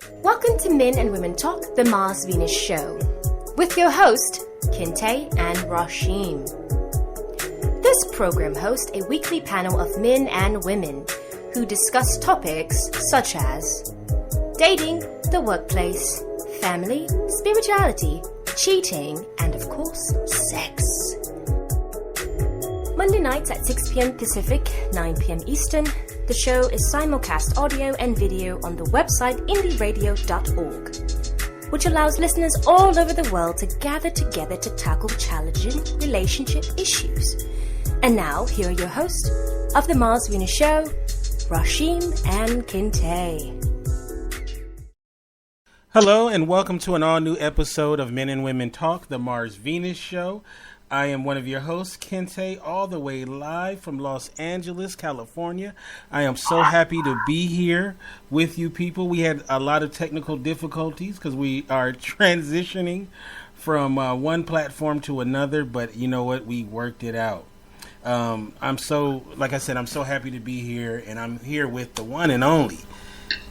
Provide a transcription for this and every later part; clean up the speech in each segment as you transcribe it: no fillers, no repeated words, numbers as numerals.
Welcome to Men and Women Talk, the Mars Venus Show, with your host, Chitty and Rashim. This program hosts a weekly panel of men and women who discuss topics such as dating, the workplace, family, spirituality, cheating, and of course, sex. Monday nights at 6 p.m. Pacific, 9 p.m. Eastern. The show is simulcast audio and video on the website indieradio.org, which allows listeners all over the world to gather together to tackle challenging relationship issues. And now, here are your hosts of the Mars Venus Show, Rashim and Chitty. Hello, and welcome to an all-new episode of Men and Women Talk, the Mars Venus Show. I am one of your hosts, Chitty, all the way live from Los Angeles, California. I am so happy to be here with you people. We had a lot of technical difficulties because we are transitioning from one platform to another, but you know what? We worked it out. I'm so happy to be here, and I'm here with the one and only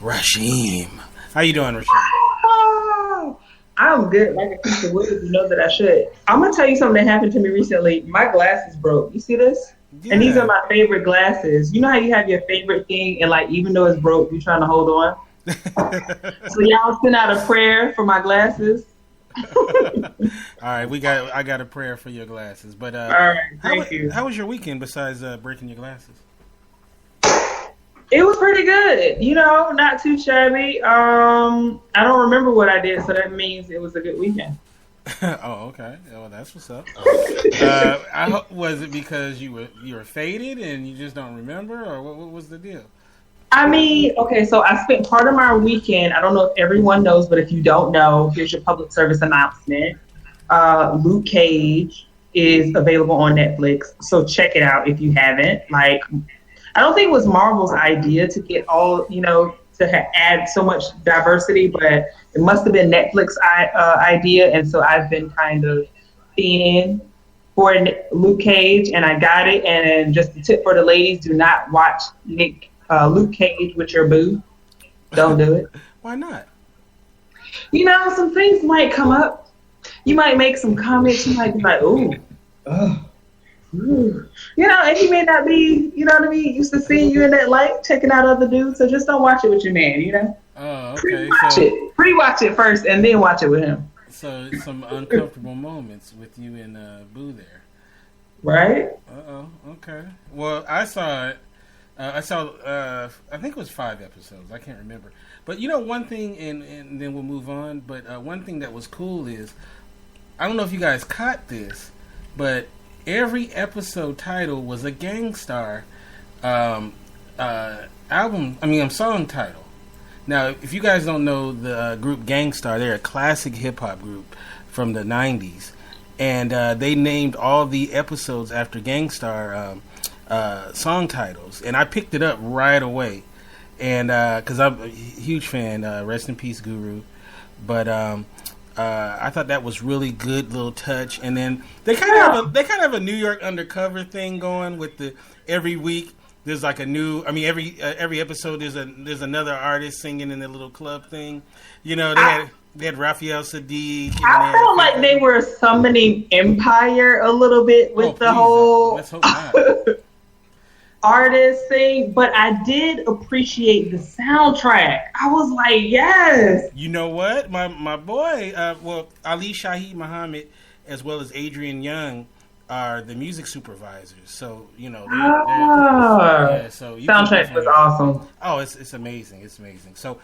Rashim. How you doing, Rashim? I'm good, like a piece of wood, if you know that I should. I'm going to tell you something that happened to me recently. My glasses broke. You see this? Yeah. And these are my favorite glasses. You know how you have your favorite thing, and like even though it's broke, you're trying to hold on? So y'all send out a prayer for my glasses. All right, I got a prayer for your glasses. But all right, thank you. How was your weekend besides breaking your glasses? It was pretty good, not too shabby. I don't remember what I did, so that means it was a good weekend. Oh, okay. Well, that's what's up. Was it because you were faded and you just don't remember, or what was the deal? I mean, okay, so I spent part of my weekend. I don't know if everyone knows, but if you don't know, here's your public service announcement. Luke Cage is available on Netflix, so check it out if you haven't. I don't think it was Marvel's idea to get all, to add so much diversity, but it must have been Netflix's idea. And so I've been kind of fiending for Luke Cage, and I got it. And just a tip for the ladies, do not watch Luke Cage with your boo. Don't do it. Why not? Some things might come up. You might make some comments. You might be like, ooh. And he may not be, used to seeing you in that light, checking out other dudes. So just don't watch it with your man, Oh, okay. Pre-watch it first, and then watch it with him. So some uncomfortable moments with you and Boo there, right? Okay. Well, I saw it. I think it was 5 episodes. I can't remember. But one thing, and then we'll move on. But one thing that was cool is, I don't know if you guys caught this, but every episode title was a Gangstar song title. Now, if you guys don't know the group Gangstar, they're a classic hip-hop group from the 90s. And they named all the episodes after Gangstar song titles. And I picked it up right away. And because I'm a huge fan, rest in peace, Guru. But I thought that was really good little touch, and then they kind of have a New York undercover thing going with every week there's like a new. Every episode there's another artist singing in the little club thing. They had Raphael Sadiq. I felt like they were summoning Empire a little bit with whole. Let's hope not. Artist thing, but I did appreciate the soundtrack. I was like, yes. You know what? My boy, Ali Shaheed Muhammad, as well as Adrian Young, are the music supervisors. So, so soundtrack was awesome. Oh, it's amazing. It's amazing. So,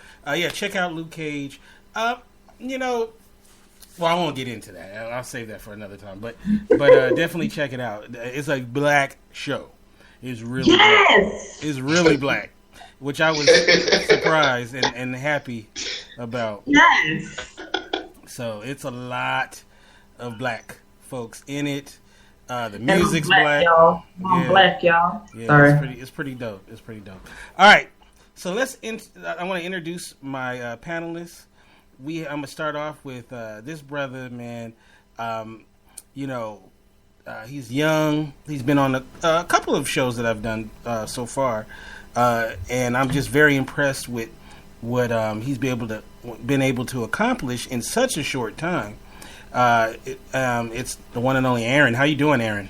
check out Luke Cage. Well, I won't get into that. I'll save that for another time. But definitely check it out. It's a black show. It's really black. It's really black, which I was surprised and happy about. Yes. So it's a lot of black folks in it. The music's black. Y'all. I'm black, y'all. Yeah, sorry. It's pretty dope. All right, so I want to introduce my panelists. I'm gonna start off with this brother, man. He's young. He's been on a couple of shows that I've done so far, and I'm just very impressed with what he's been able to accomplish in such a short time. It's the one and only Aaron. How you doing, Aaron?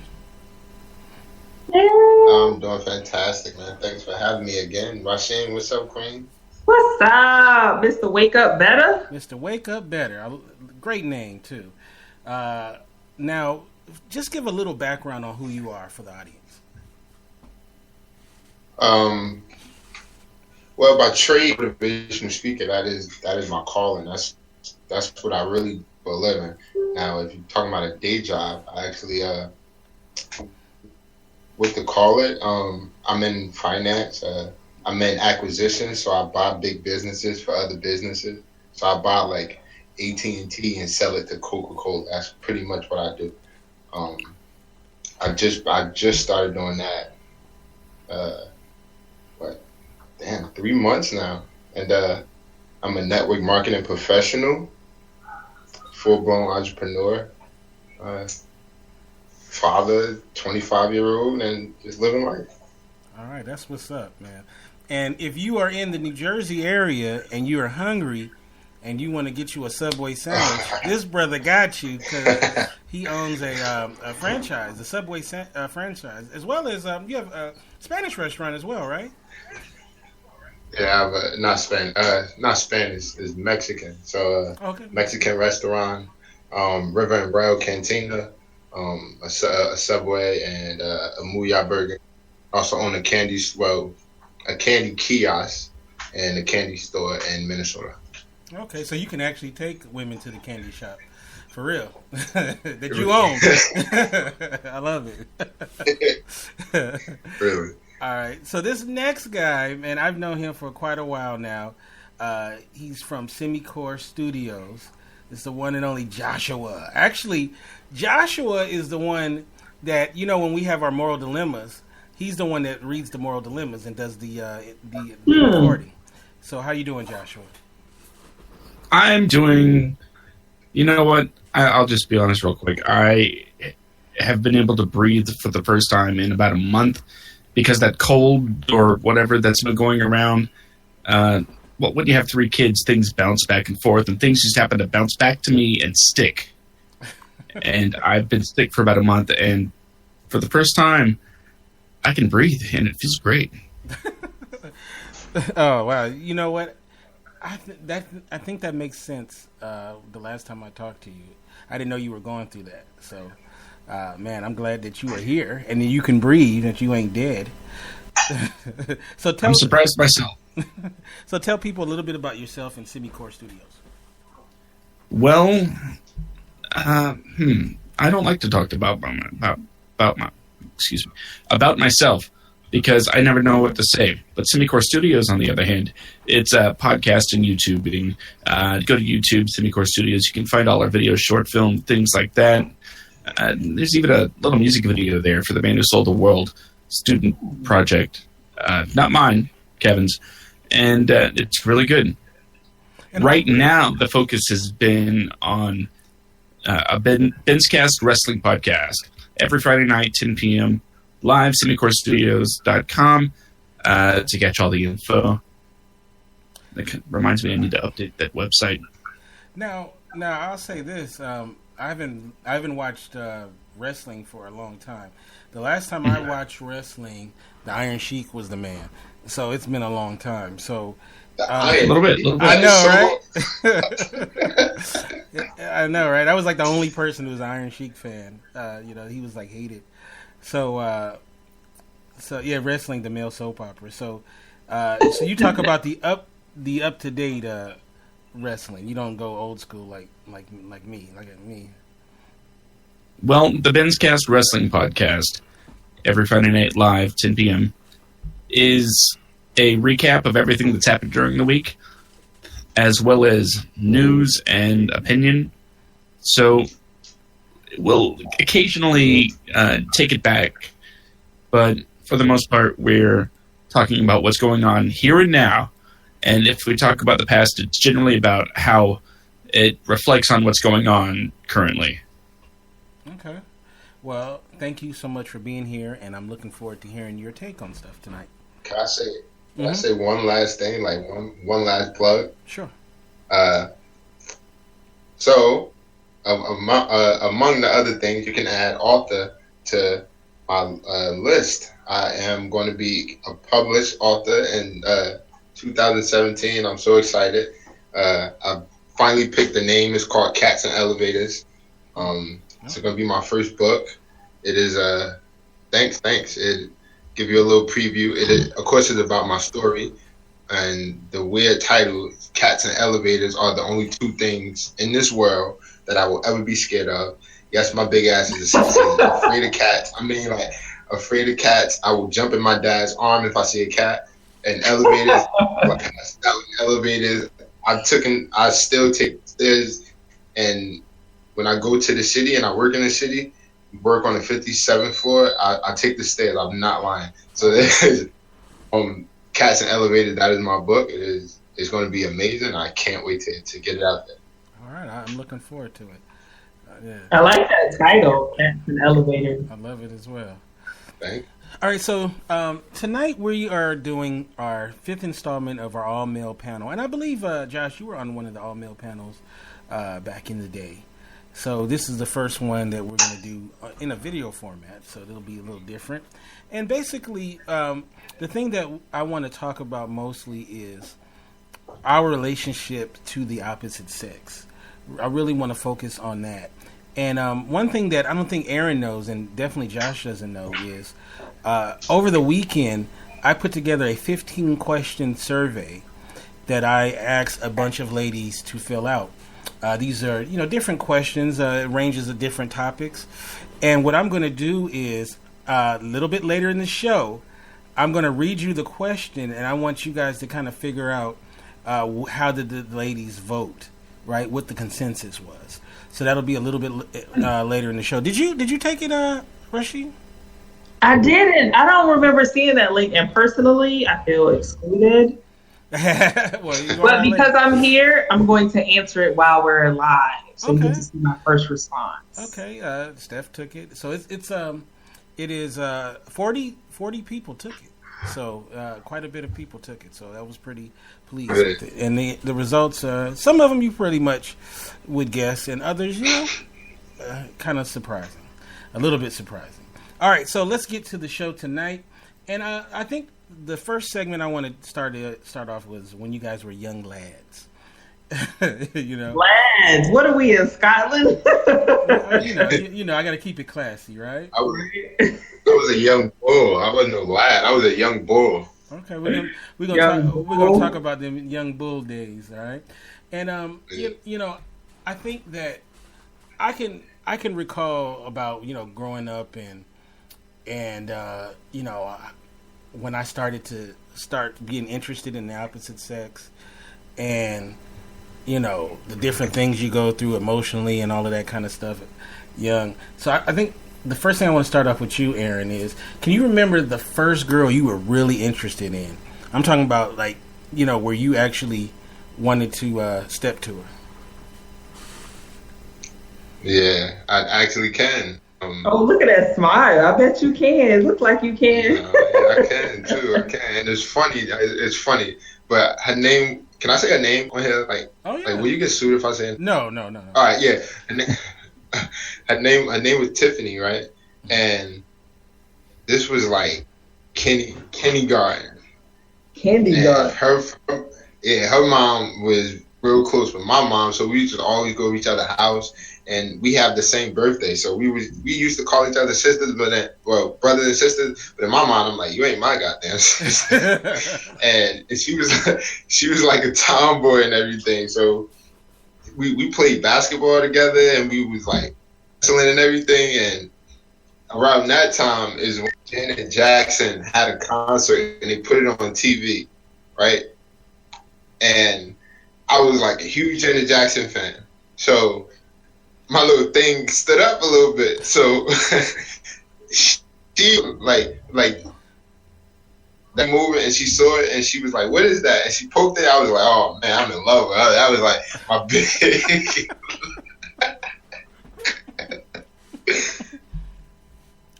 I'm doing fantastic, man. Thanks for having me again. Rasheen, what's up, Queen? What's up, Mr. Wake Up Better? Mr. Wake Up Better. Great name, too. Now, just give a little background on who you are for the audience. Well, by trade, motivational speaker, that is my calling. That's what I really for a living. Now, if you're talking about a day job, I actually what to call it? I'm in finance. I'm in acquisitions, so I buy big businesses for other businesses. So I buy like AT&T and sell it to Coca-Cola. That's pretty much what I do. I just started doing that. 3 months now, and I'm a network marketing professional, full-blown entrepreneur, father, 25-year-old, and just living life. All right, that's what's up, man. And if you are in the New Jersey area and you are hungry and you want to get you a Subway sandwich, this brother got you because he owns a franchise, the Subway franchise, as well as you have a Spanish restaurant as well, right? Yeah, I have not Spanish, it's Mexican. So okay. Mexican restaurant, River and Rail Cantina, a Subway, and a Muya Burger. Also own a candy kiosk and a candy store in Minnesota. Okay, so you can actually take women to the candy shop, for real, that you own. I love it. Really. All right, so this next guy, man, I've known him for quite a while now. He's from Semicore Studios. It's the one and only Joshua. Actually, Joshua is the one that, when we have our moral dilemmas, he's the one that reads the moral dilemmas and does the recording. So how you doing, Joshua? I'm doing, you know what? I'll just be honest real quick. I have been able to breathe for the first time in about a month because that cold or whatever that's been going around, when you have 3 kids, things bounce back and forth, and things just happen to bounce back to me and stick. And I've been sick for about a month, and for the first time, I can breathe, and it feels great. Oh, wow. You know what? I think that makes sense. The last time I talked to you, I didn't know you were going through that. So, man, I'm glad that you are here and that you can breathe, that you ain't dead. I'm surprised myself. So tell people a little bit about yourself and Semicore Studios. Well, I don't like to talk about myself because I never know what to say. But Semicore Studios, on the other hand, it's a podcast and YouTubing. Go to YouTube, Semicore Studios. You can find all our videos, short film, things like that. There's even a little music video there for the Man Who Sold the World student project. Not mine, Kevin's. And it's really good. And right now, the focus has been on a Benscast wrestling podcast. Every Friday night, 10 p.m., live, semicorestudios.com to catch all the info. That reminds me I need to update that website. Now I'll say this. I haven't watched wrestling for a long time. The last time I watched wrestling, the Iron Sheik was the man. So it's been a long time. So a little bit. I know, right? I know, right? I was like the only person who was an Iron Sheik fan. He was like hated. So yeah, wrestling, the male soap opera. So you talk about the up to date wrestling. You don't go old school like me. Well, the Benscast Wrestling Podcast, every Friday night live, 10 p.m., is a recap of everything that's happened during the week, as well as news and opinion. So we'll occasionally take it back, but for the most part, we're talking about what's going on here and now. And if we talk about the past, it's generally about how it reflects on what's going on currently. Okay. Well, thank you so much for being here, and I'm looking forward to hearing your take on stuff tonight. Can I say it? Can I say one last thing, like one last plug? Sure. So, among the other things, you can add author to my list. I am going to be a published author in 2017. I'm so excited. I finally picked the name. It's called Cats and Elevators. It's going to be my first book. It is thanks. It give you a little preview. Of course, it's about my story. And the weird title, Cats and Elevators, are the only two things in this world that I will ever be scared of. Yes, my big ass is afraid of cats. I mean, like, afraid of cats. I will jump in my dad's arm if I see a cat. And elevators, elevators. I still take stairs. And when I go to the city and I work in the city, work on the 57th floor, I take the stairs. I'm not lying. So there's Cats and Elevators. That is my book. It's going to be amazing. I can't wait to get it out there. All right, I'm looking forward to it. Yeah. I like that title, Cats and Elevators. I love it as well. Thanks. All right, so tonight we are doing our 5th installment of our all-male panel. And I believe, Josh, you were on one of the all-male panels back in the day. So this is the first one that we're going to do in a video format, so it'll be a little different. And basically, the thing that I want to talk about mostly is our relationship to the opposite sex. I really want to focus on that. And one thing that I don't think Aaron knows, and definitely Josh doesn't know, is over the weekend, I put together a 15-question survey that I asked a bunch of ladies to fill out. These are, different questions. It ranges of different topics. And what I'm going to do is, a little bit later in the show, I'm going to read you the question, and I want you guys to kind of figure out how did the ladies vote, right? What the consensus was. So that'll be a little bit later in the show. Did you take it, Rashid? I didn't. I don't remember seeing that link. And personally, I feel excluded. But because I'm here, I'm going to answer it while we're live, so you get to see my first response. Okay, Steph took it. So it is 40 people took it. So quite a bit of people took it. So that was pretty pleased with it. And the results, some of them you pretty much would guess, and others, kind of surprising, a little bit surprising. All right, so let's get to the show tonight, and I think the first segment I want to start off was when you guys were young lads. Lads, what are we in Scotland? I got to keep it classy, right? I was a young bull. I wasn't a lad. I was a young bull. Okay, we're gonna talk about them young bull days, all right? And I think that I can recall about growing up and when I started being interested in the opposite sex, and the different things you go through emotionally and all of that kind of stuff young. So I think the first thing I want to start off with you, Aaron, is can you remember the first girl you were really interested in? I'm talking about where you actually wanted to step to her. Yeah, I actually can. Oh, look at that smile. I bet you can. It looks like you can. Yeah, I can too. I can. And it's funny. But her name, can I say her name on here? Like, will you get sued if I say it? No. All right, yeah. Her name was Tiffany, right? And this was like kindergarten. Kindergarten. Her mom was real close with my mom, so we used to always go to each other's house. And we have the same birthday, so we used to call each other sisters, brothers and sisters. But in my mind, I'm like, you ain't my goddamn sister. and she was like a tomboy and everything. So we played basketball together, and we was like wrestling and everything. And around that time is when Janet Jackson had a concert, and they put it on TV, right? And I was like a huge Janet Jackson fan, so my little thing stood up a little bit. So she like that movement, and she saw it, and she was like, "What is that?" And she poked it. I was like, "Oh man, I'm in love with her." That was like my big.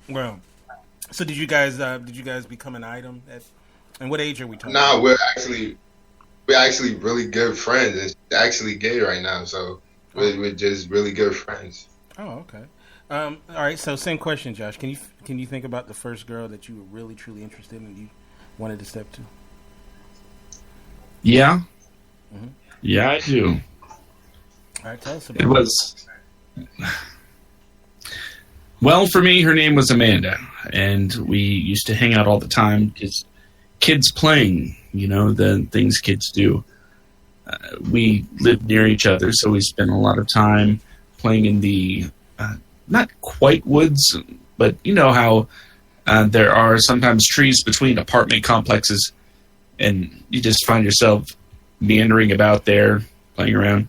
Well, so did you guys become an item And what age are we talking? Nah, we're actually really good friends. It's actually gay right now, so we're just really good friends. Oh, okay. All right. So same question, Josh. Can you think about the first girl that you were really truly interested in and you wanted to step to? Yeah. Mm-hmm. Yeah, I do. All right, tell us about it. Was well, for me, her name was Amanda, and we used to hang out all the time. Just kids playing, the things kids do. We lived near each other, so we spent a lot of time playing in the not quite woods, but you know how there are sometimes trees between apartment complexes, and you just find yourself meandering about there, playing around.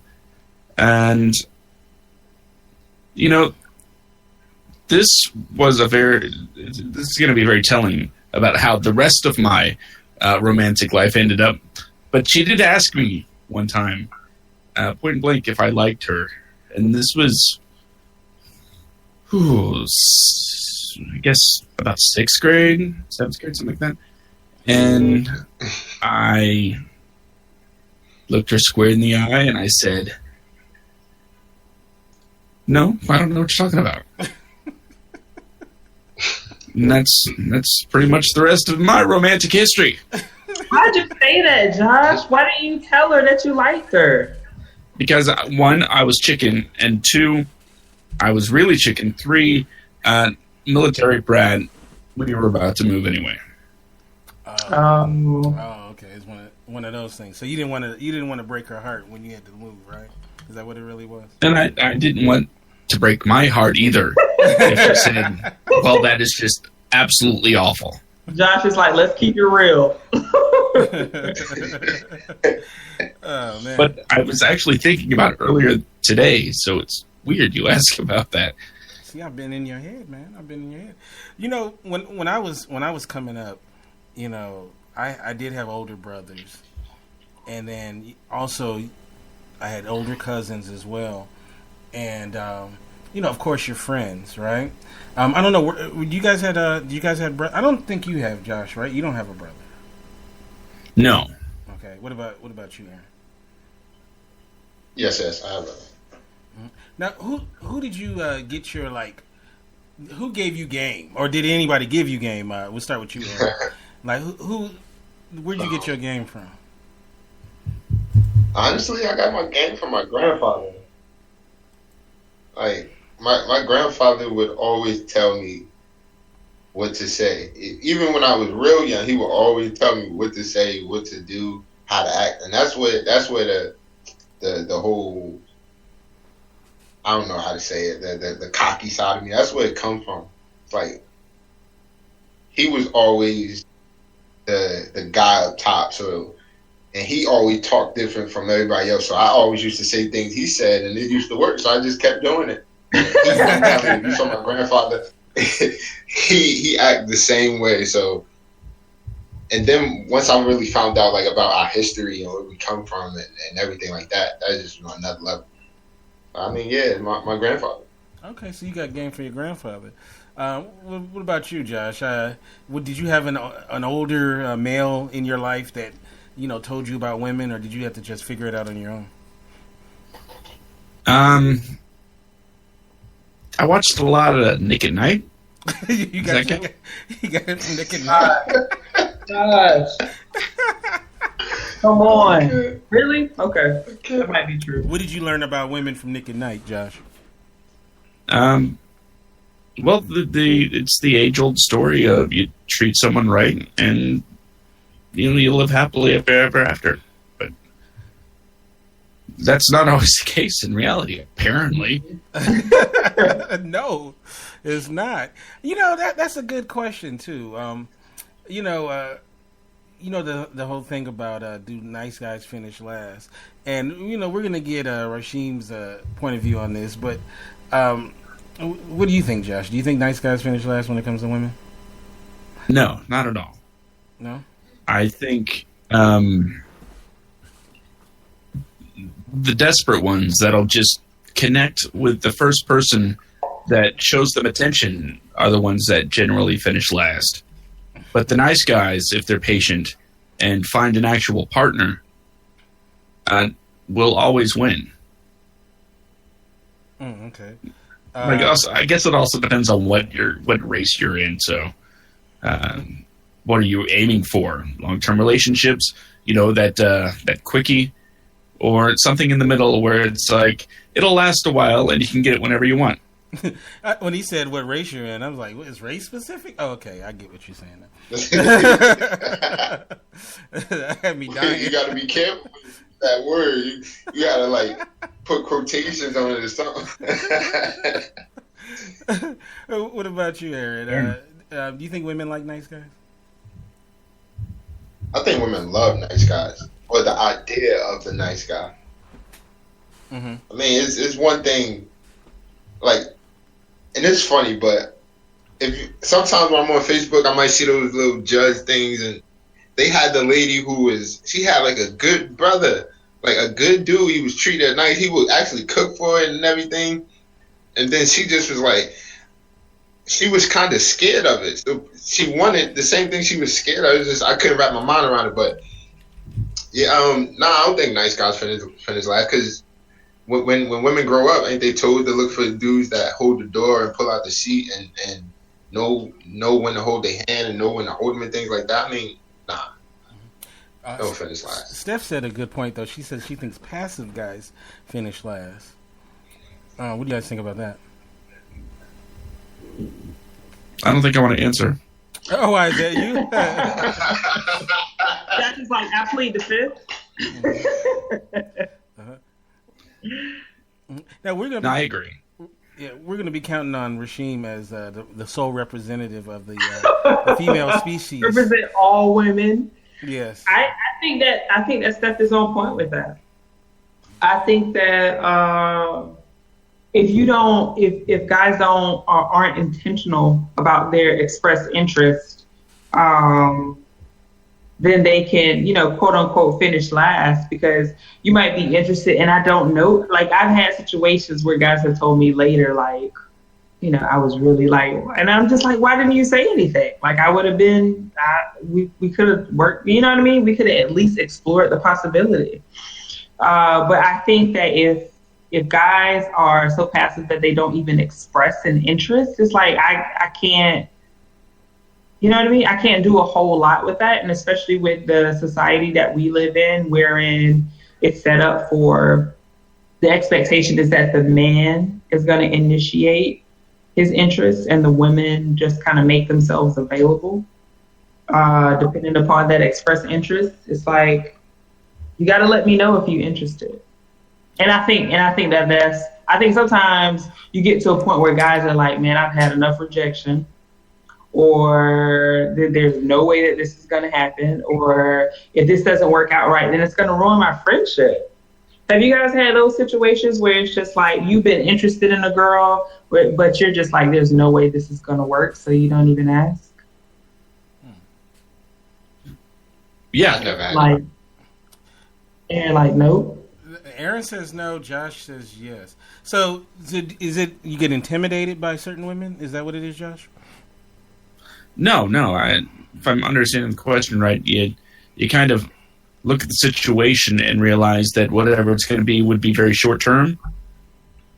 And, this is going to be very telling about how the rest of my romantic life ended up. But she did ask me one time, point blank, if I liked her. And this was, I guess, about 6th grade, 7th grade, something like that. And I looked her square in the eye and I said, "No, I don't know what you're talking about." And that's pretty much the rest of my romantic history. Why'd you say that, Josh? Why didn't you tell her that you liked her? Because 1, I was chicken, and 2, I was really chicken. 3, military brat. We were about to move anyway. Oh, okay. It's one of those things. So you didn't want to break her heart when you had to move, right? Is that what it really was? And I didn't want to break my heart either. If you said, well, that is just absolutely awful. Josh is like, let's keep it real. Oh, man. But I was actually thinking about it earlier today, so it's weird you ask about that. See, I've been in your head, man. I've been in your head. When I was coming up, I did have older brothers, and then also I had older cousins as well, and of course your friends, right? I don't know. You guys had I don't think you have, Josh, right? You don't have a brother. No. Okay. What about you, Aaron? Yes, I have a brother. Now, who did you get your who gave you game, or did anybody give you game? We'll start with you, Aaron. Where'd you get your game from? Honestly, I got my game from my grandfather. Like, my grandfather would always tell me what to say. Even when I was real young, he would always tell me what to say, what to do, how to act. And that's where the whole, I don't know how to say it, the cocky side of me, that's where it comes from. It's like, he was always the guy up top, and he always talked different from everybody else. So I always used to say things he said, and it used to work. So I just kept doing it. So my grandfather, he acted the same way. So, and then once I really found out about our history and where we come from and everything like that, that just went another level. I mean, yeah, my grandfather. Okay, so you got game for your grandfather. What about you, Josh? Did you have an older male in your life that told you about women, or did you have to just figure it out on your own? I watched a lot of Nick at Night. you got it from Nick at Night. Gosh. Come on. Really? Okay. That might be true. What did you learn about women from Nick at Night, Josh? Well, it's the age-old story of you treat someone right, and you live happily ever after. But that's not always the case in reality, apparently. No, it's not. That's a good question too. The whole thing about do nice guys finish last, and we're gonna get Rasheem's point of view on this, but what do you think, Josh? Do you think nice guys finish last when it comes to women? No, not at all. No? I think the desperate ones that'll just connect with the first person that shows them attention are the ones that generally finish last. But the nice guys, if they're patient, and find an actual partner, will always win. Okay. I guess it also depends on what race you're in. So, what are you aiming for? Long-term relationships, that quickie, or something in the middle where it's like it'll last a while and you can get it whenever you want. When he said what race you're in, I was like, what, is race specific? Oh, okay, I get what you're saying now. That had me dying. You got to be careful with that word. You got to like put quotations on it or something. What about you, Aaron? Do you think women like nice guys? I think women love nice guys, or the idea of the nice guy. Mm-hmm. I mean, it's one thing, like, and it's funny, but sometimes when I'm on Facebook, I might see those little judge things, and they had the lady she had like a good brother, like a good dude. He was treated nice. He would actually cook for it and everything, and then she just was like, she was kind of scared of it. So she wanted the same thing she was scared of. It was just I couldn't wrap my mind around it. But yeah, I don't think nice guys finish last, because when women grow up, ain't they told to look for dudes that hold the door and pull out the seat and know when to hold their hand and know when to hold them and things like that? I mean, nah. Don't finish last. Steph said a good point, though. She said she thinks passive guys finish last. What do you guys think about that? I don't think I want to answer. Oh, why is that you? That's just like, I plead the fifth. Now we're gonna. I agree. Yeah, we're gonna be counting on Rasheem as the sole representative of the female species. Represent all women. Yes. I think that Steph is on point with that. I think that if guys aren't intentional about their expressed interest, then they can, quote unquote, finish last, because you might be interested. And I don't know, like, I've had situations where guys have told me later, like, I was really like, and I'm just like, why didn't you say anything? Like, I would have been, we could have worked, you know what I mean? We could have at least explored the possibility. But I think that if guys are so passive that they don't even express an interest, it's like, I can't, you know what I mean? I can't do a whole lot with that. And especially with the society that we live in, wherein it's set up for the expectation is that the man is going to initiate his interest and the women just kind of make themselves available, depending upon that express interest. It's like, you got to let me know if you're interested. And I think I think sometimes you get to a point where guys are like, man, I've had enough rejection, or there's no way that this is going to happen, or if this doesn't work out right, then it's going to ruin my friendship. Have you guys had those situations where it's just like you've been interested in a girl, but you're just like, there's no way this is going to work, so you don't even ask? Yeah. Like, and like, nope. Aaron says no. Josh says yes. So is it you get intimidated by certain women? Is that what it is, Josh? No. If I'm understanding the question right, you kind of look at the situation and realize that whatever it's going to be would be very short term,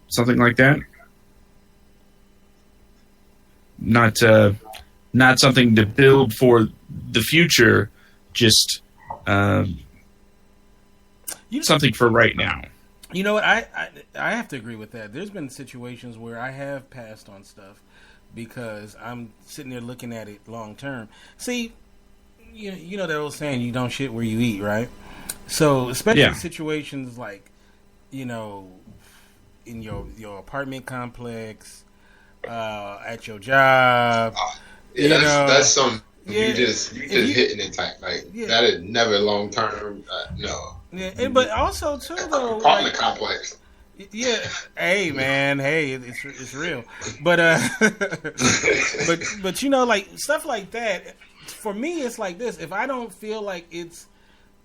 something like that. Not something to build for the future, just something for right now. You know what? I have to agree with that. There's been situations where I have passed on stuff because I'm sitting there looking at it long term. See, you know that old saying, you don't shit where you eat, right? So especially in situations like, in your apartment complex, at your job. That's some you just hitting it tight. Like that is never long term. No. Yeah, but also too though, apartment complex. Yeah, hey man, hey, it's real, but but like stuff like that. For me, it's like this: if I don't feel like it's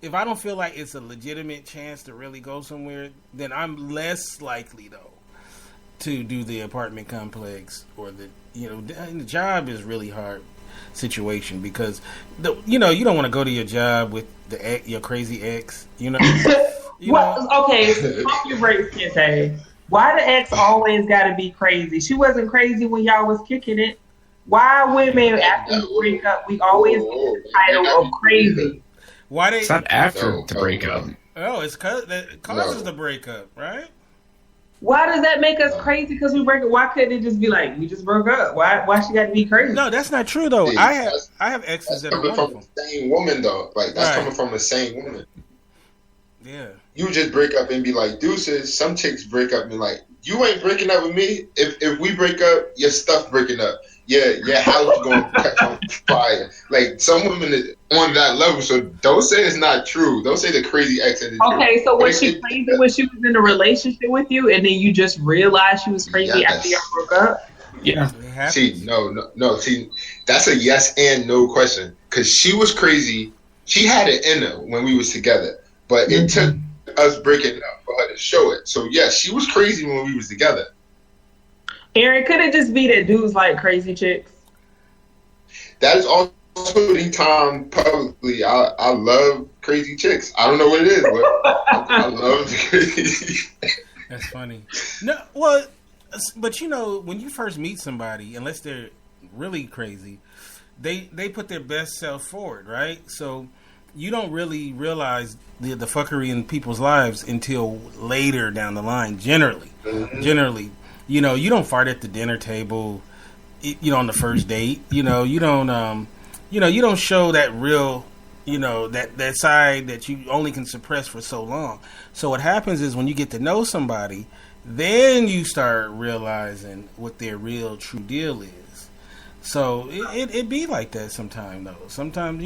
a legitimate chance to really go somewhere, then I'm less likely though to do the apartment complex or the job is really hard. situation because you don't want to go to your job with your crazy ex. Okay, pump your brakes, Kente. Why the ex always got to be crazy? She wasn't crazy when y'all was kicking it. Why women after we break up, we always get the title of crazy? Why they? It's not after the breakup. Oh, it's that causes the breakup, right? Why does that make us crazy? Because we break up. Why couldn't it just be like we just broke up? Why she got to be crazy? No, that's not true though. See, I have exes that are coming wonderful. from the same woman though. Like that's Right. coming from the same woman. Yeah. You just break up and be like deuces. Some chicks break up and be like, you ain't breaking up with me. If we break up, your stuff breaking up. Yeah, your house going to catch on fire. Like some women is on that level. So don't say it's not true. Don't say the crazy ex is true. Okay, so was she crazy when she was in a relationship with you, and then you just realized she was crazy after y'all broke up? Yeah. See, no. See, that's a yes and no question. Because she was crazy. She had it in her when we was together. But it took us breaking up for her to show it. So, yes, she was crazy when we was together. Aaron, could it just be that dudes like crazy chicks? That is also the time publicly. I love crazy chicks. I don't know what it is, but I love the crazy. That's funny. No, well, but when you first meet somebody, unless they're really crazy, they put their best self forward, right? So you don't really realize the fuckery in people's lives until later down the line. Generally, you don't fart at the dinner table, on the first date. You don't show that real, that side that you only can suppress for so long. So what happens is when you get to know somebody, then you start realizing what their real true deal is. So it be like that sometimes, though. Sometimes,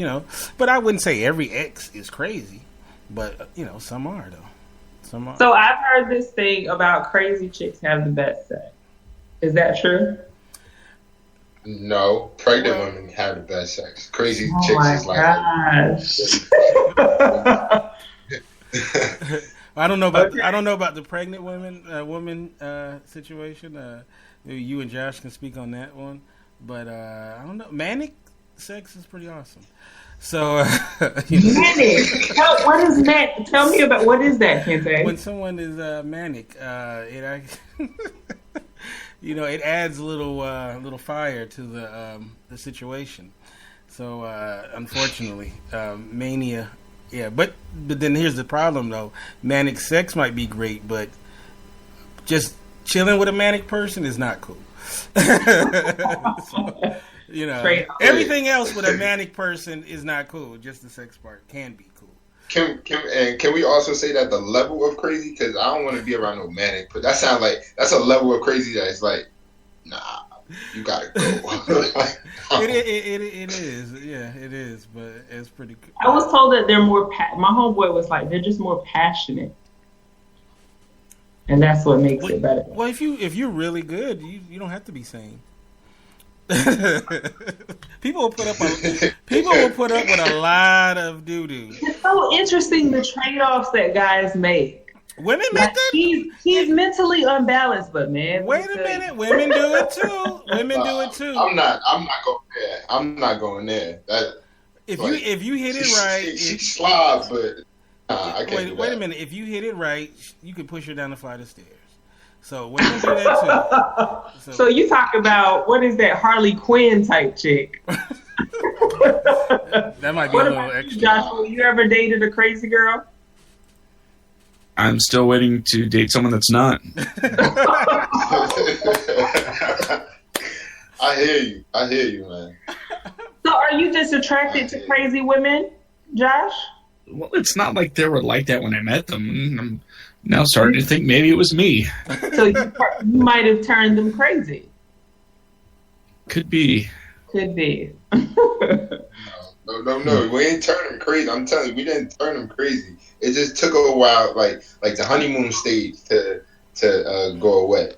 but I wouldn't say every ex is crazy, but some are though. Some are. So I've heard this thing about crazy chicks have the best sex. Is that true? No, pregnant women have the best sex. Crazy Oh chicks my is like. I don't know about the pregnant woman situation. Maybe you and Josh can speak on that one, but I don't know. Manic sex is pretty awesome. So manic. What is that? Tell me about what is that, Kente? When someone is manic, it adds a little fire to the situation. So unfortunately, mania. Yeah, but then here's the problem though. Manic sex might be great, but just chilling with a manic person is not cool. So, everything else with a manic person is not cool. Just the sex part can be cool. Can we also say that the level of crazy? Because I don't want to be around no manic, but that sounds like that's a level of crazy that's like, nah, you gotta go. It is, yeah, it is, but it's pretty cool. I was told that they're more. My homeboy was like, they're just more passionate, and that's what makes it better. Well, if you're really good, you don't have to be sane. People will put up with a lot of doo doo. It's so interesting the trade-offs that guys make. Women make them. He's mentally unbalanced, but man. Wait a minute, women do it too. Women do it too. I'm not going there. I'm not going there. If you hit it right, she slob, but I can't. Wait a minute. If you hit it right, you can push her down the flight of stairs. So women do that too. So you talk about what is that Harley Quinn type chick? That might be a little extra. Joshua, you ever dated a crazy girl? I'm still waiting to date someone that's not. I hear you, man. So are you just attracted to crazy women, Josh? Well, it's not like they were like that when I met them. I'm now starting to think maybe it was me. So you might have turned them crazy. Could be. No. We ain't turn them crazy. I'm telling you, we didn't turn them crazy. It just took a while, like the honeymoon stage to go away.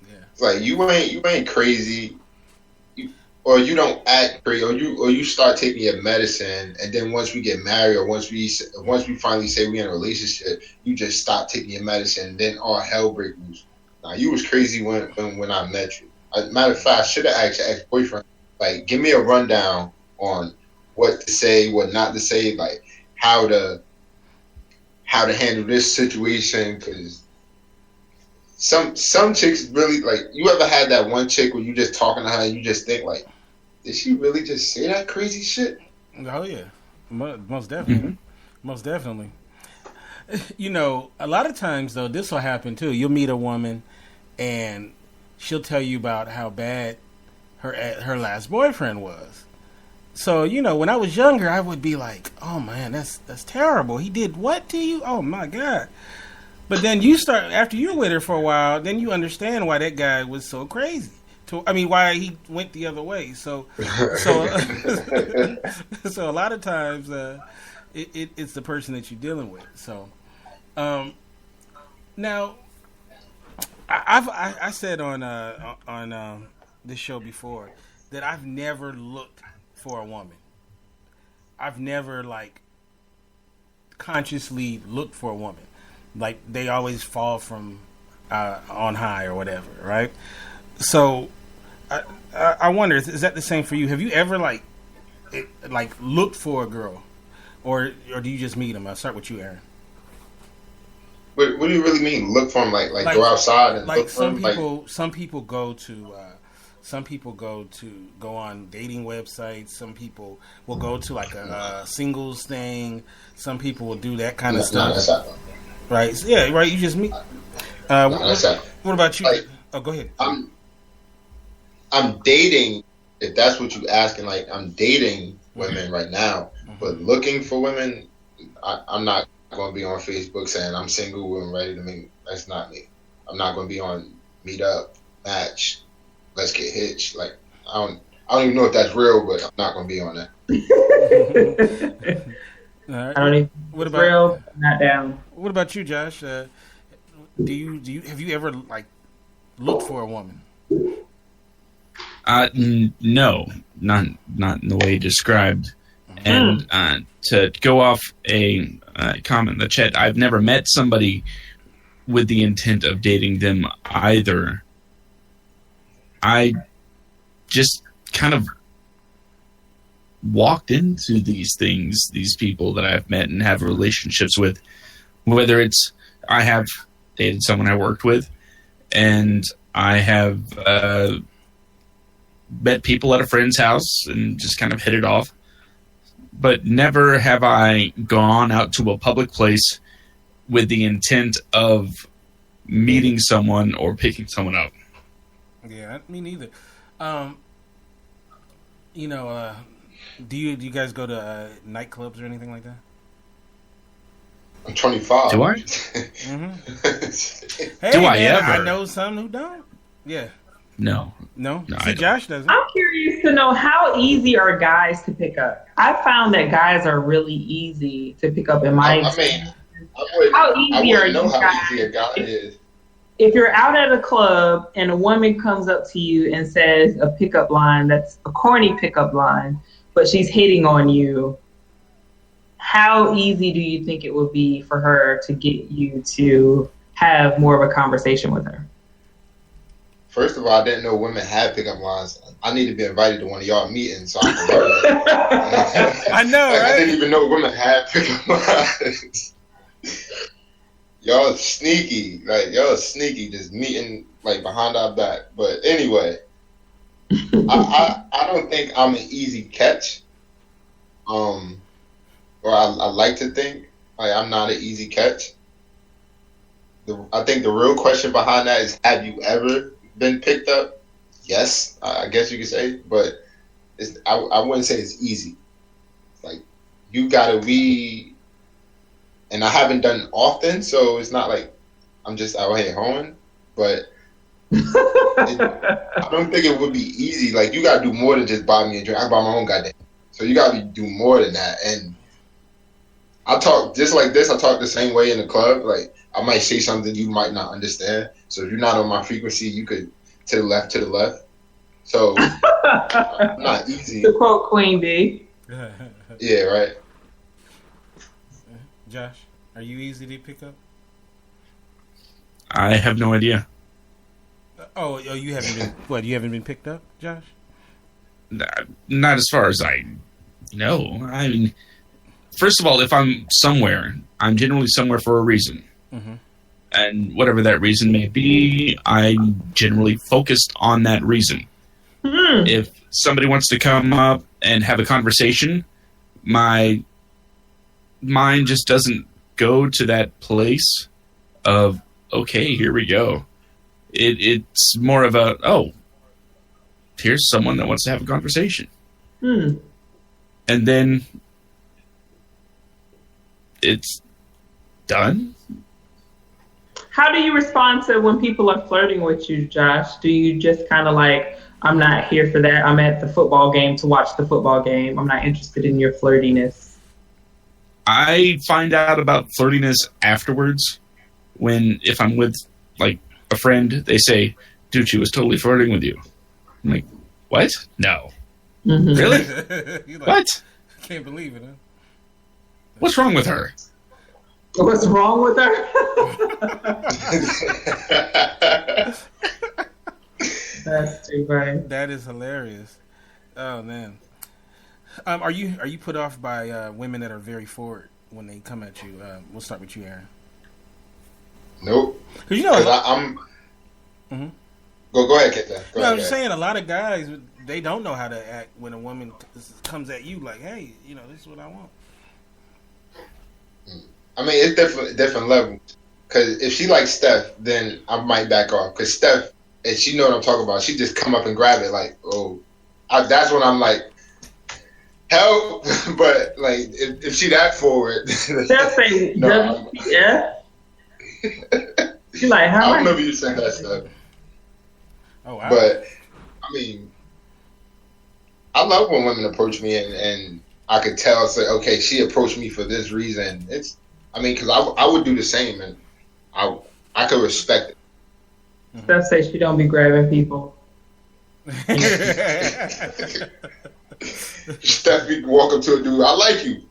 Yeah. It's like you ain't crazy, or you don't act crazy, or you start taking your medicine, and then once we get married, or once we finally say we in a relationship, you just stop taking your medicine, and then all hell breaks loose. Now you was crazy when I met you. Matter of fact, I should have asked your ex-boyfriend, Like, give me a rundown on what to say, what not to say, like how to handle this situation. Because some chicks really, like, you ever had that one chick where you just talking to her and you just think like, did she really just say that crazy shit? Oh yeah, most definitely, most definitely. You know, a lot of times though, this will happen too. You'll meet a woman, and she'll tell you about how bad her last boyfriend was. So, you know, when I was younger, I would be like, "Oh man, that's terrible. He did what to you? Oh my god!" But then you start, after you're with her for a while, then you understand why that guy was so crazy. Why he went the other way. So so a lot of times it's the person that you're dealing with. So now I said on this show before that I've never looked for a woman. I've never like consciously looked for a woman. Like, they always fall from on high or whatever, right? So I wonder, is that the same for you? Have you ever like looked for a girl, or do you just meet them? I'll start with you, Aaron. What do you really mean? Look for them, like go outside and like look for them? Some people go on dating websites. Some people will go to like a singles thing. Some people will do that kind of stuff. That's happening. Right? So, yeah, right. You just meet. What about you? Like, go ahead. I'm dating, if that's what you're asking. Like, I'm dating women right now, but looking for women, I'm not going to be on Facebook saying I'm single and ready to meet. That's not me. I'm not going to be on Meetup, Match, Let's Get Hitched. Like, I don't even know if that's real, but I'm not going to be on that. All right. I don't even. What about real? Not down. What about you, Josh? Do you have you ever like looked for a woman? No, not in the way described. And to go off a comment in the chat, I've never met somebody with the intent of dating them either. I just kind of walked into these things, these people that I've met and have relationships with, whether it's I have dated someone I worked with, and I have met people at a friend's house and just kind of hit it off. But never have I gone out to a public place with the intent of meeting someone or picking someone up. Yeah, me neither. Do you guys go to nightclubs or anything like that? I'm 25. Do I? Hey, Do I man, ever? I know some who don't. Yeah. No. See, Josh doesn't. I'm curious to know, how easy are guys to pick up? I found that guys are really easy to pick up in my experience. How easy are you know guys? how easy a guy is. If you're out at a club and a woman comes up to you and says a pickup line that's a corny pickup line, but she's hitting on you, how easy do you think it would be for her to get you to have more of a conversation with her? First of all, I didn't know women had pickup lines. I need to be invited to one of y'all meetings so I can learn that. I know, like, right? I didn't even know women had pickup lines. Y'all sneaky. Like, y'all sneaky, just meeting like behind our back. But anyway, I don't think I'm an easy catch. Or I like to think like I'm not an easy catch. I think the real question behind that is, have you ever been picked up? Yes, I guess you could say, but I wouldn't say it's easy. Like, you gotta be, and I haven't done it often, so it's not like I'm just out here hoeing, but I don't think it would be easy. Like, you gotta do more than just buy me a drink. I buy my own goddamn. So you gotta do more than that. And I talk just like this. I talk the same way in the club. Like, I might say something you might not understand. So if you're not on my frequency, you could to the left. So not easy. To quote Queen B. Yeah, right. Josh, are you easy to pick up? I have no idea. Oh, you haven't been. What? You haven't been picked up, Josh? Not as far as I know. I mean, first of all, if I'm somewhere, I'm generally somewhere for a reason. Mm-hmm. And whatever that reason may be, I'm generally focused on that reason. Hmm. If somebody wants to come up and have a conversation, my mind just doesn't go to that place of, okay, here we go. It's more of a, oh, here's someone that wants to have a conversation. Hmm. And then it's done. How do you respond to when people are flirting with you, Josh? Do you just kind of like, I'm not here for that. I'm at the football game to watch the football game. I'm not interested in your flirtiness. I find out about flirtiness afterwards. If I'm with like a friend, they say, dude, she was totally flirting with you. I'm like, what? No. Mm-hmm. Really? You're like, What? I can't believe it, huh? What's wrong with her? What's wrong with her? That's too funny. That is hilarious. Oh man. Are you put off by women that are very forward when they come at you? We'll start with you, Aaron. Nope. Because you know, I'm. Mhm. Go ahead, Kenta. I'm just saying, a lot of guys, they don't know how to act when a woman comes at you like, "Hey, this is what I want." I mean, it's different levels. Because if she likes Steph, then I might back off. Because Steph, and she know what I'm talking about, she just come up and grab it like, oh, that's when I'm like, help. But like, if she that forward, Steph say no, WTF? She like, how? I remember you saying that stuff. Oh wow. But I mean, I love when women approach me and I could tell, say, okay, she approached me for this reason. Because I would do the same, and I could respect it. Steph say she don't be grabbing people. Steph, you walk up to a dude, I like you.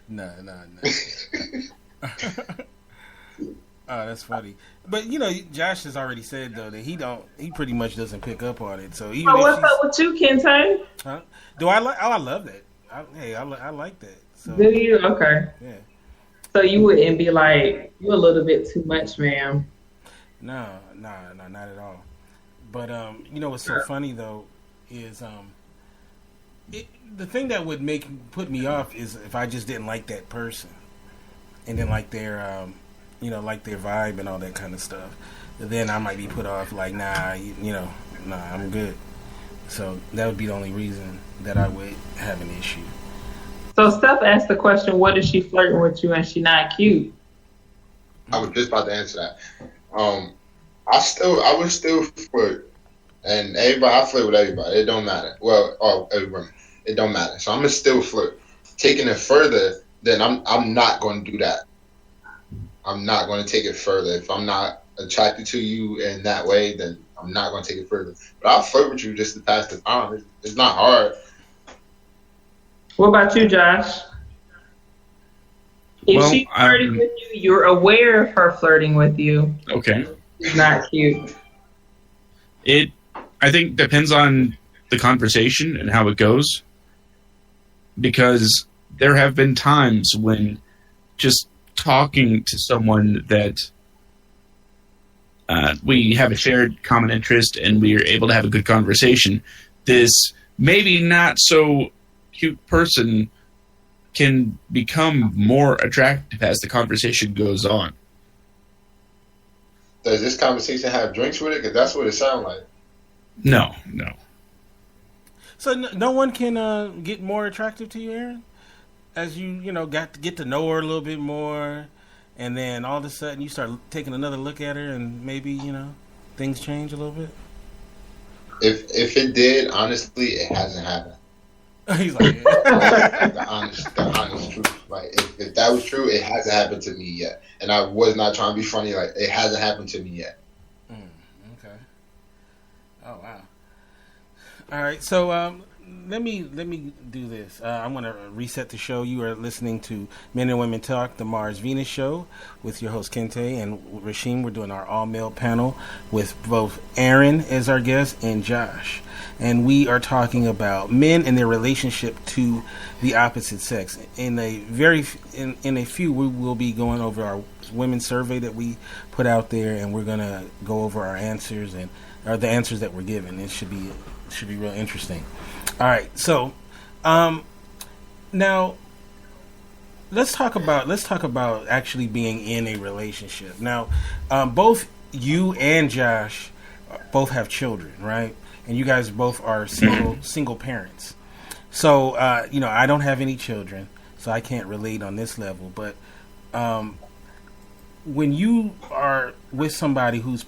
No. Oh, that's funny. But Josh has already said though that he pretty much doesn't pick up on it. So even What's up with you, Kente? Huh? Do I like? Oh, I love that. I like that. So, Do you? Okay. Yeah. So you wouldn't be like, you a little bit too much, ma'am. No, not at all. But what's so funny though is the thing that would put me off is if I just didn't like that person and then like their like their vibe and all that kind of stuff. Then I might be put off like, nah, I'm good. So that would be the only reason that I would have an issue. So Steph asked the question, what is she flirting with you and she not cute? I was just about to answer that. I would still flirt, and I flirt with everybody. It don't matter. Well, everyone, it don't matter. So I'm gonna still flirt. Taking it further, then I'm not going to do that. I'm not going to take it further. If I'm not attracted to you in that way, then I'm not going to take it further. But I'll flirt with you just to pass the time. It's not hard. What about you, Josh? If she's flirting with you, you're aware of her flirting with you. Okay. She's not cute. I think, depends on the conversation and how it goes. Because there have been times when just talking to someone that we have a shared common interest and we are able to have a good conversation, this maybe not so cute person can become more attractive as the conversation goes on. Does this conversation have drinks with it? Because that's what it sounds like. No. So no one can get more attractive to you, Aaron? As you got to get to know her a little bit more, and then all of a sudden you start taking another look at her, and maybe things change a little bit. If it did, honestly, it hasn't happened. He's like, the honest truth. Like if that was true, it hasn't happened to me yet. And I was not trying to be funny. Like it hasn't happened to me yet. Okay. Oh wow. All right. So let me do this. I'm going to reset the show. You are listening to Men and Women Talk, the Mars Venus Show, with your host Kente and Rashim. We're doing our all-male panel with both Aaron as our guest and Josh, and we are talking about men and their relationship to the opposite sex. In a few, we will be going over our women's survey that we put out there, and we're going to go over our answers or the answers that were given. It should be real interesting. All right, so now let's talk about actually being in a relationship. Now, both you and Josh both have children, right? And you guys both are single parents. So I don't have any children, so I can't relate on this level. But when you are with somebody who's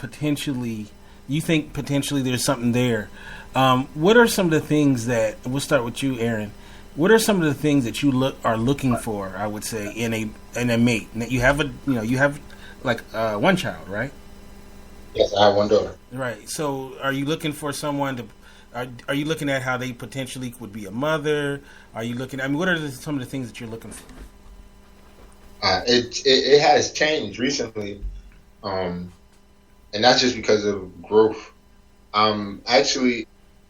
you think potentially there's something there. What are some of the things that we'll start with you, Aaron? What are some of the things that you are looking for? I would say in a mate. You have one child, right? Yes, I have one daughter. Right. So, are you looking for someone to? Are you looking at how they potentially would be a mother? Are you looking? I mean, what are some of the things that you're looking for? It has changed recently, and that's just because of growth. Actually.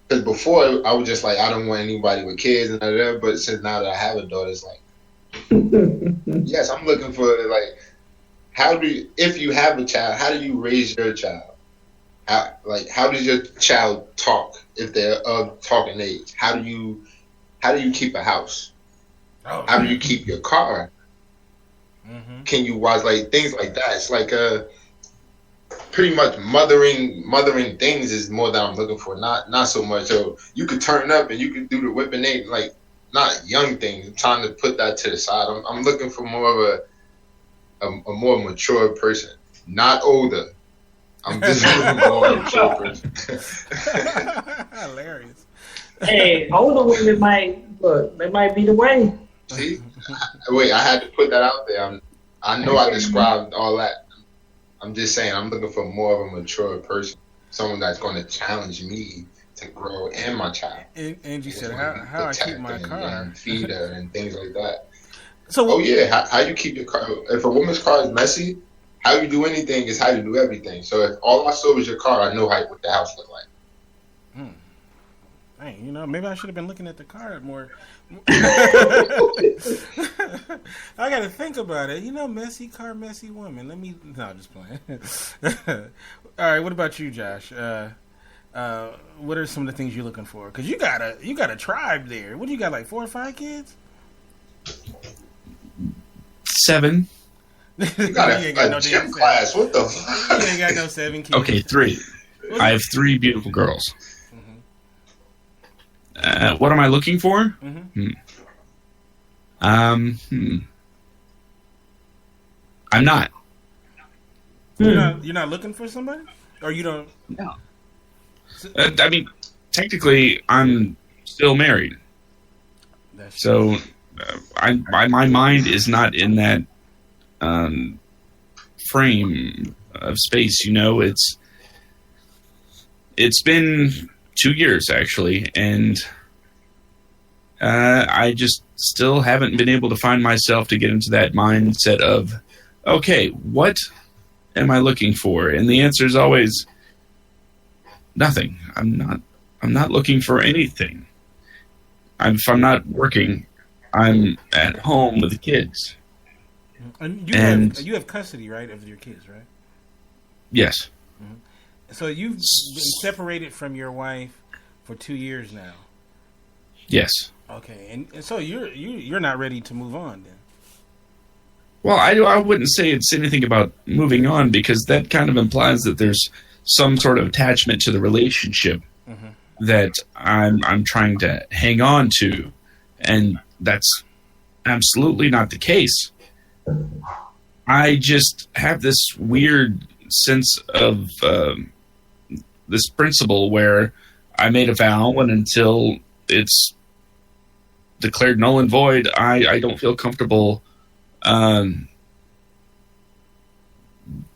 Because before I was just like, I don't want anybody with kids and that, but since now that I have a daughter, it's like, yes, I'm looking for like, if you have a child, how do you raise your child? How does your child talk if they're of talking age? How do you keep a house? Oh. How do you keep your car? Mm-hmm. Can you watch things like that? It's like pretty much mothering things is more that I'm looking for, not so much. So you could turn up and you could do the whipping aid, like not young things. I'm trying to put that to the side. I'm looking for more of a more mature person, not older. I'm just looking for a more mature person. Hilarious. Hey, older women they might be the way. See, wait, I had to put that out there. I know I described all that. I'm just saying I'm looking for more of a mature person, someone that's going to challenge me to grow and my child. And you said how I keep my car, and feed her and things like that. So how you keep your car? If a woman's car is messy, how you do anything is how you do everything. So if all I saw was your car, I know what the house looked like. Hey, maybe I should have been looking at the car more. I got to think about it. Messy car, messy woman. No, I'm just playing. All right, what about you, Josh? What are some of the things you're looking for? Because you got a tribe there. What do you got, like 4 or 5 kids? 7. You got a gym class. What the fuck? You ain't got no 7 kids. Okay, 3. I have 3 beautiful girls. What am I looking for? Mm-hmm. I'm not. You're not looking for somebody, or you don't? No. I mean, technically, I'm still married. So, my mind is not in that frame of space. It's been 2 years actually, and I just still haven't been able to find myself to get into that mindset of, okay, what am I looking for? And the answer is always nothing. I'm not looking for anything. If I'm not working, I'm at home with the kids. And you have custody, right, of your kids, right? Yes. Mm-hmm. So you've been separated from your wife for 2 years now. Yes. Okay, and so you're not ready to move on then. Well, I wouldn't say it's anything about moving on, because that kind of implies that there's some sort of attachment to the relationship that I'm trying to hang on to, and that's absolutely not the case. I just have this weird sense of this principle where I made a vow, and until it's declared null and void, I don't feel comfortable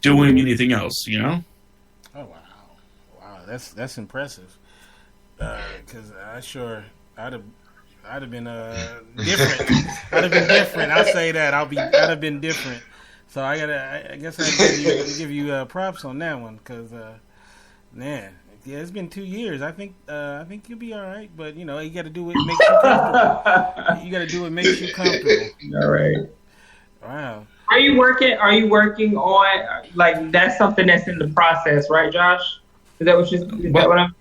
doing anything else, Oh, wow, that's impressive. Because I'd have been different. I'd have been different. I'll say that. I'd have been different. So I guess I give you props on that one because, man, yeah, it's been 2 years. I think you'll be all right. But you know, you got to do what makes you comfortable. You got to do what makes you comfortable. All right. Wow. Are you working on like that's something that's in the process, right, Josh? Is that what I'm?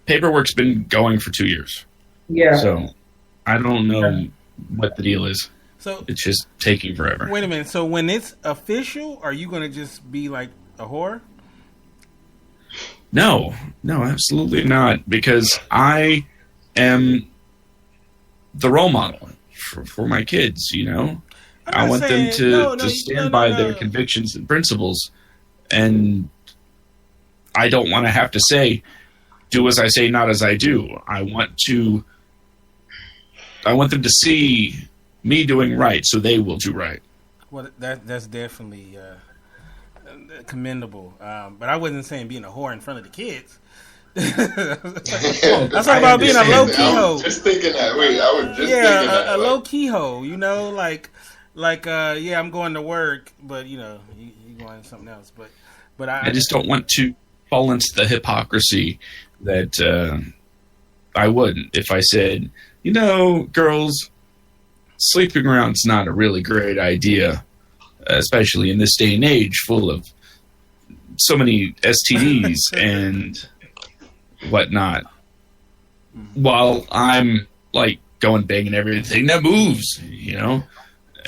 Paperwork's been going for 2 years. Yeah. So I don't know what the deal is. So it's just taking forever. Wait a minute. So when it's official, are you going to just be like a whore? No, absolutely not. Because I am the role model for my kids. You know, I want them to stand by their convictions and principles, and I don't want to have to say, "Do as I say, not as I do." I want them to see me doing right, so they will do right. Well, that's definitely commendable. But I wasn't saying being a whore in front of the kids. I'm talking about being a low key hoe. I was just thinking that. A low key hoe. You know, like yeah, I'm going to work, but you know, you going to something else. But I just don't want to fall into the hypocrisy that I would if I said, you know, girls, sleeping around's not a really great idea, especially in this day and age full of so many STDs and whatnot. While I'm like going banging everything that moves, you know?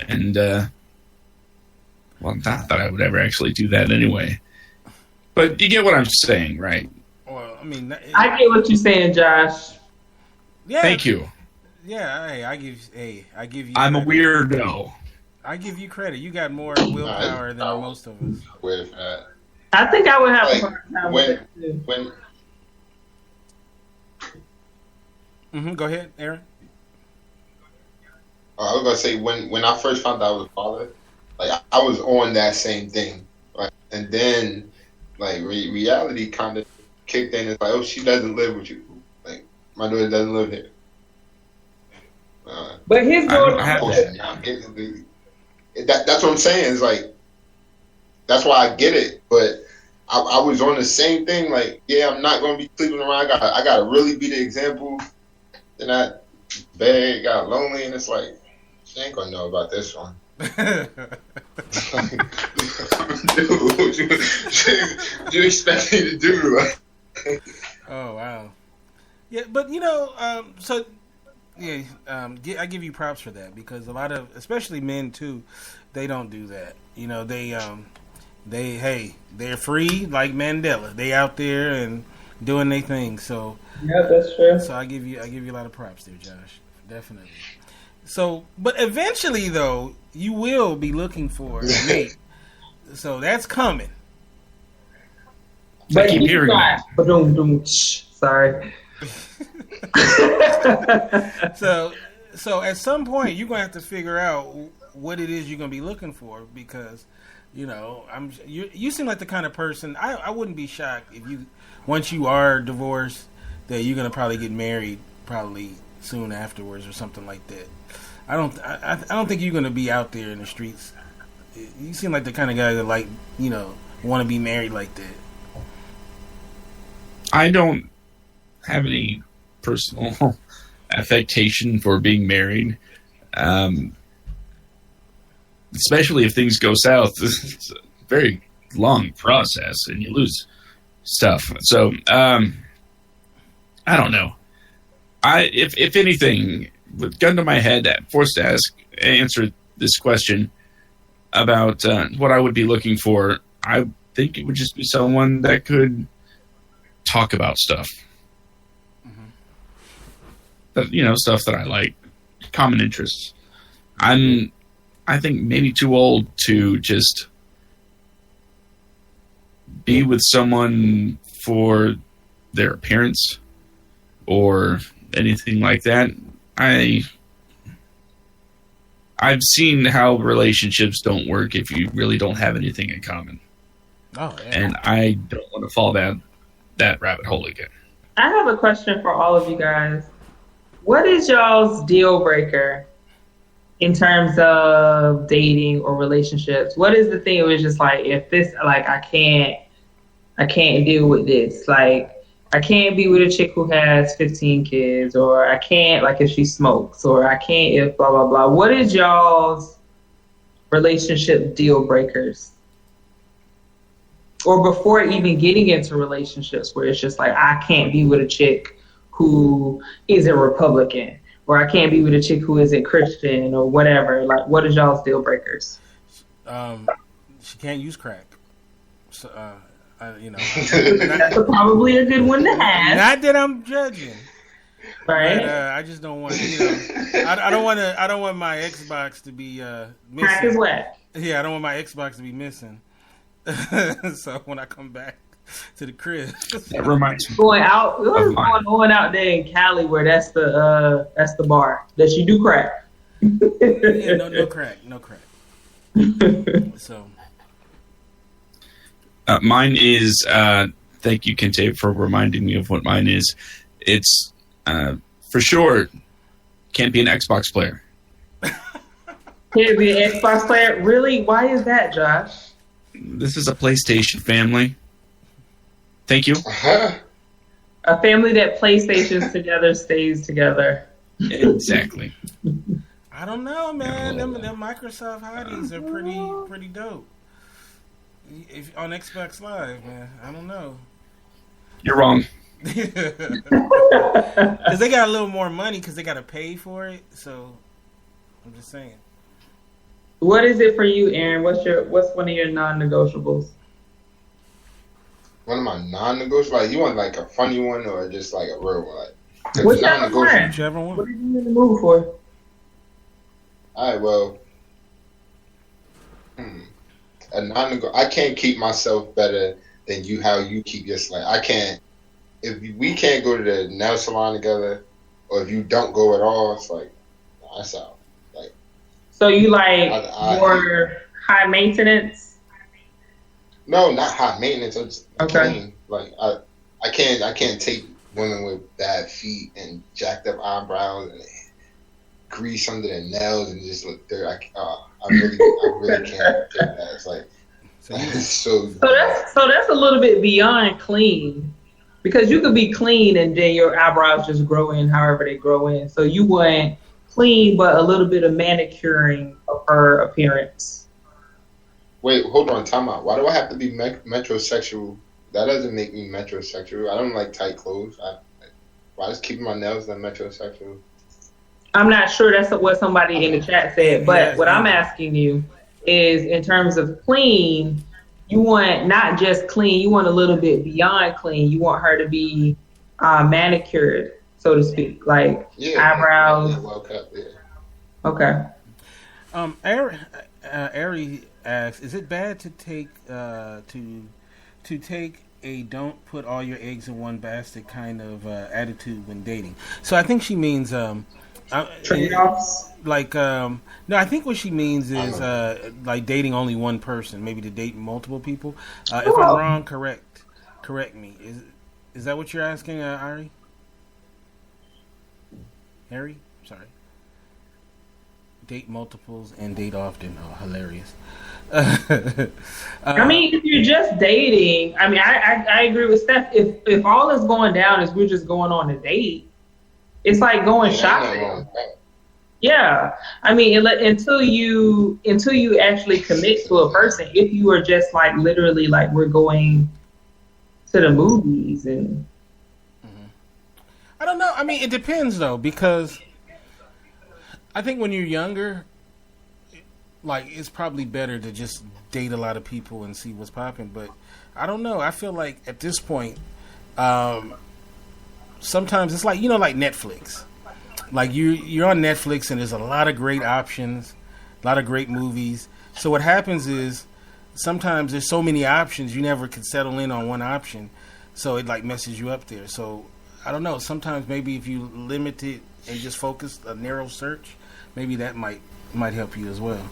And, well, not that I would ever actually do that anyway. But you get what I'm saying, right? Well, I mean, I get what you're saying, Josh. Yeah. Thank you. Yeah, I give you. I'm a weirdo. I give you credit. You got more willpower than most of us. With that. I think I would have Like, a hard time with it too. Go ahead, Aaron. I was gonna say when I first found out I was a father, like I was on that same thing, right? And then like reality kind of kicked in. It's like, oh, she doesn't live with you. Like my daughter doesn't live here. But his daughter, that's what I'm saying. Is like that's why I get it. But I was on the same thing. Like, yeah, I'm not gonna be sleeping around. I gotta really be the example. Then I got lonely, and it's like she ain't gonna know about this one. Dude, what you expect me to do? Oh wow. Yeah, but you know, so. Yeah, I give you props for that because a lot of, especially men too, they don't do that. You know, they're free like Mandela. They out there and doing their thing. So yeah, that's true. So I give you a lot of props there, Josh. Definitely. So, but eventually though, you will be looking for a mate. So that's coming. But I keep hearing that. Sorry. So at some point you're gonna have to figure out what it is you're gonna be looking for because you know you seem like the kind of person I wouldn't be shocked if you once you are divorced that you're gonna probably get married probably soon afterwards or something like that. I don't think you're gonna be out there in the streets. You seem like the kind of guy that like you know want to be married like that. I don't have any personal affectation for being married, especially if things go south. It's a very long process and you lose stuff. So I don't know. If anything, with gun to my head, forced to answer this question about what I would be looking for, I think it would just be someone that could talk about stuff. But, you know, stuff that I like, common interests. I think maybe too old to just be with someone for their appearance or anything like that. I've seen how relationships don't work if you really don't have anything in common. Oh, yeah. And I don't want to fall down that rabbit hole again. I have a question for all of you guys. What is y'all's deal breaker in terms of dating or relationships? What is the thing? It was just like, if this, like, I can't deal with this. Like, I can't be with a chick who has 15 kids, or I can't, like, if she smokes, or I can't if blah, blah, blah. What is y'all's relationship deal breakers? Or before even getting into relationships where it's just like, I can't be with a chick who is a Republican, or I can't be with a chick who isn't Christian, or whatever. Like, what is y'all's deal breakers? She can't use crack. So, That's probably a good one to have. Not that I'm judging, right? But, I just don't want. I don't want my Xbox to be missing. Crack is whack. Yeah, I don't want my Xbox to be missing. So when I come back to the crib, that reminds me. Going out, what is going out there in Cali where that's the bar that you do crack. Yeah, no crack. So. Mine is, thank you, Kente, for reminding me of what mine is. It's, for sure, can't be an Xbox player. Can't be an Xbox player? Really? Why is that, Josh? This is a PlayStation family. Thank you. A family that PlayStations together stays together. Exactly. I don't know, man. Them Microsoft hotties are pretty dope. If on Xbox Live, man, I don't know. You're wrong. Because they got a little more money because they got to pay for it. So I'm just saying. What is it for you, Aaron? What's one of your non-negotiables? One of my non-negotiables? Like, you want like a funny one or just like a real one? Like, Whichever one. What are you in the mood for? All right, well, a non-negotiable. I can't keep myself better than you. How you keep yourself. Like, I can't. If we can't go to the nail salon together, or if you don't go at all, it's like that's out. Like, so you like more high maintenance? No, not high maintenance. It's okay. Clean. Like I can't take women with bad feet and jacked up eyebrows and grease under their nails and just look there. I really can't take that. It's like so that's a little bit beyond clean, because you could be clean and then your eyebrows just grow in however they grow in. So you want clean but a little bit of manicuring of her appearance. Wait, hold on, time out. Why do I have to be metrosexual? That doesn't make me metrosexual. I don't like tight clothes. Why is keeping my nails than metrosexual? I'm not sure that's what somebody in the chat said, but what I'm asking you is, in terms of clean, you want not just clean, you want a little bit beyond clean. You want her to be manicured, so to speak, like eyebrows. Well cut, yeah. Okay. Ari asks, is it bad to take a don't put all your eggs in one basket kind of attitude when dating? So I think she means trade-offs. Like no, I think what she means is like dating only one person, maybe to date multiple people. If I'm wrong, correct me. Is that what you're asking, Ari? Harry? Sorry. Date multiples and date often. Oh, hilarious. I mean, if you're just dating, I mean, I agree with Steph. If all that's going down is we're just going on a date, it's like going shopping. Yeah, I mean, until you actually commit to a person. If you are just like literally like we're going to the movies and. I don't know. I mean, it depends though, because I think when you're younger, like it's probably better to just date a lot of people and see what's popping. But I don't know. I feel like at this point, sometimes it's like, like Netflix. Like you're on Netflix and there's a lot of great options, a lot of great movies. So what happens is sometimes there's so many options you never can settle in on one option. So it like messes you up there. So I don't know. Sometimes maybe if you limit it and just focus a narrow search, maybe that might help you as well.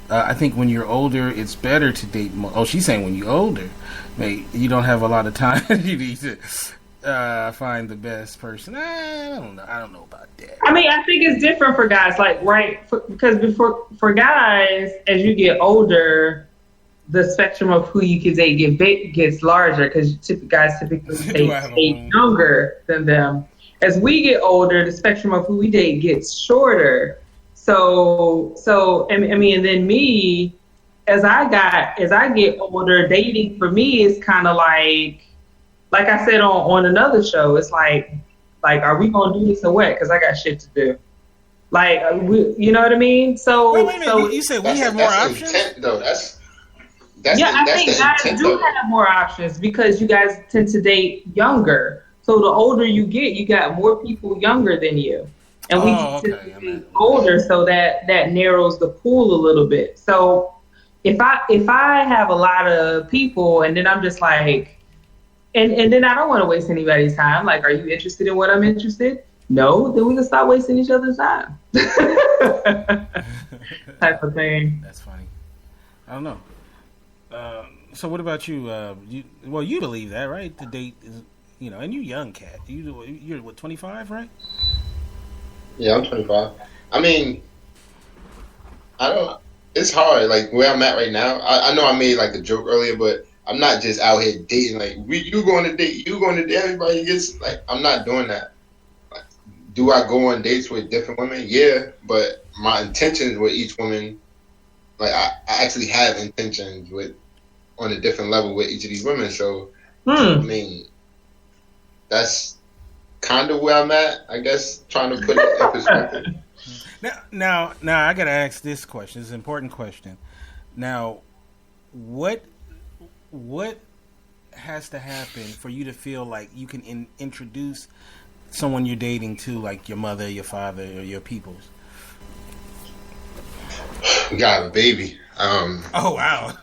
I think when you're older, it's better to date more. Oh, she's saying when you're older, mate, you don't have a lot of time. You need to find the best person. I don't know. I don't know about that. I mean, I think it's different for guys. Like, right? Because for guys, as you get older, the spectrum of who you can date gets larger because guys typically stay younger than them. As we get older, the spectrum of who we date gets shorter. So I mean, and then me, as I get older, dating for me is kind of like I said on another show, it's like, are we gonna do this or what? Because I got shit to do. Like, you know what I mean? So wait a minute. You said we have more options. Intent, though. That's I think guys do have more options because you guys tend to date younger. So the older you get, you got more people younger than you, and we tend to be older, so that narrows the pool a little bit. So if I have a lot of people, and then I'm just like. And then I don't want to waste anybody's time. Like, are you interested in what I'm interested? No, then we can stop wasting each other's time. Type of thing. That's funny. I don't know. So what about you? You believe that, right? The date is, and you young cat. You're what, 25, right? Yeah, I'm 25. I mean, it's hard. Like where I'm at right now. I know I made like a joke earlier, but I'm not just out here dating like you going to date, everybody gets like I'm not doing that. Like, do I go on dates with different women? Yeah, but my intentions with each woman, like I actually have intentions on a different level with each of these women. So I mean, that's kind of where I'm at, I guess, trying to put it in perspective. Now I gotta ask this question. It's an important question. Now, what has to happen for you to feel like you can introduce someone you're dating to, like your mother, your father, or your peoples? We got a baby. Oh wow!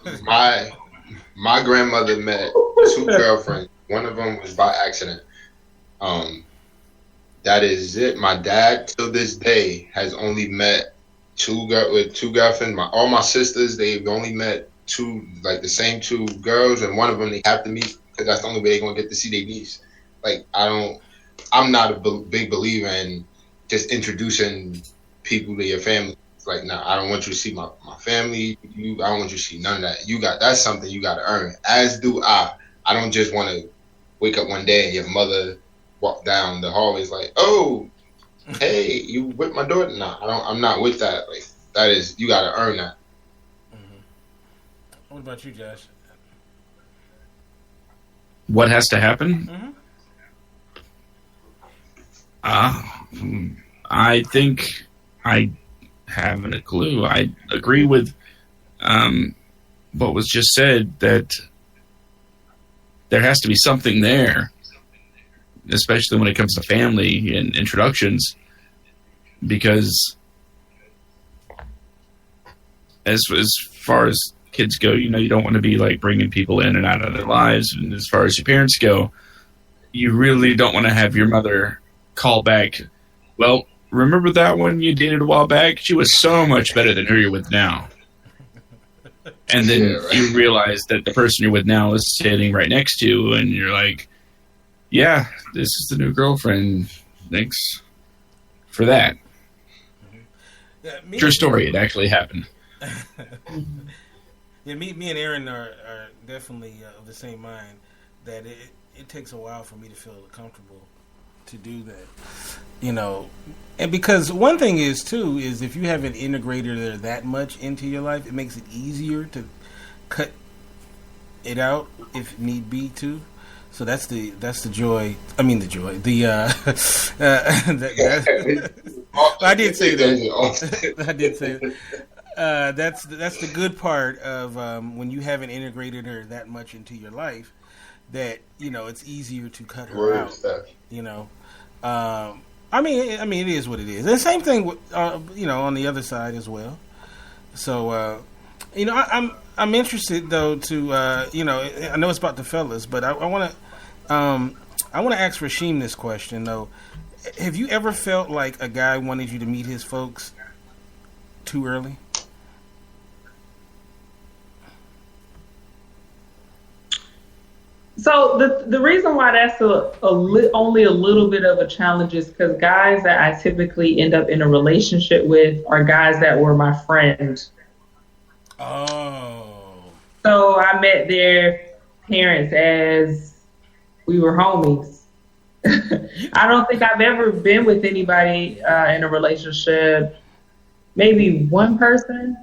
My grandmother met 2 girlfriends. One of them was by accident. That is it. My dad, till this day, has only met 2 girlfriends. All my sisters, they've only met 2, like the same 2 girls, and one of them they have to meet because that's the only way they're gonna get to see their niece. Like I'm not a big believer in just introducing people to your family. It's like, nah, I don't want you to see my family. I don't want you to see none of that. That's something you got to earn. As do I. I don't just want to wake up one day and your mother walk down the hallways like, oh, hey, you with my daughter? Nah, I'm not with that. Like that is, you got to earn that. What about you, Josh? What has to happen? I think I haven't a clue. I agree with what was just said, that there has to be something there, especially when it comes to family and introductions, because as far as kids go, you don't want to be like bringing people in and out of their lives. And as far as your parents go, you really don't want to have your mother call back, well, remember that one you dated a while back? She was so much better than who you're with now. And then you realize that the person you're with now is standing right next to you, and you're like, yeah, this is the new girlfriend. Thanks for that. Yeah, true story. It actually happened. Yeah, me and Aaron are definitely of the same mind that it takes a while for me to feel comfortable to do that, and because one thing is too is if you haven't integrated her that much into your life, it makes it easier to cut it out if need be too. So that's the joy. I mean the joy. I did say that. I did say that. That's the good part of when you haven't integrated her that much into your life, that it's easier to cut her out. Stuff. I mean, it is what it is. And the same thing with on the other side as well. So I'm interested though to I know it's about the fellas, but I want to ask Rasheem this question though. Have you ever felt like a guy wanted you to meet his folks too early? So the reason why that's only a little bit of a challenge is because guys that I typically end up in a relationship with are guys that were my friends. Oh. So I met their parents as we were homies. I don't think I've ever been with anybody in a relationship. Maybe one person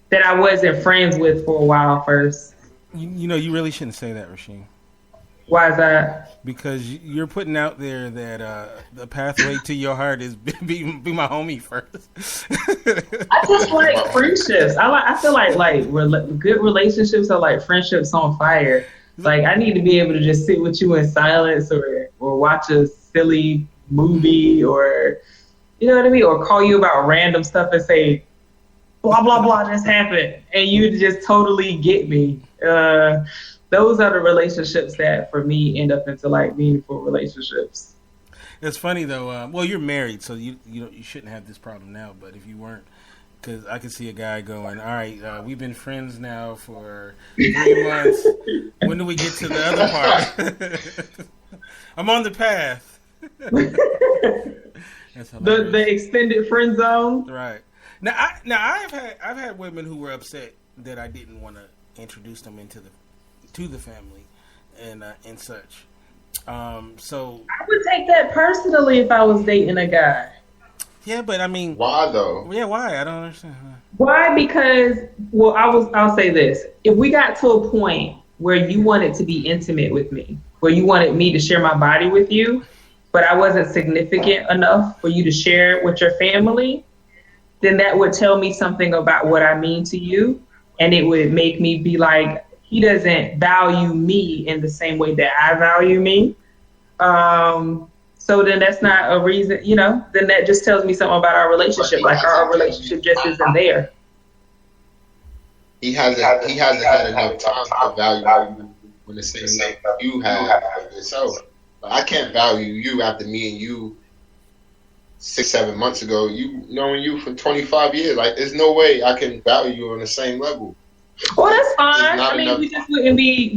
that I wasn't friends with for a while first. You know, you really shouldn't say that, Rasheem. Why is that? Because you're putting out there that the pathway to your heart is be my homie first. I just like friendships. I feel like good relationships are like friendships on fire. Like I need to be able to just sit with you in silence or watch a silly movie or you know what I mean, or call you about random stuff and say blah blah blah just happened and you just totally get me. Those are the relationships that for me end up into like meaningful relationships. It's funny though. Well, you're married, so you shouldn't have this problem now. But if you weren't, because I could see a guy going, "All right, we've been friends now for 3 months. When do we get to the other part? I'm on the path." the extended friend zone. Right. Now I've had women who were upset that I didn't want to introduce them to the family and such. So I would take that personally if I was dating a guy. Yeah, but I mean, why though? Yeah, why? I don't understand. Why? Because I'll say this: if we got to a point where you wanted to be intimate with me, where you wanted me to share my body with you, but I wasn't significant enough for you to share it with your family, then that would tell me something about what I mean to you, and it would make me be like, he doesn't value me in the same way that I value me. So then that's not a reason, then that just tells me something about our relationship. Like our relationship just isn't there. He hasn't had enough time to value you when the same thing you have for yourself. Like, I can't value you after me and you 6-7 months ago, you knowing you for 25 years. Like, there's no way I can value you on the same level. Well, that's fine. I mean, we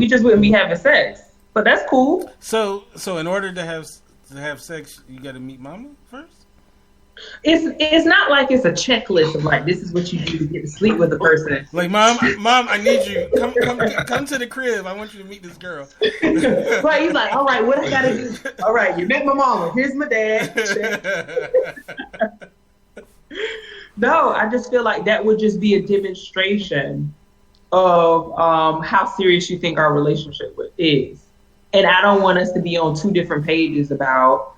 just wouldn't be having sex, but that's cool. So in order to have sex, you got to meet mama first? It's not like it's a checklist of like, this is what you do to get to sleep with a person. Like, mom, I need you. Come to the crib. I want you to meet this girl. Right, he's like, all right, what I gotta do? All right, you met my mama. Here's my dad. No, I just feel like that would just be a demonstration of how serious you think our relationship is. And I don't want us to be on two different pages about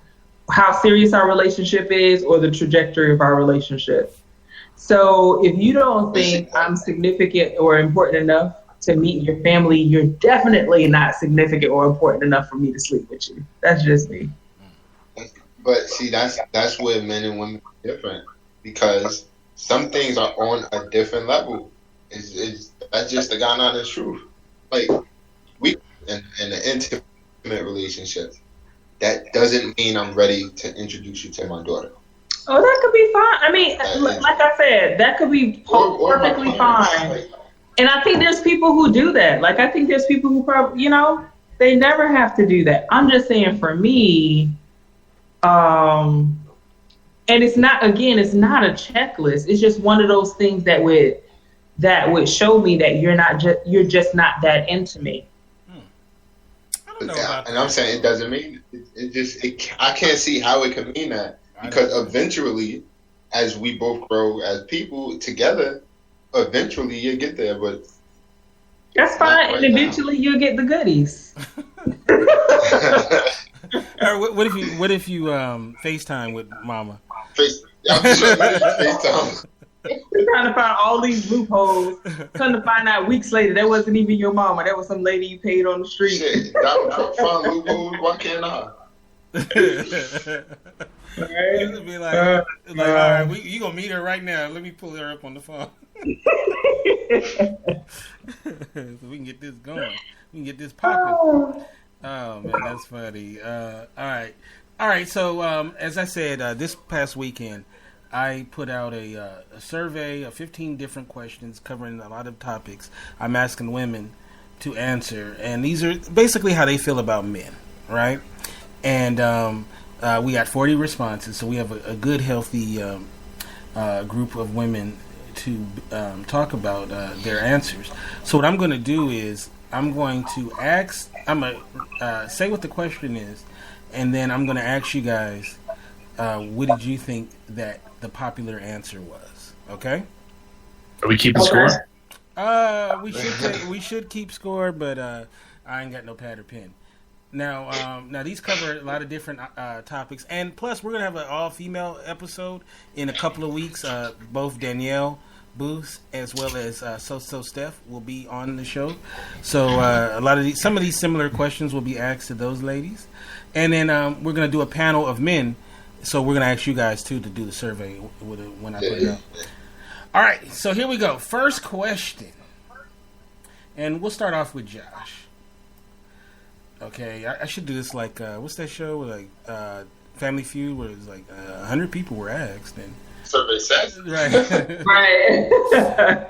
how serious our relationship is or the trajectory of our relationship. So if you don't think I'm significant or important enough to meet your family, you're definitely not significant or important enough for me to sleep with you. That's just me. But see, that's where men and women are different, because some things are on a different level. That's just the God honest truth. Like, we in an intimate relationship, that doesn't mean I'm ready to introduce you to my daughter. Oh, that could be fine. I mean, like I said, that could be perfectly fine. Like, and I think there's people who do that. Like, I think there's people who probably, they never have to do that. I'm just saying for me, and it's not a checklist. It's just one of those things that would show me that you're just not that into me. I don't know about that. And I'm saying it doesn't mean I can't see how it can mean that, because eventually, as we both grow as people together, eventually you'll get there. But that's fine, and eventually you'll get the goodies. Or what if you FaceTime with mama? FaceTime. We're trying to find all these loopholes. Come to find out weeks later, that wasn't even your mama. That was some lady you paid on the street. Shit, that find loopholes. Why can't I? Right? Be like, all right, you gonna meet her right now? Let me pull her up on the phone. So we can get this going. We can get this popping. Oh man, that's funny. All right. So as I said, this past weekend, I put out a survey of 15 different questions covering a lot of topics. I'm asking women to answer, and these are basically how they feel about men, right? And we got 40 responses, so we have a good, healthy group of women to talk about their answers. So what I'm going to do is I'm going to say what the question is, and then I'm going to ask you guys, what did you think that the popular answer was? Okay? Are we keeping score? We should keep score, but I ain't got no pad or pen. Now these cover a lot of different topics, and plus we're gonna have an all-female episode in a couple of weeks. Both Danielle Booth as well as So Steph will be on the show, so some of these similar questions will be asked to those ladies, and then we're gonna do a panel of men. So we're gonna ask you guys too to do the survey when I put it out. All right, so here we go. First question, and we'll start off with Josh. Okay, I should do this like what's that show like Family Feud where it's like 100 people were asked and survey says right. Right.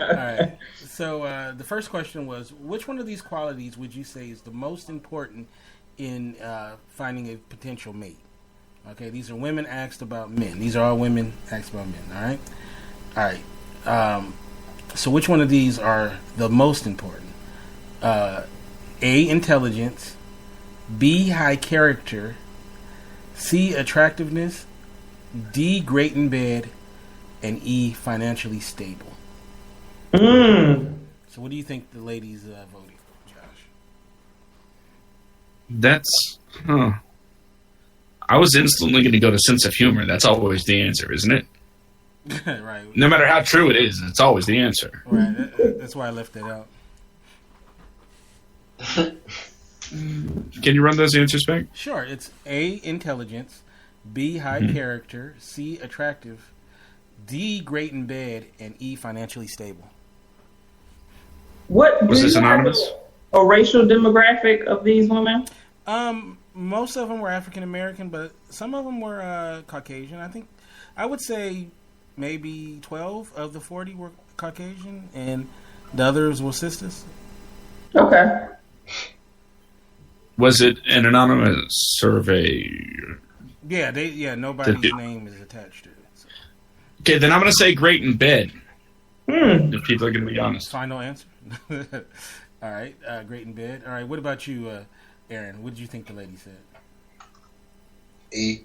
All right. So the first question was, which one of these qualities would you say is the most important in finding a potential mate? Okay, these are women asked about men. These are all women asked about men. All right. So which one of these are the most important? A, intelligence. B, high character. C, attractiveness. D, great in bed. And E, financially stable. So what do you think the ladies voted, Josh? That's... I was instantly going to go to sense of humor. That's always the answer, isn't it? Right. No matter how true it is, it's always the answer. Right. That's why I left it out. Can you run those answers back? Sure. It's A, intelligence. B, high character. C, attractive. D, great in bed. And E, financially stable. What was this anonymous? A racial demographic of these women? Most of them were African American, but some of them were Caucasian. I would say maybe 12 of the 40 were Caucasian, and the others were sisters. Okay. Was it an anonymous survey? Yeah, nobody's name is attached to it. So. Okay, then I'm going to say great in bed. If people are going to be honest. Final answer. All right, great in bed. All right, what about you, Aaron? What did you think the lady said? E.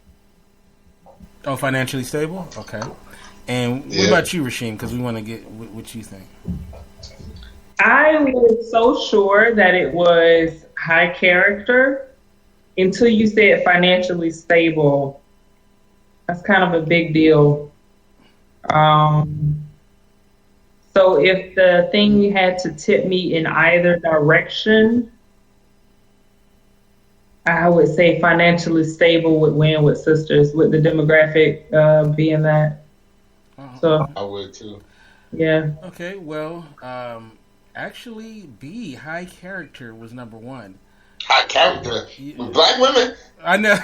Oh, financially stable? Okay. And what about you, Rasheem? Because we want to get what you think. I was so sure that it was high character until you said financially stable. That's kind of a big deal. So if the thing had to tip me in either direction, I would say financially stable would win with sisters, with the demographic being that. So I would too. Yeah. Okay, well, actually, B, high character was number one. High character with black women. I know.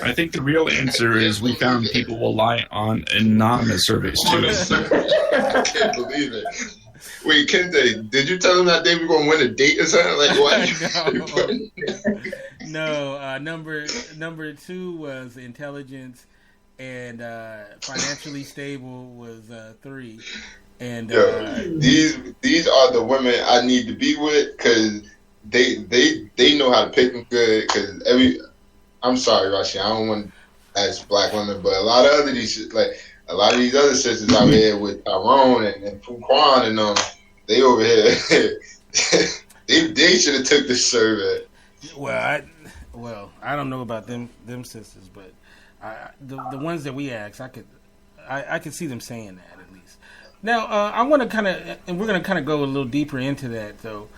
I think the real answer is we found people will lie on anonymous surveys too. I can't believe it. Wait, Kente, did you tell them that they were going to win a date or something? Like what? No. Number two was intelligence, and financially stable was 3. And these are the women I need to be with because they know how to pick them good. Because I'm sorry, Rashi, I don't want to ask black women, but a lot of these other sisters out here with Tyrone and Fuquan and they over here they should have took the survey. Well, I don't know about them sisters, but the ones that we asked, I could see them saying that at least. Now, I want to kind of, and we're going to kind of go a little deeper into that, though.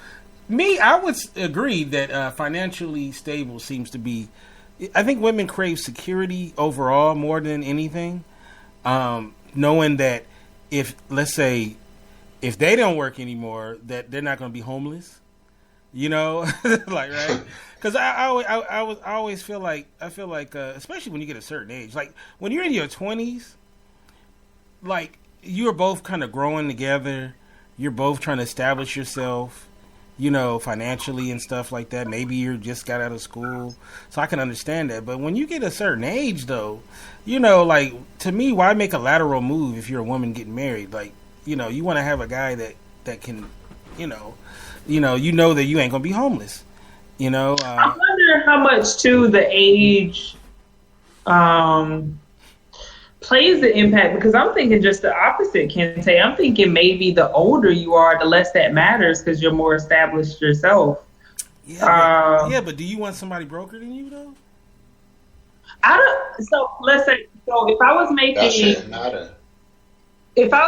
I would agree that financially stable seems to be, I think women crave security overall more than anything. Knowing that let's say, if they don't work anymore, that they're not going to be homeless, right? Because I always feel like, especially when you get a certain age, like when you're in your 20s, like, you're both kind of growing together. you're both trying to establish yourself, you know, financially and stuff like that. Maybe you just got out of school, so I can understand that. But when you get a certain age, though, you know, like, to me, why make a lateral move if you're a woman getting married? Like, you know, you want to have a guy that can, you know that you ain't gonna be homeless. You know, I wonder how much too the age plays the impact, because I'm thinking just the opposite, Kente. I'm thinking maybe the older you are, the less that matters because you're more established yourself. But do you want somebody broker than you though? I don't. So let's say, if I was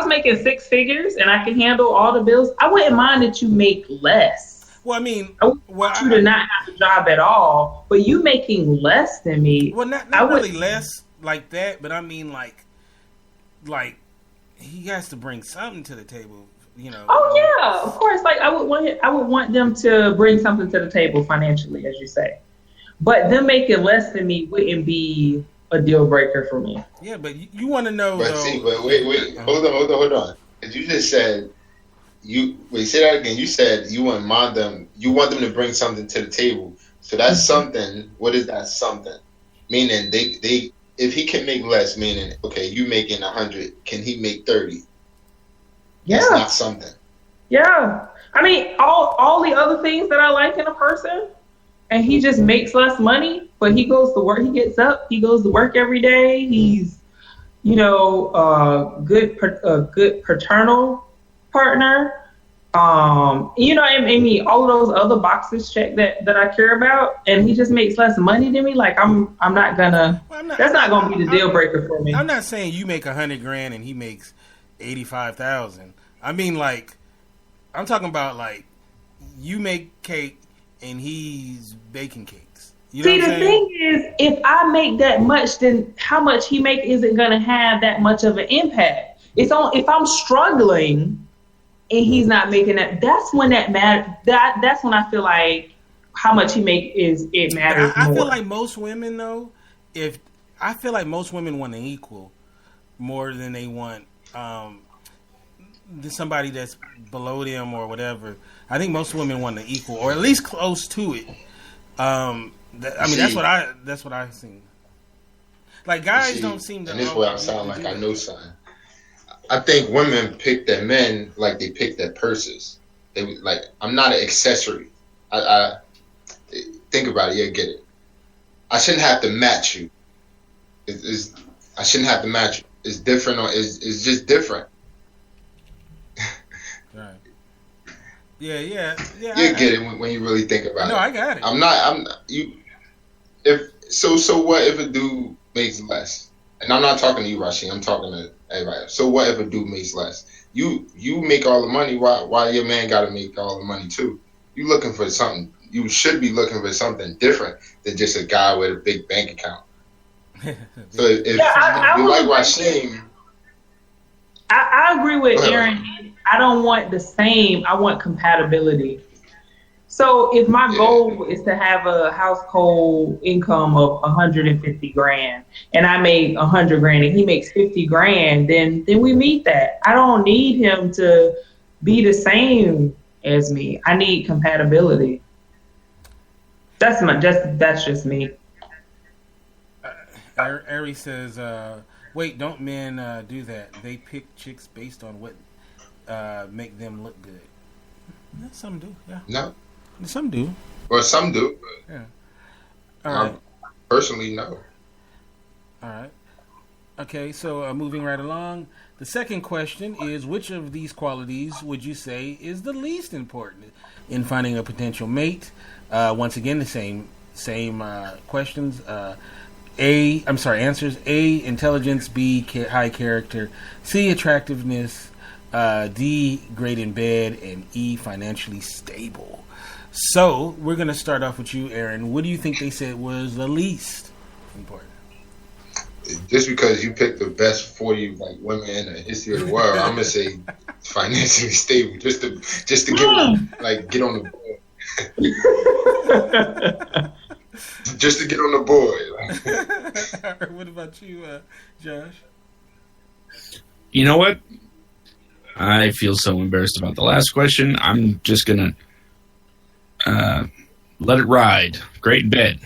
making six figures and I can handle all the bills, I wouldn't mind that you make less. Well, I mean, I want you to not have a job at all, but you making less than me. Well, not really less like that, but I mean, like he has to bring something to the table, you know. Oh yeah, of course. Like I would want them to bring something to the table financially, as you say. But them making less than me wouldn't be a deal breaker for me. Yeah, but you want to know. But wait, hold on. You just said say that again. You said you want them to bring something to the table. So that's something. What is that something? Meaning they if he can make less, meaning okay, you making 100, can he make 30? Yeah, that's not something. Yeah, I mean all the other things that I like in a person, and he just makes less money, but he goes to work. He gets up. He goes to work every day. He's, you know, a good paternal partner. You know, I mean, all of those other boxes checked that I care about, and he just makes less money than me. Like I'm not gonna. That's not gonna be the deal breaker for me. I'm not saying you make $100,000 and he makes 85,000. I mean, like, I'm talking about like you make cake and he's baking cakes. You know See, the thing is, if I make that much, then how much he make isn't gonna have that much of an impact. It's on if I'm struggling and he's not making that. That's when that matters. That's when I feel like how much he make it matters. I feel like most women though, most women want an equal more than they want somebody that's below them or whatever. I think most women want an equal or at least close to it. That's what I've seen. Like guys don't seem to. And this is where I sound like I know something. I think women pick their men like they pick their purses. They like, I'm not an accessory. I think about it. Yeah, get it. I shouldn't have to match you. I shouldn't have to match you. It's different, or it's just different. Right. Yeah. You get it when you really think about it. No, I got it. I'm not. You. So what if a dude makes less? And I'm not talking to you, Rashid. I'm talking to everybody else. So what if a dude makes less? You make all the money. Why your man got to make all the money too? You looking for something. You should be looking for something different than just a guy with a big bank account. So if you like Rashid, I agree with Aaron. I don't want the same. I want compatibility. So if my goal is to have a household income of $150,000 and I make $100,000 and he makes $50,000, then we meet that. I don't need him to be the same as me. I need compatibility. That's just me. Ari says, wait, don't men do that? They pick chicks based on what make them look good. Yeah, some do, yeah. No. Some do. Well, some do. But yeah. All right. Personally, no. All right. Okay, so moving right along. The second question is, which of these qualities would you say is the least important in finding a potential mate? Once again, the same questions. Answers. A, intelligence. B, high character. C, attractiveness. D, great in bed. And E, financially stable. So, we're going to start off with you, Aaron. What do you think they said was the least important? Just because you picked the best 40 women in the history of the world, I'm gonna say financially stable, just to get on the board. Just to get on the board. What about you, Josh? You know what? I feel so embarrassed about the last question. I'm just going to let it ride. Great in bed.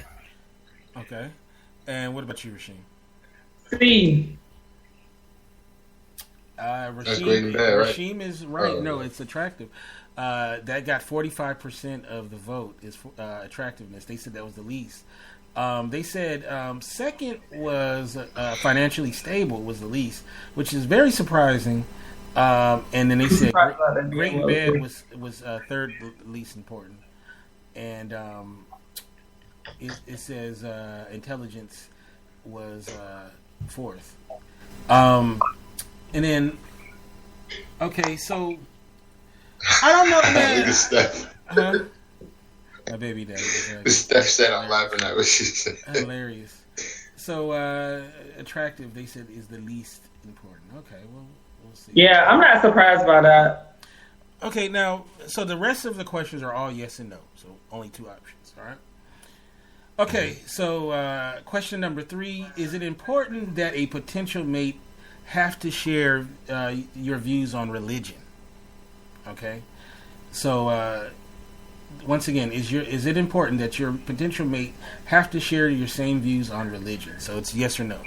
Okay. And what about you, Rasheem? C. That's great in bed, right? Rasheem is right. No, it's attractive. That got 45% of the vote is attractiveness. They said that was the least. They said second was financially stable was the least, which is very surprising. And then they said great in bed was third least important. And it says intelligence was fourth. And then, okay, so I don't know, man. Look at Steph. Huh? My baby daddy. Steph said I'm laughing at what she said. Hilarious. So attractive, they said, is the least important. Okay, well, we'll see. Yeah, I'm not surprised by that. Okay, now, so the rest of the questions are all yes and no. So only two options, all right? Okay, so question number 3. Is it important that a potential mate have to share your views on religion? Okay, so once again, is it important that your potential mate have to share your same views on religion? So it's yes or no.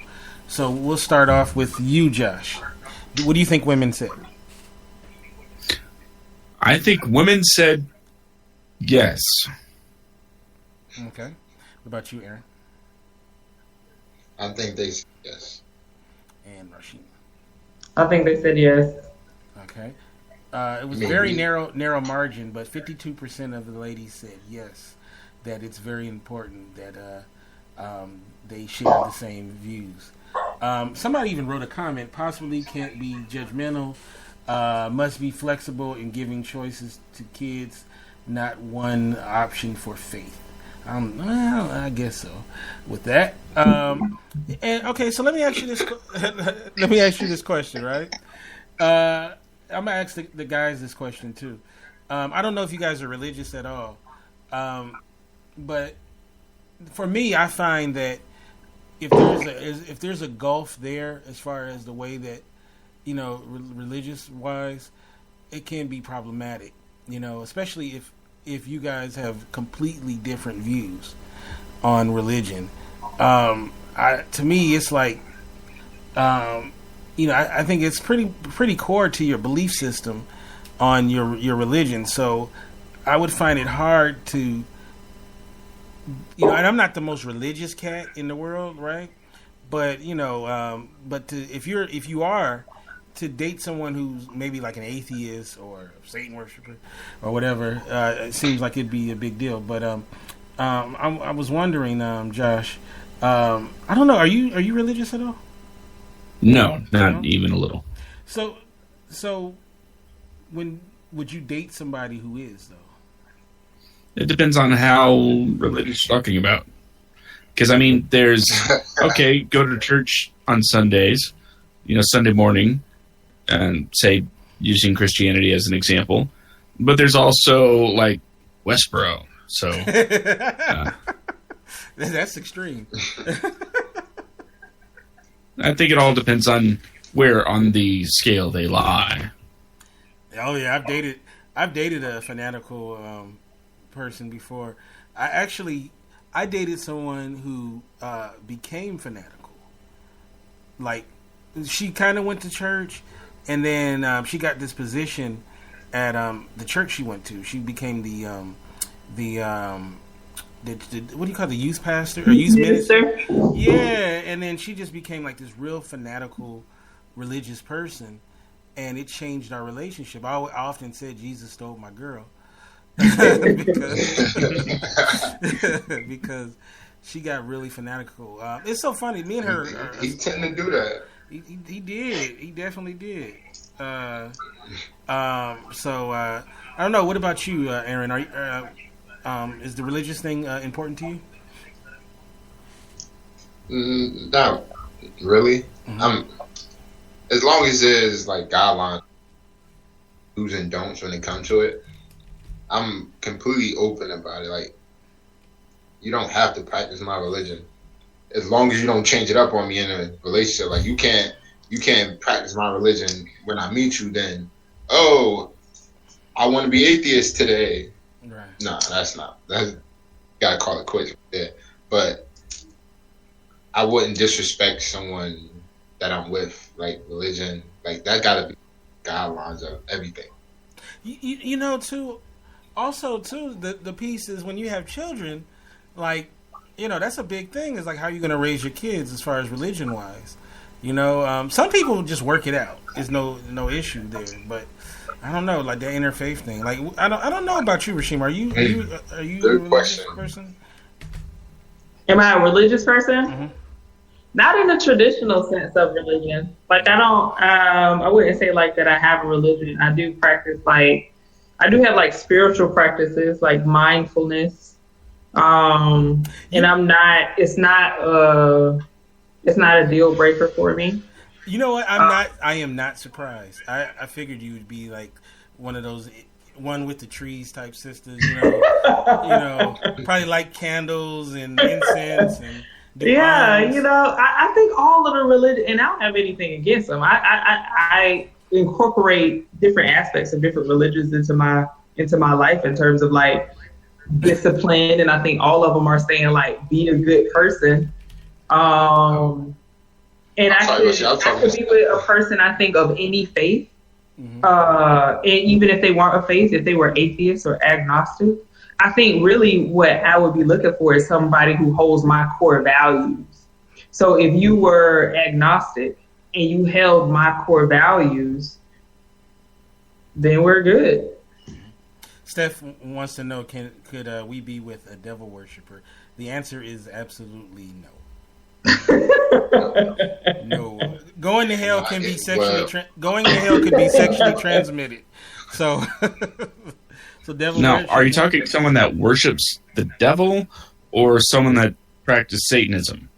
So we'll start off with you, Josh. What do you think women said? I think women said yes. Okay. What about you, Aaron? I think they said yes. And Rasheem? I think they said yes. Okay. It was very narrow margin, but 52% of the ladies said yes, that it's very important that they share the same views. Somebody even wrote a comment, possibly can't be judgmental, must be flexible in giving choices to kids, not one option for faith. Well, I guess so. With that, and okay, so let me ask you this. Let me ask you this question, right? I'm gonna ask the guys this question too. I don't know if you guys are religious at all, but for me, I find that if there's a gulf there as far as the way that religious wise, it can be problematic. Especially if you guys have completely different views on religion. To me, it's like, I think it's pretty core to your belief system on your religion. So I would find it hard to, and I'm not the most religious cat in the world, right? But if you are to date someone who's maybe like an atheist or a Satan worshiper or whatever, it seems like it'd be a big deal. But I was wondering, Josh, I don't know, are you religious at all? No, not even a little. So when would you date somebody who is, though? It depends on how religious you're talking about. Because, there's, okay, go to church on Sundays, Sunday morning, and say, using Christianity as an example. But there's also, like, Westboro. So that's extreme. I think it all depends on where on the scale they lie. Oh yeah, I've dated a fanatical person before. I dated someone who became fanatical. Like, she kind of went to church, and then she got this position at the church she went to. She became the what do you call the youth pastor or youth minister? Yeah, and then she just became like this real fanatical religious person, and it changed our relationship. I often said Jesus stole my girl because she got really fanatical. It's so funny. Me and her. He tend to do that. He did. He definitely did. So I don't know. What about you, Aaron? Is the religious thing important to you? Not really. Mm-hmm. As long as there's like guidelines, do's and don'ts when it comes to it, I'm completely open about it. Like, you don't have to practice my religion as long as you don't change it up on me in a relationship. Like, you can't practice my religion when I meet you. Then oh, I want to be atheist today. Right. No, that's not. That's gotta call it quits there. But I wouldn't disrespect someone that I'm with, like religion. Like that gotta be guidelines of everything. You know, too. Also, too, the piece is when you have children, like, you know, that's a big thing. Is like how you're going to raise your kids as far as religion wise. You know, some people just work it out. There's no issue there, but I don't know, like the interfaith thing. Like I don't know about you, Rasheem. Are you a religious person? Am I a religious person? Mm-hmm. Not in the traditional sense of religion. Like I wouldn't say like that I have a religion. I do practice I do have like spiritual practices like mindfulness. And it's not a deal breaker for me. You know what? I am not surprised. I figured you would be like one of those one with the trees type sisters, you know, probably like candles and incense and yeah, you know, I think all of the religion, and I don't have anything against them. I incorporate different aspects of different religions into my life in terms of like discipline, and I think all of them are saying like be a good person. And I could be with a person I think of any faith, and even if they weren't a faith, if they were atheist or agnostic. I think really what I would be looking for is somebody who holds my core values. So if you were agnostic and you held my core values, then we're good. Steph wants to know, could we be with a devil worshiper? The answer is absolutely no. No. Going to hell can be sexually going to hell could be sexually transmitted. So so devil now, worship. are you talking someone that worships the devil or someone that practices Satanism?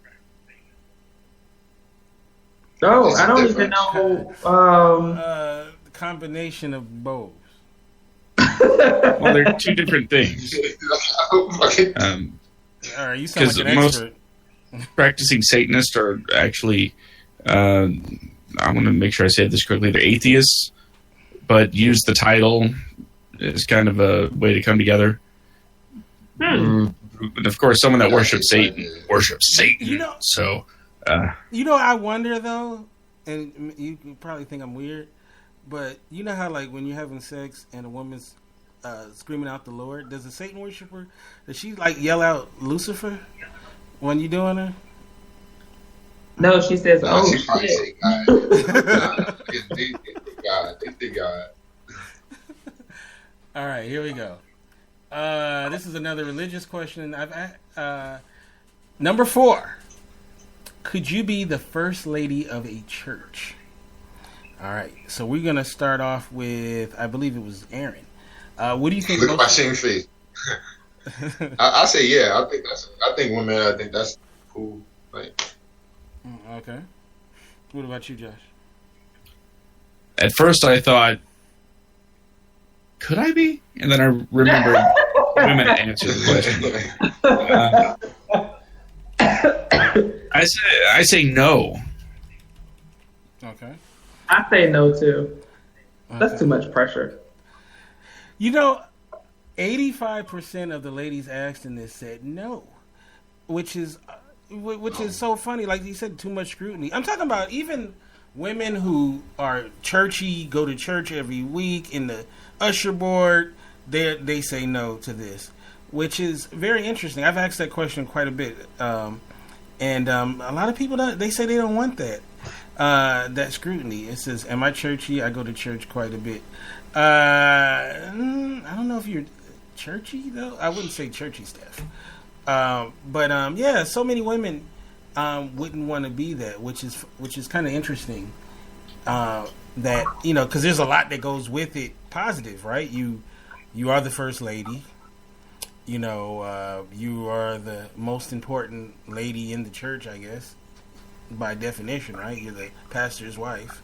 Oh, I don't even know. The combination of both. Well, they're two different things. All right, you sound like an expert. Practicing Satanists are actually, I want to make sure I say this correctly, they're atheists, but use the title as kind of a way to come together. And of course, someone that worships Satan worships Satan. You know, so, I wonder though, and you probably think I'm weird, but you know how like when you're having sex and a woman's screaming out the Lord, does a Satan worshiper, does she like yell out Lucifer when you doing her? No, she says, "Oh she probably shit." say God. It's God. All right, here we go. This is another religious question. Number 4. Could you be the first lady of a church? All right, so we're gonna start off with, I believe it was Aaron. What do you think? Look at my shame face. I say yeah. I think women. I think that's cool. Like, okay. What about you, Josh? At first, I thought, could I be? And then I remembered women answer the question. I say no. Okay. I say no too. That's too much pressure. You know, 85% of the ladies asked in this said no, which is so funny. Like you said, too much scrutiny. I'm talking about even women who are churchy, go to church every week in the usher board. They say no to this, which is very interesting. I've asked that question quite a bit, and a lot of people they say they don't want that scrutiny. It says, "Am I churchy? I go to church quite a bit." I don't know if you're churchy though. I wouldn't say churchy stuff. But yeah, so many women wouldn't want to be that, which is kind of interesting. That because there's a lot that goes with it. Positive, right? You are the first lady. You are the most important lady in the church, I guess, by definition, right? You're the pastor's wife.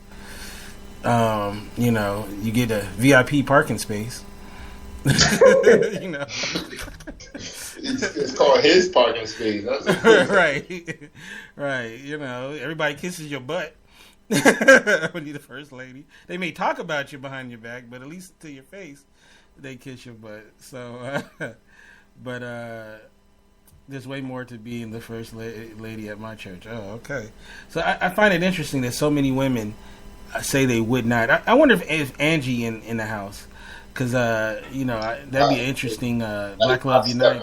You get a VIP parking space. It's called his parking space. Right. Everybody kisses your butt. When you're the first lady, they may talk about you behind your back, but at least to your face, they kiss your butt. So, but there's way more to being the first lady at my church. Oh, okay. So I find it interesting that so many women say they would not. I wonder if Angie in the house, because that'd be interesting. Black Love Unite.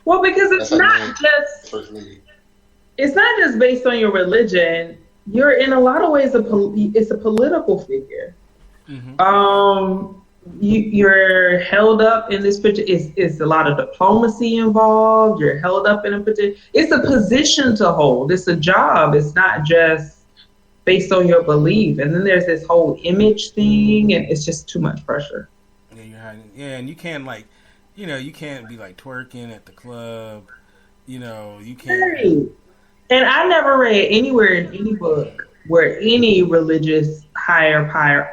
Well, because it's not just based on your religion. You're in a lot of ways it's a political figure. Mm-hmm. You're held up in this picture. It's a lot of diplomacy involved. You're held up in a position. It's a position to hold. It's a job. It's not just based on your belief. And then there's this whole image thing, and it's just too much pressure. Yeah, you're hiding. Yeah, and you can't you can't be like twerking at the club. You can't. Right. And I never read anywhere in any book where any religious higher power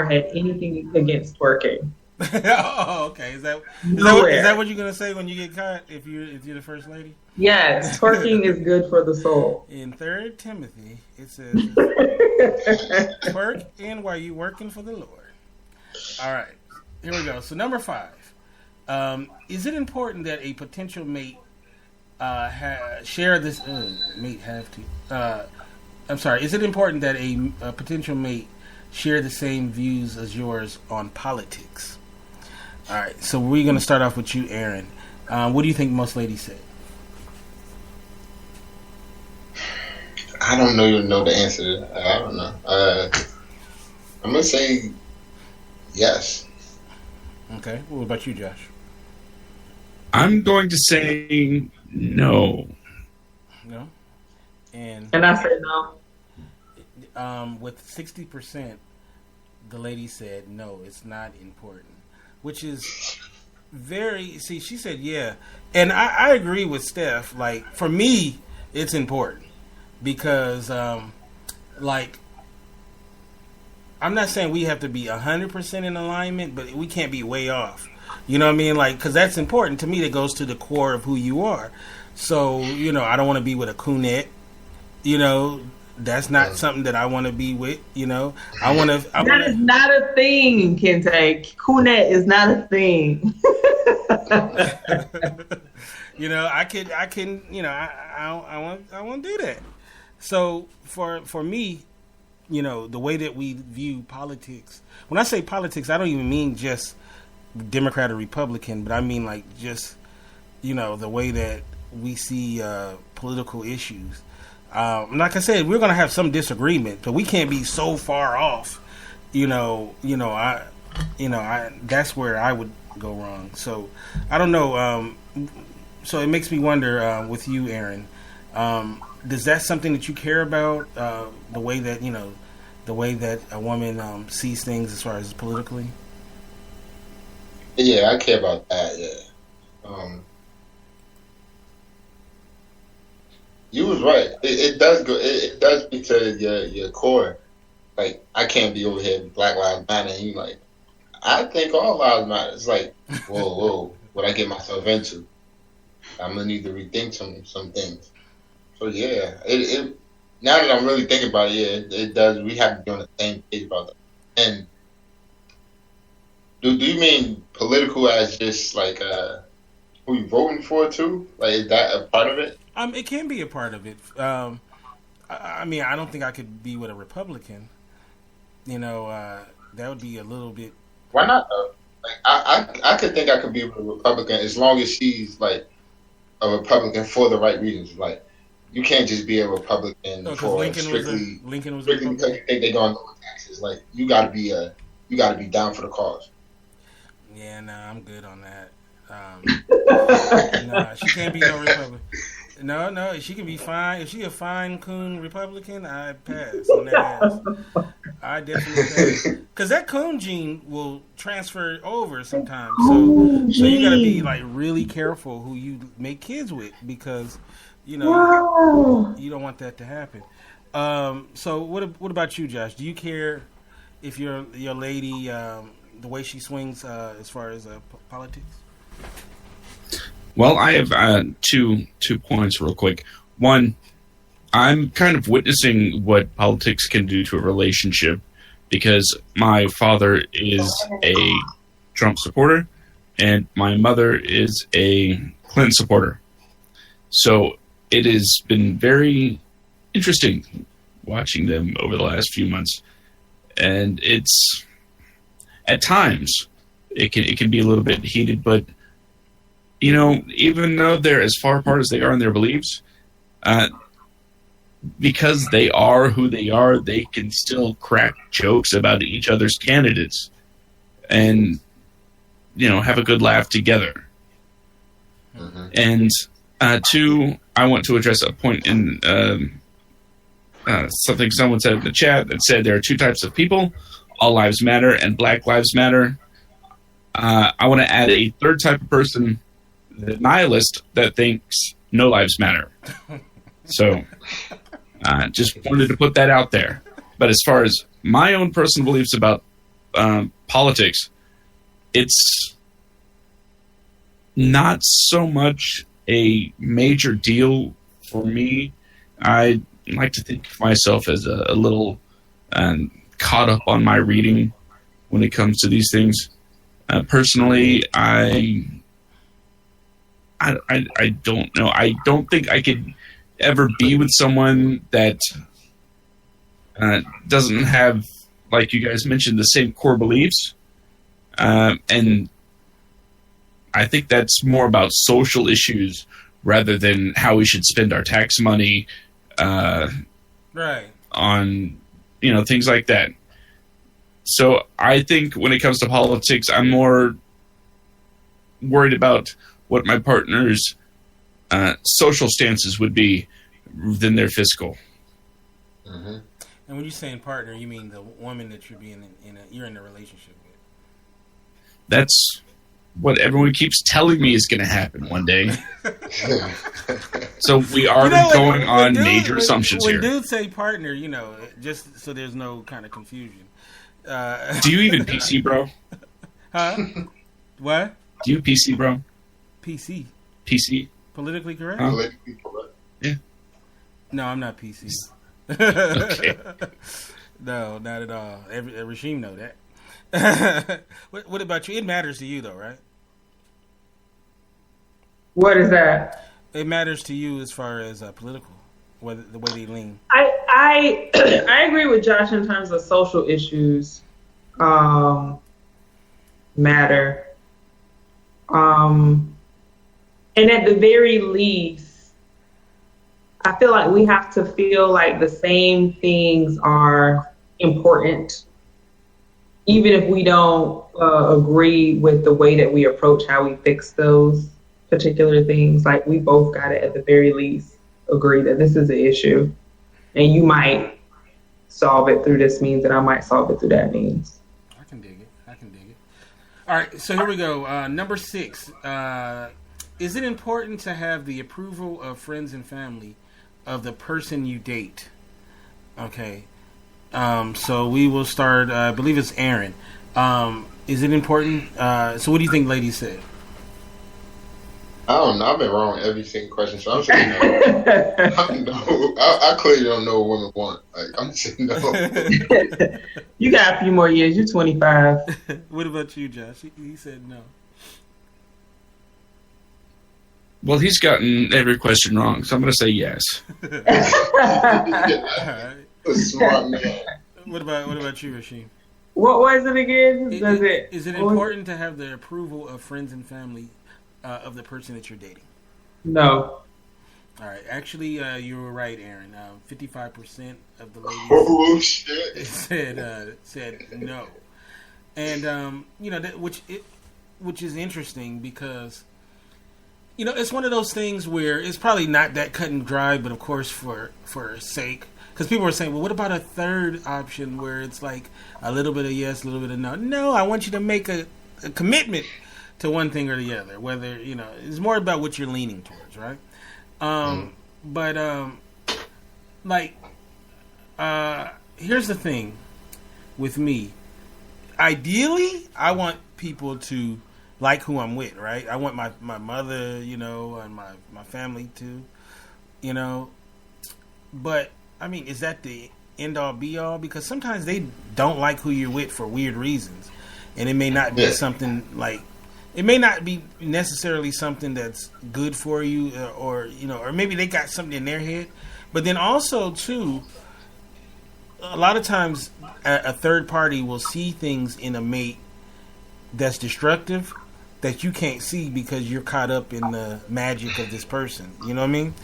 had anything against twerking. Oh, okay. Is that what you're gonna say when you get caught if you're the first lady? Yes, twerking is good for the soul. In 3 Timothy, it says, "Twerk in while you working for the Lord." All right, here we go. So number 5, is it important that a potential mate share this mate have to? I'm sorry. Is it important that a potential mate share the same views as yours on politics? All right. So we're going to start off with you, Aaron. What do you think most ladies say? I don't know the answer to that. I don't know. I'm gonna say yes. Okay. What about you, Josh? I'm going to say no. No. And I said no. With 60%, the lady said no, it's not important, which is very. See, she said yeah, and I agree with Steph. Like for me, it's important because, I'm not saying we have to be 100% in alignment, but we can't be way off. You know what I mean? Like, because that's important to me. That goes to the core of who you are. So, I don't want to be with a coonette. That's not something that I want to be with. I want to. That is not a thing, Kente. Coonette is not a thing. I want to do that. So for me, the way that we view politics. When I say politics, I don't even mean just Democrat or Republican, but I mean like just the way that we see political issues. Like I said, we're going to have some disagreement, but we can't be so far off. That's where I would go wrong. So I don't know. So it makes me wonder with you, Aaron. Does that something that you care about? The way that a woman sees things as far as politically. Yeah, I care about that. Yeah. You was right. It does go. It does speak to your core. Like I can't be over here Black Lives Matter, and you like. I think all lives matter. It's like, whoa, what I get myself into. I'm gonna need to rethink some things. So yeah, it. Now that I'm really thinking about it, it does. We have to be on the same page about that. And do you mean political as just like who you voting for too? Like is that a part of it? It can be a part of it. I mean, I don't think I could be with a Republican. That would be a little bit. Why not though? Like I could think I could be with a Republican as long as she's like a Republican for the right reasons. Like you can't just be a Republican for Lincoln strictly was because you think they're going to lower taxes. Like you got to be down for the cause. Yeah, I'm good on that. She can't be no Republican. No, she can be fine. If she a fine coon Republican, I pass on that ass. I definitely pass. Because that coon gene will transfer over sometimes. So you got to be like really careful who you make kids with because, you don't want that to happen. So what about you, Josh? Do you care if your lady, the way she swings as far as politics? Well, I have two points real quick. One, I'm kind of witnessing what politics can do to a relationship because my father is a Trump supporter and my mother is a Clinton supporter. So it has been very interesting watching them over the last few months. And it's, at times, it can be a little bit heated, but, you know, even though they're as far apart as they are in their beliefs, because they are who they are, they can still crack jokes about each other's candidates and, you know, have a good laugh together. Mm-hmm. And two, I want to address a point in something someone said in the chat that said there are two types of people, all lives matter and Black Lives Matter. I want to add a third type of person, the nihilist, that thinks no lives matter. So just wanted to put that out there. But as far as my own personal beliefs about politics, it's not so much a major deal for me. I like to think of myself as a little caught up on my reading when it comes to these things. Personally, I don't know. I don't think I could ever be with someone that doesn't have, like you guys mentioned, the same core beliefs. And I think that's more about social issues rather than how we should spend our tax money right. on, you know, things like that. So I think when it comes to politics, I'm more worried about what my partner's social stances would be than their fiscal. Mm-hmm. And when you're saying partner, you mean the woman that you're you're in a relationship with? That's what everyone keeps telling me is going to happen one day. So we are going on major assumptions here. When dudes say partner, you know, just so there's no kind of confusion. Do you even PC, bro? Huh? What? Do you PC, bro? PC. PC. Politically correct? Politically correct. Yeah. No, I'm not PC. Okay. No, not at all. Every regime know that. What about you? It matters to you, though, right? What is that? It matters to you as far as political, whether the way they lean. I agree with Josh in terms of social issues matter. And at the very least, I feel like we have to feel like the same things are important, even if we don't agree with the way that we approach how we fix those particular things. Like, we both got to, at the very least, agree that this is an issue, and you might solve it through this means, and I might solve it through that means. I can dig it. All right, so here we go. Number 6. Is it important to have the approval of friends and family of the person you date? Okay. So we will start, I believe it's Aaron. Is it important? So what do you think ladies said? I don't know. I've been wrong with every single question, so I'm saying no. I clearly don't know what women want. Like, I'm saying no. You got a few more years. You're 25. What about you, Josh? He said no. Well, he's gotten every question wrong, so I'm going to say yes. Right. Smart man. What about you, Rasheem? What was it again? Is it important to have the approval of friends and family of the person that you're dating? No. All right. Actually, you were right, Aaron. 55% of the ladies said no, and you know which is interesting because you know it's one of those things where it's probably not that cut and dry, but of course for sake. Because people were saying, well, what about a third option where it's like a little bit of yes, a little bit of no? No, I want you to make a commitment to one thing or the other. Whether, you know, it's more about what you're leaning towards, right? But, here's the thing with me. Ideally, I want people to like who I'm with, right? I want my mother, you know, and my family to, you know. But I mean, is that the end all be all? Because sometimes they don't like who you're with for weird reasons, and it may not be something like, it may not be necessarily something that's good for you, or or maybe they got something in their head. But then also too, a lot of times a third party will see things in a mate that's destructive that you can't see because you're caught up in the magic of this person. You know what I mean?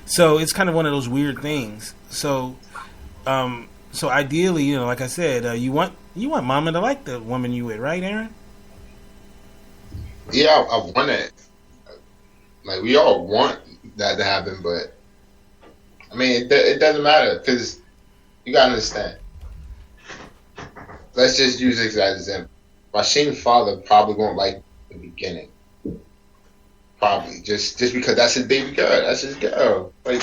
So it's kind of one of those weird things. So, so ideally, like I said, you want mama to like the woman you with, right, Aaron? Yeah, I want it. Like, we all want that to happen, but I mean, it doesn't matter, because you gotta understand. Let's just use this as an example. Rasheen's father probably won't like the beginning. Probably. Just because that's his baby girl. That's his girl. Like,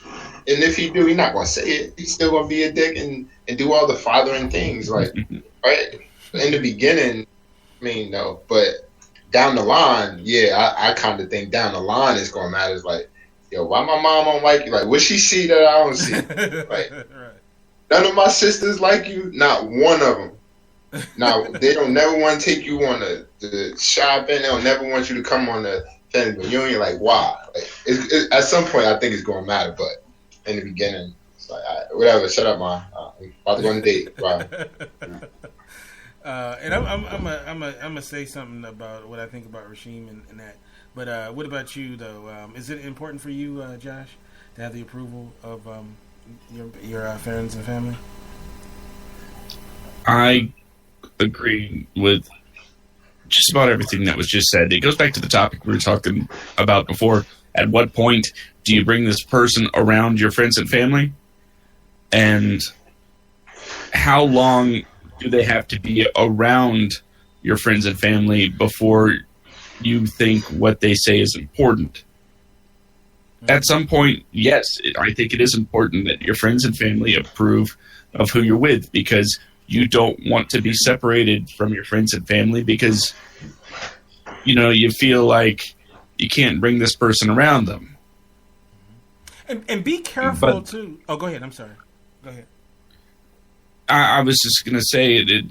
and if he do, he's not gonna say it. He's still gonna be a dick and do all the fathering things. Like, right? In the beginning, I mean, no. But down the line, yeah, I kind of think down the line it's gonna matter. It's like, yo, why my mom don't like you? Like, what she see that I don't see? Like, Right. None of my sisters like you. Not one of them. Now, they don't never want to take you on the shopping. They don't never want you to come on the family reunion. Like, why? Like, at some point, I think it's going to matter. But in the beginning, it's like, all right, whatever. Shut up, man. I'm about to go on a date. Wow. And I'm gonna say something about what I think about Rasheem and that. But what about you, though? Is it important for you, Josh, to have the approval of your friends and family? I agree with just about everything that was just said. It goes back to the topic we were talking about before. At what point do you bring this person around your friends and family? And how long do they have to be around your friends and family before you think what they say is important? At some point, yes, I think it is important that your friends and family approve of who you're with, because you don't want to be separated from your friends and family because, you feel like you can't bring this person around them. And be careful, too. Oh, go ahead. I'm sorry. Go ahead. I was just going to say, to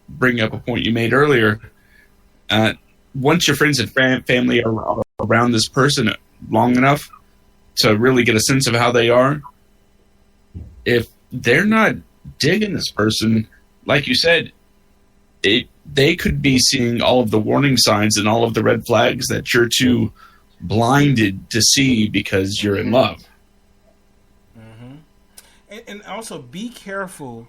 bring up a point you made earlier, once your friends and family are around this person long enough to really get a sense of how they are, if they're not digging this person, like you said, they could be seeing all of the warning signs and all of the red flags that you're too blinded to see because you're in love. Mm-hmm. And also be careful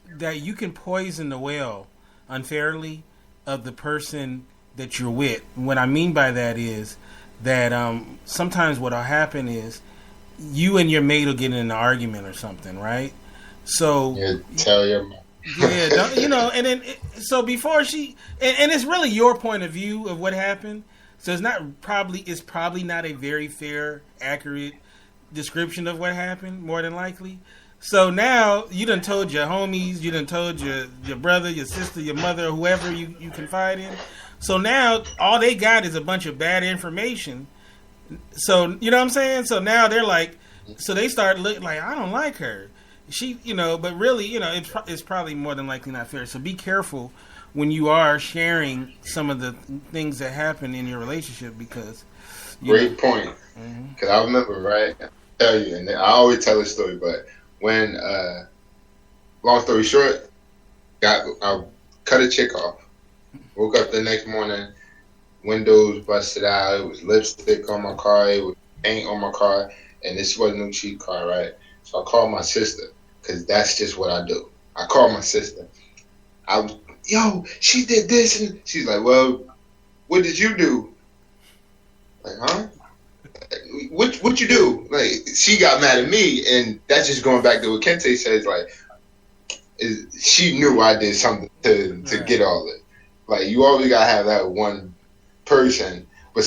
that you can poison the well unfairly of the person that you're with. What I mean by that is that sometimes what'll happen is you and your mate will get in an argument or something, right? So tell your mom. And then so before she and it's really your point of view of what happened. So it's probably not a very fair, accurate description of what happened, more than likely. So now you done told your homies, you done told your brother, your sister, your mother, whoever you confide in. So now all they got is a bunch of bad information. So, you know what I'm saying? So now they're like, so they start looking like, I don't like her. She, but really, it's probably more than likely not fair. So be careful when you are sharing some of the things that happen in your relationship because... Great point. Because I remember, right? I'll tell you, and I always tell this story, but when, long story short, I cut a chick off. Woke up the next morning, windows busted out, it was lipstick on my car, it was paint on my car, and this wasn't no cheap car, right? So I called my sister, because that's just what I do. I called my sister. She did this, and she's like, well, what did you do? Like, huh? What you do? Like, she got mad at me, and that's just going back to what Kente says, like, she knew I did something to get all this. Like, you always gotta have that one person, but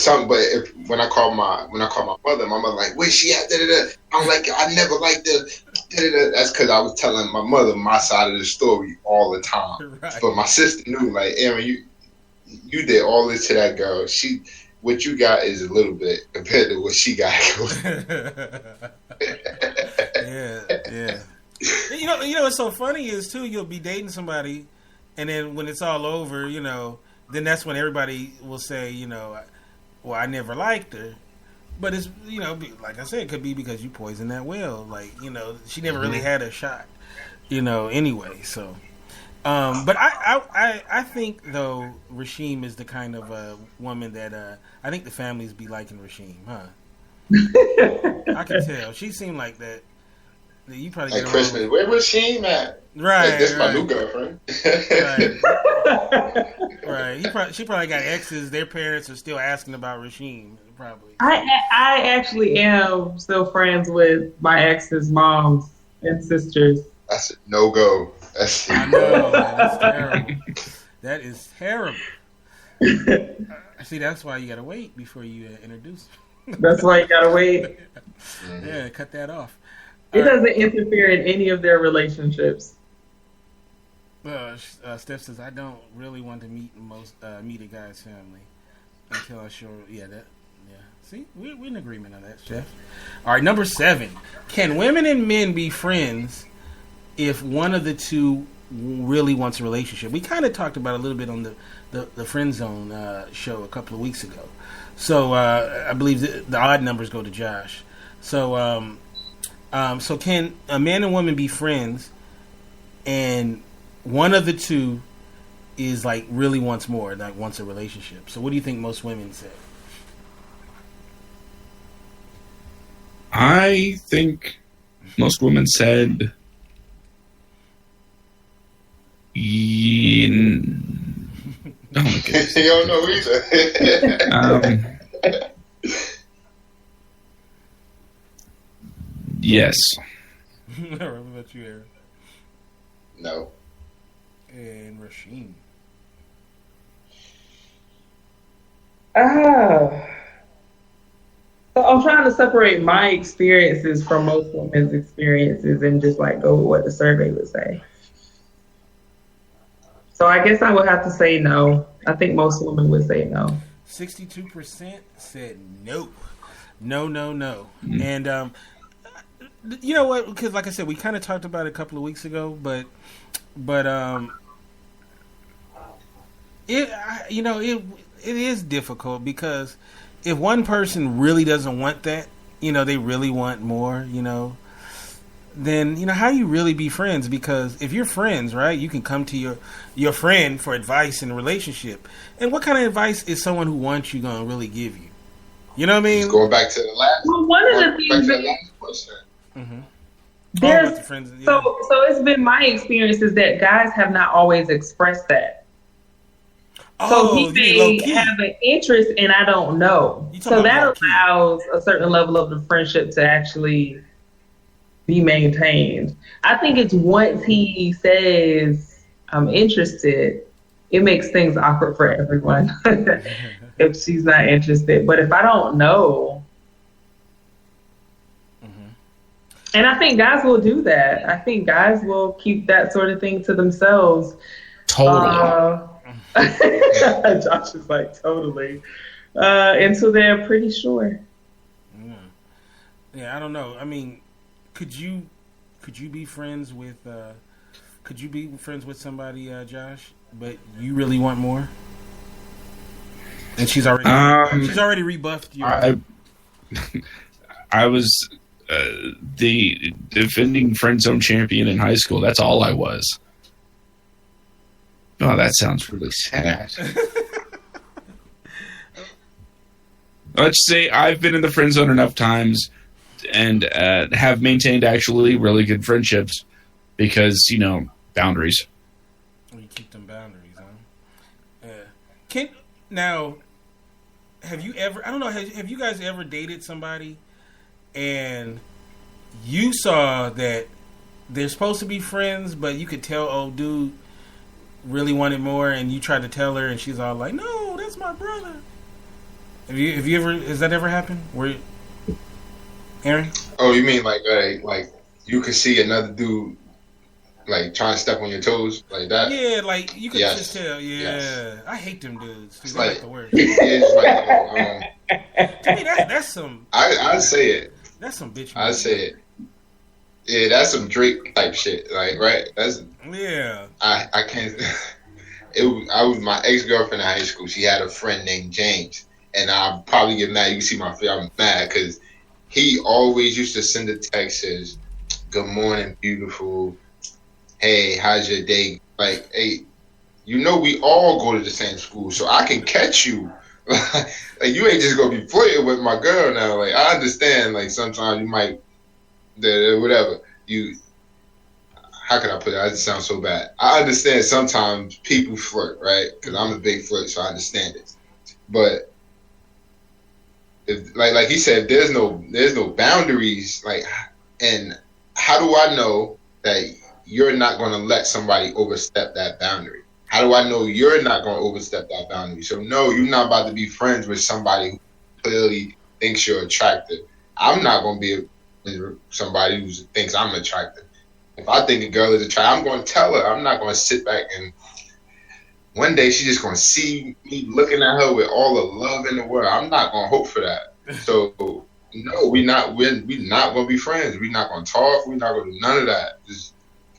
when I call my mother like, where's she at? Da-da-da. I'm like, I never liked her. Da-da-da. That's because I was telling my mother my side of the story all the time. Right. But my sister knew, like, Aaron, you did all this to that girl. What you got is a little bit compared to what she got. Yeah. You know what's so funny is too, you'll be dating somebody, and then when it's all over, then that's when everybody will say, well, I never liked her. But it's, like I said, it could be because you poisoned that well. Like, she never really had a shot, anyway. So, but I think, though, Rasheem is the kind of woman that I think the families be liking Rasheem, huh? I can tell. She seemed like that. You probably like Christmas. Where was Rasheem at? Right. Like, this is my new girlfriend. Right. She probably got exes. Their parents are still asking about Rasheem. Probably. I actually am still friends with my ex's moms and sisters. That's a no-go. I know. That's terrible. That is terrible. See, that's why you gotta wait before you introduce them. That's why you gotta wait. Yeah, cut that off. It doesn't interfere in any of their relationships. Steph says, I don't really want to meet a guy's family until I'm sure. Yeah. See, we're in agreement on that, Steph. All right, number 7. Can women and men be friends if one of the two really wants a relationship? We kind of talked about it a little bit on the Friend Zone show a couple of weeks ago. So I believe the odd numbers go to Josh. So so can a man and woman be friends and one of the two is like really wants more, like wants a relationship? So what do you think most women say? I think most women said oh my goodness. You don't know either. Yes. What about you, Aaron? No. And Rasheem. So I'm trying to separate my experiences from most women's experiences and just like go with what the survey would say. So I guess I would have to say no. I think most women would say no. 62% said no. No. And you know what? Because like I said, we kind of talked about it a couple of weeks ago, but it is difficult because if one person really doesn't want that, they really want more, then, how do you really be friends? Because if you're friends, right, you can come to your friend for advice in a relationship. And what kind of advice is someone who wants you going to really give you? You know what I mean? Just going back to the last. Well, one of the things Mm-hmm. So it's been my experiences that guys have not always expressed that. So he may have an interest and I don't know. So that allows a certain level of the friendship to actually be maintained. I think it's once he says, I'm interested, it makes things awkward for everyone if she's not interested. But if I don't know, and I think guys will do that. I think guys will keep that sort of thing to themselves. Totally. Josh is like, totally. Until they're pretty sure. Yeah, I don't know. I mean, could you be friends with somebody, Josh, but you really want more? And she's already rebuffed you. I was the defending friend zone champion in high school. That's all I was. Oh, that sounds really sad. Let's say I've been in the friend zone enough times and have maintained actually really good friendships because, boundaries. You keep them boundaries, huh? Have you ever, I don't know, have you guys ever dated somebody and you saw that they're supposed to be friends, but you could tell, oh, dude really wanted more, and you tried to tell her and she's all like, no, that's my brother. Have you ever, has that ever happened? Aaron? Oh, you mean like you could see another dude like trying to step on your toes like that? Yeah, like you could just tell. Yeah, yes. I hate them dudes. It's like like the worst. It's like to me, that's some. I'd say it. That's some bitch. I'd say it. Yeah, that's some Drake type shit. Like, right? That's Yeah. I can't. I was my ex-girlfriend in high school. She had a friend named James, and I'll probably get mad. You can see my face. I'm mad because he always used to send the texts as, "Good morning, beautiful. Hey, how's your day?" Like, hey, we all go to the same school, so I can catch you. Like, you ain't just gonna be flirting with my girl now. Like, I understand. Like, sometimes you might, whatever you. How can I put it? I just sound so bad. I understand sometimes people flirt, right? Because I'm a big flirt, so I understand it. But if, like he said, there's no boundaries. Like, and how do I know that you're not going to let somebody overstep that boundary? How do I know you're not going to overstep that boundary? So no, you're not about to be friends with somebody who clearly thinks you're attractive. I'm not going to be with somebody who thinks I'm attractive. If I think a girl is attractive, I'm going to tell her. I'm not going to sit back and one day she's just going to see me looking at her with all the love in the world. I'm not going to hope for that. So no, we're not going to be friends. We're not going to talk. We're not going to do none of that.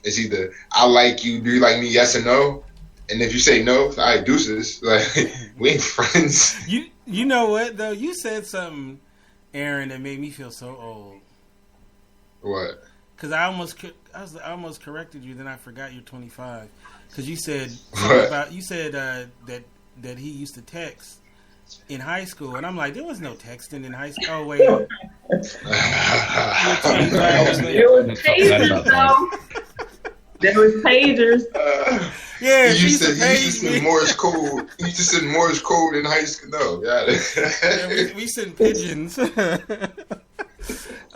It's either I like you, do you like me, yes or no? And if you say no, all right, deuces. Like, we ain't friends. You know what though? You said something, Aaron, that made me feel so old. What? Because I almost corrected you, then I forgot you're 25. Because you said that he used to text in high school, and I'm like, there was no texting in high school. Oh wait, It was pagers, though. There was pagers. Yeah, he used to send Morse code. He used to send Morse code in high school. No, yeah, we sent pigeons.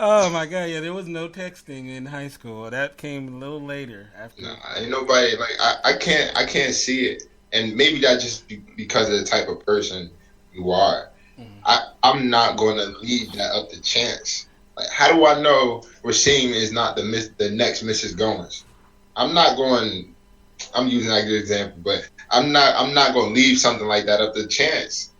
Oh my god, yeah, there was no texting in high school. That came a little later after. Nah, ain't nobody like I can't see it, and maybe that just because of the type of person you are. Mm-hmm. I'm not going to leave that up to chance. Like, how do I know Rasheem is not the next Mrs. Gowans? I'm not going. I'm using that good example, but I'm not going to leave something like that up to chance.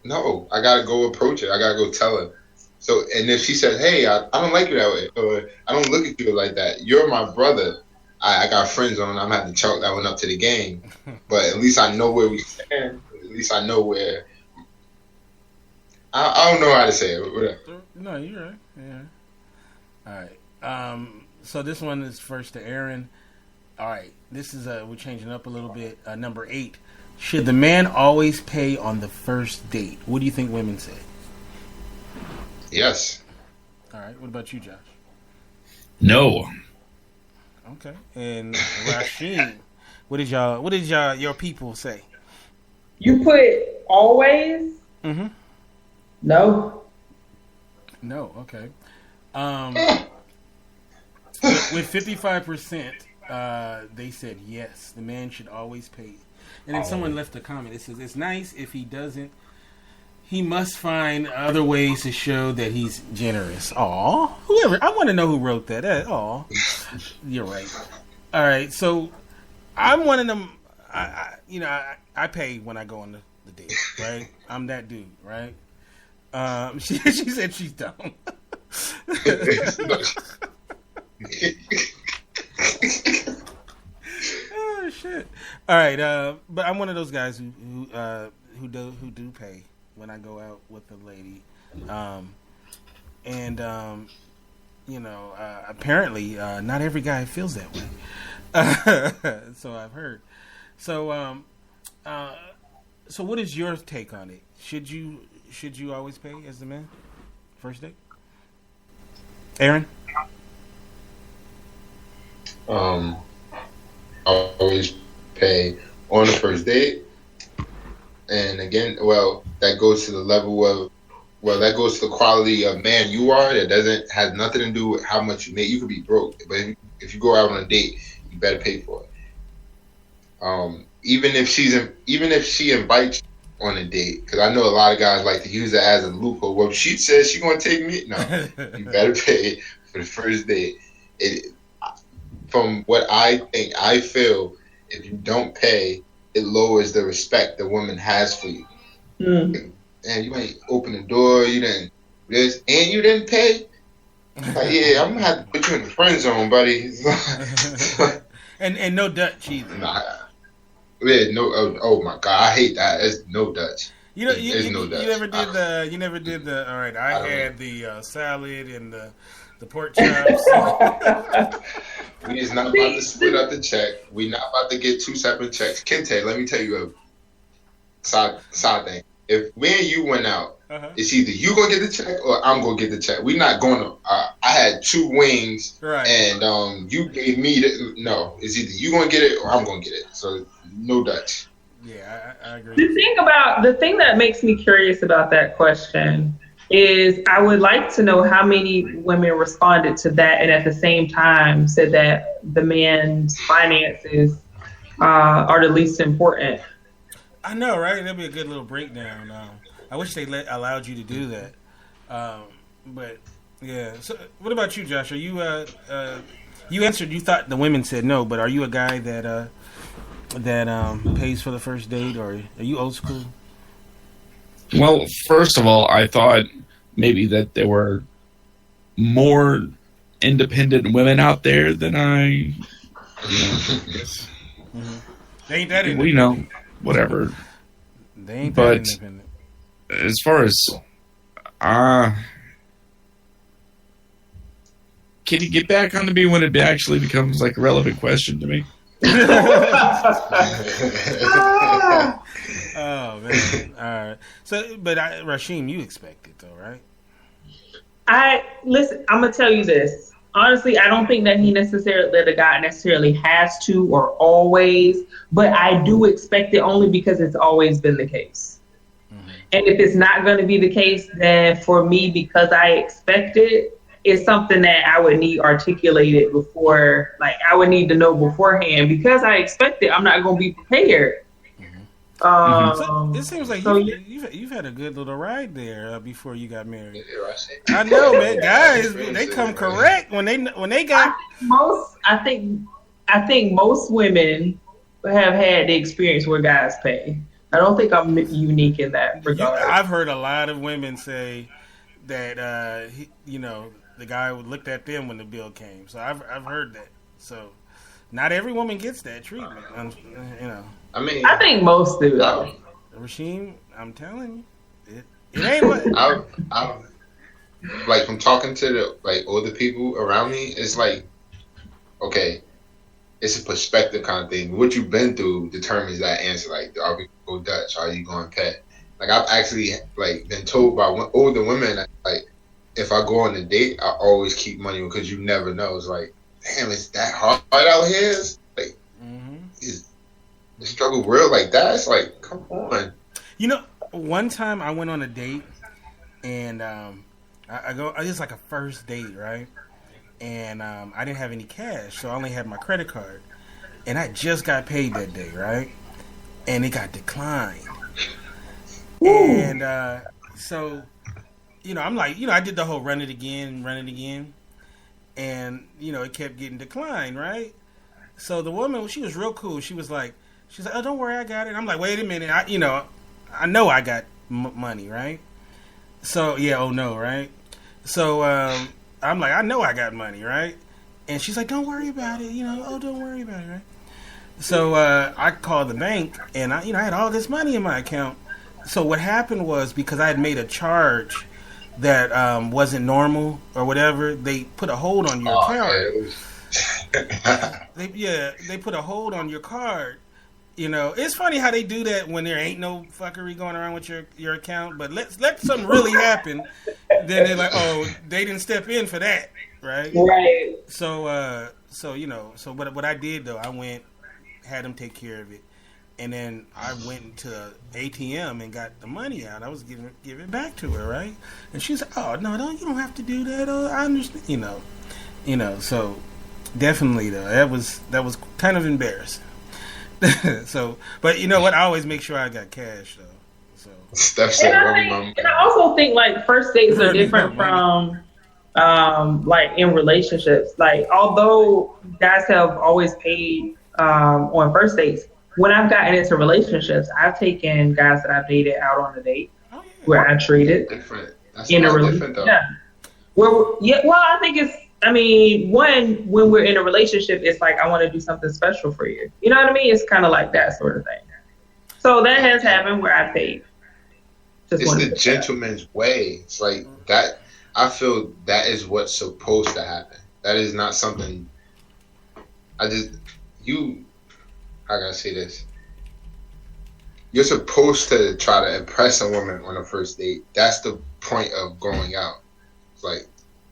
No, I got to go approach it. I got to go tell her. So, and if she says, "Hey, I don't like you that way," or "I don't look at you like that," you're my brother. I got friends on. I'm having to chalk that one up to the game, but at least I know where we stand. At least I know where. I don't know how to say it. Whatever. No, you're right. Yeah. All right. So this one is first to Aaron. All right. This is we're changing up a little bit. Number 8. Should the man always pay on the first date? What do you think women say? Yes. All right. What about you, Josh? No. Okay. And Rasheen, what did your people say? You put always? Mm-hmm. No. No. Okay. With 55%, they said yes. The man should always pay. And then someone left a comment. It says, "It's nice if he doesn't. He must find other ways to show that he's generous." Aw, whoever. I want to know who wrote that. Aw, you're right. All right, so I'm one of them. I pay when I go on the date, right? I'm that dude, right? She said she's dumb. Oh shit! All right, but I'm one of those guys who do pay when I go out with a lady, apparently not every guy feels that way. So I've heard. So what is your take on it? Should you always pay as the man first date? Aaron? Always pay on the first date, and again, that goes to the level of, that goes to the quality of man you are. That has nothing to do with how much you make. You could be broke, but if you go out on a date, you better pay for it. Even if she invites you on a date, because I know a lot of guys like to use it as a loophole. Well, she says she's gonna take me. No, you better pay for the first date. From what I feel, if you don't pay, it lowers the respect the woman has for you. And you ain't open the door, you didn't this, and you didn't pay. Like, yeah, I'm gonna have to put you in the friend zone, buddy. and no Dutch either. Nah, yeah, no. Oh my God, I hate that. It's no Dutch. You know, There's no Dutch. You never did the. You never did the. All right, I had the salad and the pork chops. We is not about to split up the check. We not about to get 2 separate checks. Kente, let me tell you a side thing. If me and you went out, it's either you gonna get the check or I'm gonna get the check. We not going to. I had 2 wings, right? And you gave me the. No, it's either you gonna get it or I'm gonna get it. So no Dutch. Yeah, I agree. The thing that makes me curious about that question is I would like to know how many women responded to that and at the same time said that the man's finances are the least important. I know, right? That'd be a good little breakdown. I wish they allowed you to do that. But yeah. So, what about you, Josh? Are you you answered? You thought the women said no, but are you a guy that pays for the first date, or are you old school? Well, first of all, I thought maybe that there were more independent women out there than I guess. They ain't that independent. We know, whatever. They ain't that independent. As far as can you get back onto me when it actually becomes like a relevant question to me? Oh man! All right. So, but Rasheem, you expect it though, right? Listen. I'm gonna tell you this. Honestly, I don't think that the guy necessarily has to or always, but I do expect it only because it's always been the case. Mm-hmm. And if it's not going to be the case, then for me, because I expect it, it's something that I would need articulated before. Like I would need to know beforehand because I expect it. I'm not going to be prepared. So it seems like you've had a good little ride there before you got married. I know, man. Guys, they come correct when they got I think most women have had the experience where guys pay. I don't think I'm unique in that regard. I've heard a lot of women say that the guy looked at them when the bill came. So I've heard that. So not every woman gets that treatment. I think most do though. Rasheem, I'm telling you, it ain't what. I like from talking to the older people around me. It's like, okay, it's a perspective kind of thing. What you've been through determines that answer. Like, are we going Dutch? Are you going pet? Like, I've actually been told by older women that, if I go on a date, I always keep money because you never know. It's like, damn, it's that hard out here. It's like, is the struggle real like that? It's like, come on. One time I went on a date, and it was like a first date, right? And I didn't have any cash, so I only had my credit card. And I just got paid that day, right? And it got declined. Ooh. And so, I'm like, I did the whole run it again. And, it kept getting declined, right? So the woman, she was real cool. She's like, oh, don't worry, I got it. I'm like, wait a minute. I know I got money, right? So, yeah, oh no, right? So, I'm like, I know I got money, right? And she's like, don't worry about it, don't worry about it, right? So, I called the bank, and I had all this money in my account. So what happened was, because I had made a charge that wasn't normal or whatever, they put a hold on your card. They put a hold on your card. It's funny how they do that when there ain't no fuckery going around with your account. But let something really happen, then they're like, oh, they didn't step in for that, right? Right. So what I did though, I had them take care of it, and then I went to ATM and got the money out. I was give it back to her, right? And she's like, oh no, you don't have to do that. Oh, I understand. So definitely though, that was kind of embarrassing. So, but you know what? I always make sure I got cash though. So, and I also think first dates are different from in relationships. Although guys have always paid on first dates, when I've gotten into relationships, I've taken guys that I've dated out on a date where I traded. Different. That's in a different though. Yeah. Well, I think it's. I mean, when we're in a relationship, it's like I want to do something special for you. You know what I mean? It's kind of like that sort of thing. So that has happened where I paid. It's the gentleman's way. It's like that. I feel that is what's supposed to happen. That is not something. How can I say this? You're supposed to try to impress a woman on a first date. That's the point of going out. It's like,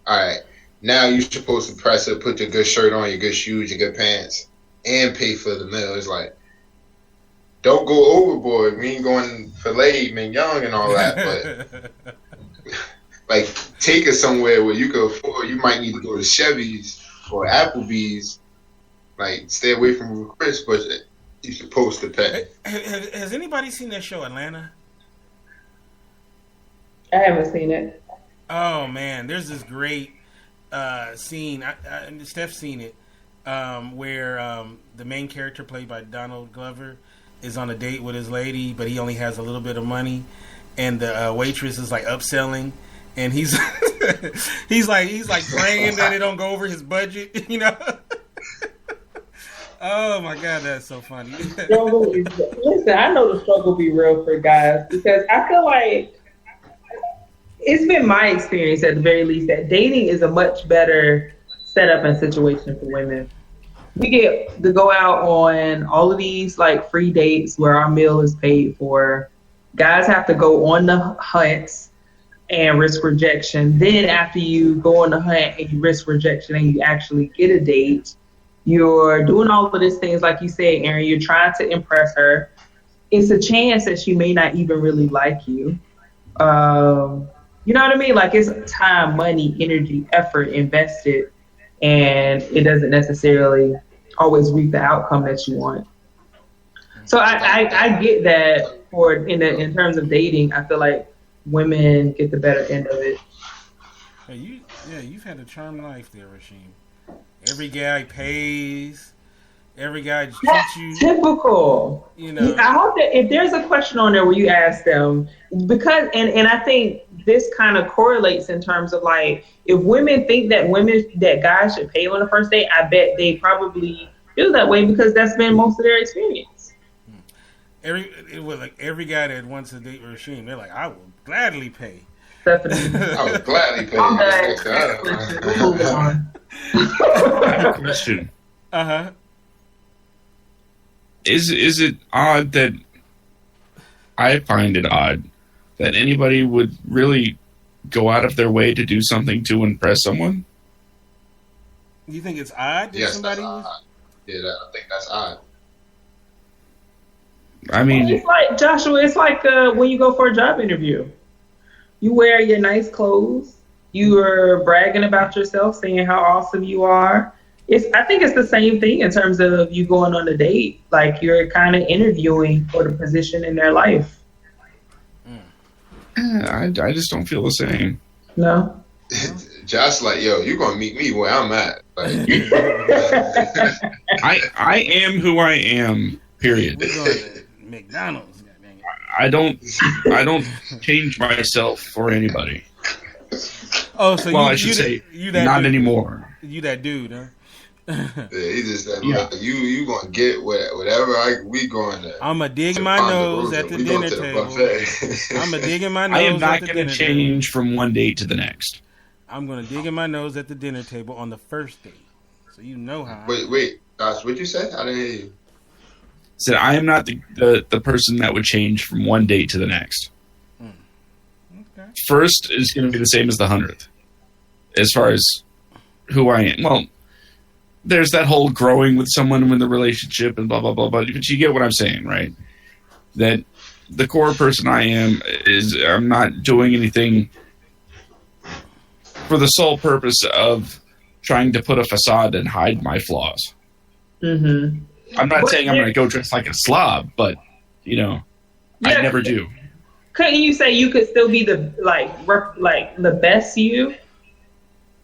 all right, now you're supposed to impress her, put your good shirt on, your good shoes, your good pants, and pay for the meal. It's like, don't go overboard. We ain't going filet mignon and all that, but like take her somewhere where you can afford. You might need to go to Chevy's or Applebee's. Like stay away from Chris, but you're supposed to pay. Has anybody seen that show Atlanta? I haven't seen it. Oh man, there's this great scene. Steph's seen it, where the main character played by Donald Glover is on a date with his lady, but he only has a little bit of money, and the waitress is like upselling, and he's he's like praying that it don't go over his budget, you know. Oh my God, that's so funny. Listen, I know the struggle be real for guys because I feel like it's been my experience at the very least that dating is a much better setup and situation for women. We get to go out on all of these like free dates where our meal is paid for. Guys have to go on the hunt and risk rejection. Then after you go on the hunt and you risk rejection and you actually get a date, you're doing all of these things like you said, Aaron. You're trying to impress her. It's a chance that she may not even really like you. You know what I mean? Like it's time, money, energy, effort invested, and it doesn't necessarily always reap the outcome that you want. So I get that in terms of dating, I feel like women get the better end of it. Hey, you've had a charmed life there, Rasheem. Every guy pays. Every guy treats you typical. You know. I hope that if there's a question on there where you ask them, because and I think this kind of correlates in terms of like if women think that guys should pay on the first date, I bet they probably feel that way because that's been most of their experience. Every guy that wants to date Rasheem, they're like, I will gladly pay. Definitely. I would gladly pay. I have a question. Uh-huh. Is it odd that I find it odd that anybody would really go out of their way to do something to impress someone? You think it's odd that somebody that's odd. Yeah, I think that's odd. I mean, it's like Joshua. It's like when you go for a job interview, you wear your nice clothes. You are bragging about yourself, saying how awesome you are. I think it's the same thing in terms of you going on a date. Like you're kind of interviewing for the position in their life. I just don't feel the same. No. Josh, like, yo, you're gonna meet me where I'm at. Like, I am who I am. Period. We're going to McDonald's. I don't change myself for anybody. Oh, so I should say not dude. Anymore. You that dude, huh? Yeah, he just said, look, you gonna get whatever we going there. I'ma dig my nose at the dinner table. I'ma dig in my nose. I am not going to change from one date to the next. I'm gonna dig in my nose at the dinner table on the first date, so you know how. Wait, Josh, what'd you say? I didn't hear you. Said I am not the person that would change from one date to the next. Okay. First is going to be the same as the 100th, as far as who I am. Well, there's that whole growing with someone in the relationship and blah, blah, blah, blah. But you get what I'm saying, right? That the core person I am is I'm not doing anything for the sole purpose of trying to put a facade and hide my flaws. Mm-hmm. I'm not saying I'm going to go dress like a slob, but, I never do. Couldn't you say you could still be the the best you?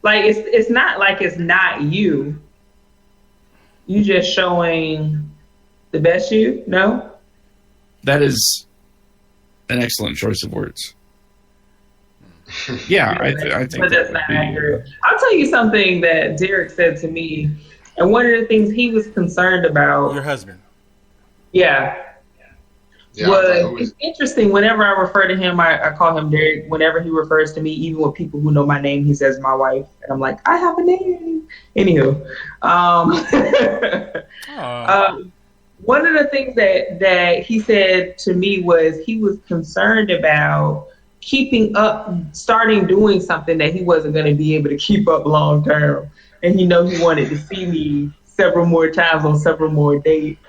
Like it's not like it's not you. You just showing the best you? No? That is an excellent choice of words. Yeah, I think but that's that not would be. accurate. I'll tell you something that Derek said to me, and one of the things he was concerned about. Your husband. Yeah. It's interesting. Whenever I refer to him, I call him Derek. Whenever he refers to me, even with people who know my name, he says my wife, and I'm like, I have a name. Anywho, one of the things that he said to me was he was concerned about keeping up, starting doing something that he wasn't going to be able to keep up long term, and he wanted to see me several more times on several more dates.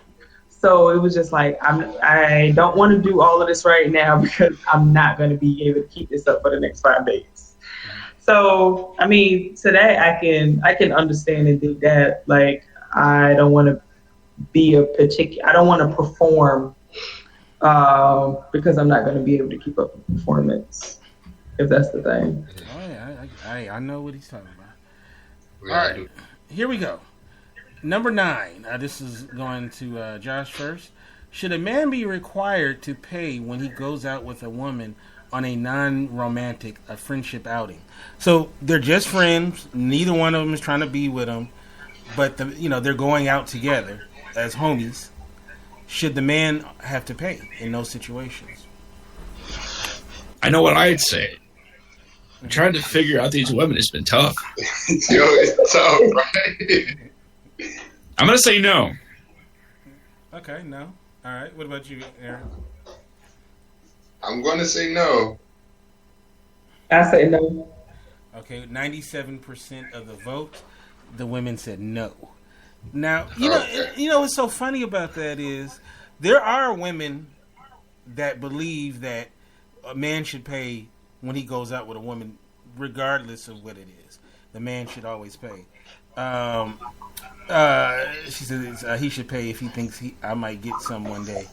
So it was just like, I don't want to do all of this right now because I'm not going to be able to keep this up for the next 5 days. So, I mean, today I can understand and think that, like, I don't want to be I don't want to perform because I'm not going to be able to keep up with performance, if that's the thing. Oh, yeah, I know what he's talking about. Yeah, All right, here we go. Number 9. This is going to Josh first. Should a man be required to pay when he goes out with a woman on a non-romantic friendship outing? So they're just friends. Neither one of them is trying to be with them, but they're going out together as homies. Should the man have to pay in those situations? I know what I'd say. Trying to figure out these women has been tough. Yo, it's tough, right? I'm going to say no. Okay, no. All right. What about you, Aaron? I'm going to say no. I say no. Okay, 97% of the vote, the women said no. Now, you know what's so funny about that is there are women that believe that a man should pay when he goes out with a woman, regardless of what it is. The man should always pay. She says he should pay if he thinks I might get some one day.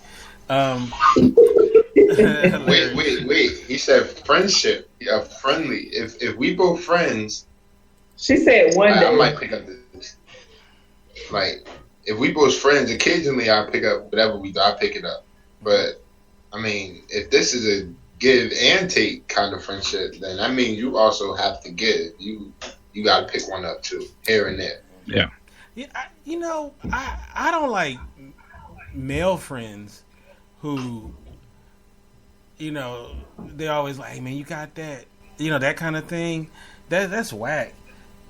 Wait. He said friendship. Yeah, friendly. If we both friends, she said one day. I might pick up this. Like, if we both friends, occasionally I pick up whatever we do. I pick it up. But I mean, if this is a give and take kind of friendship, then I mean you also have to give. You got to pick one up too, here and there. Yeah. Yeah, I don't like male friends who, they always like, hey man, you got that, that kind of thing. That's whack.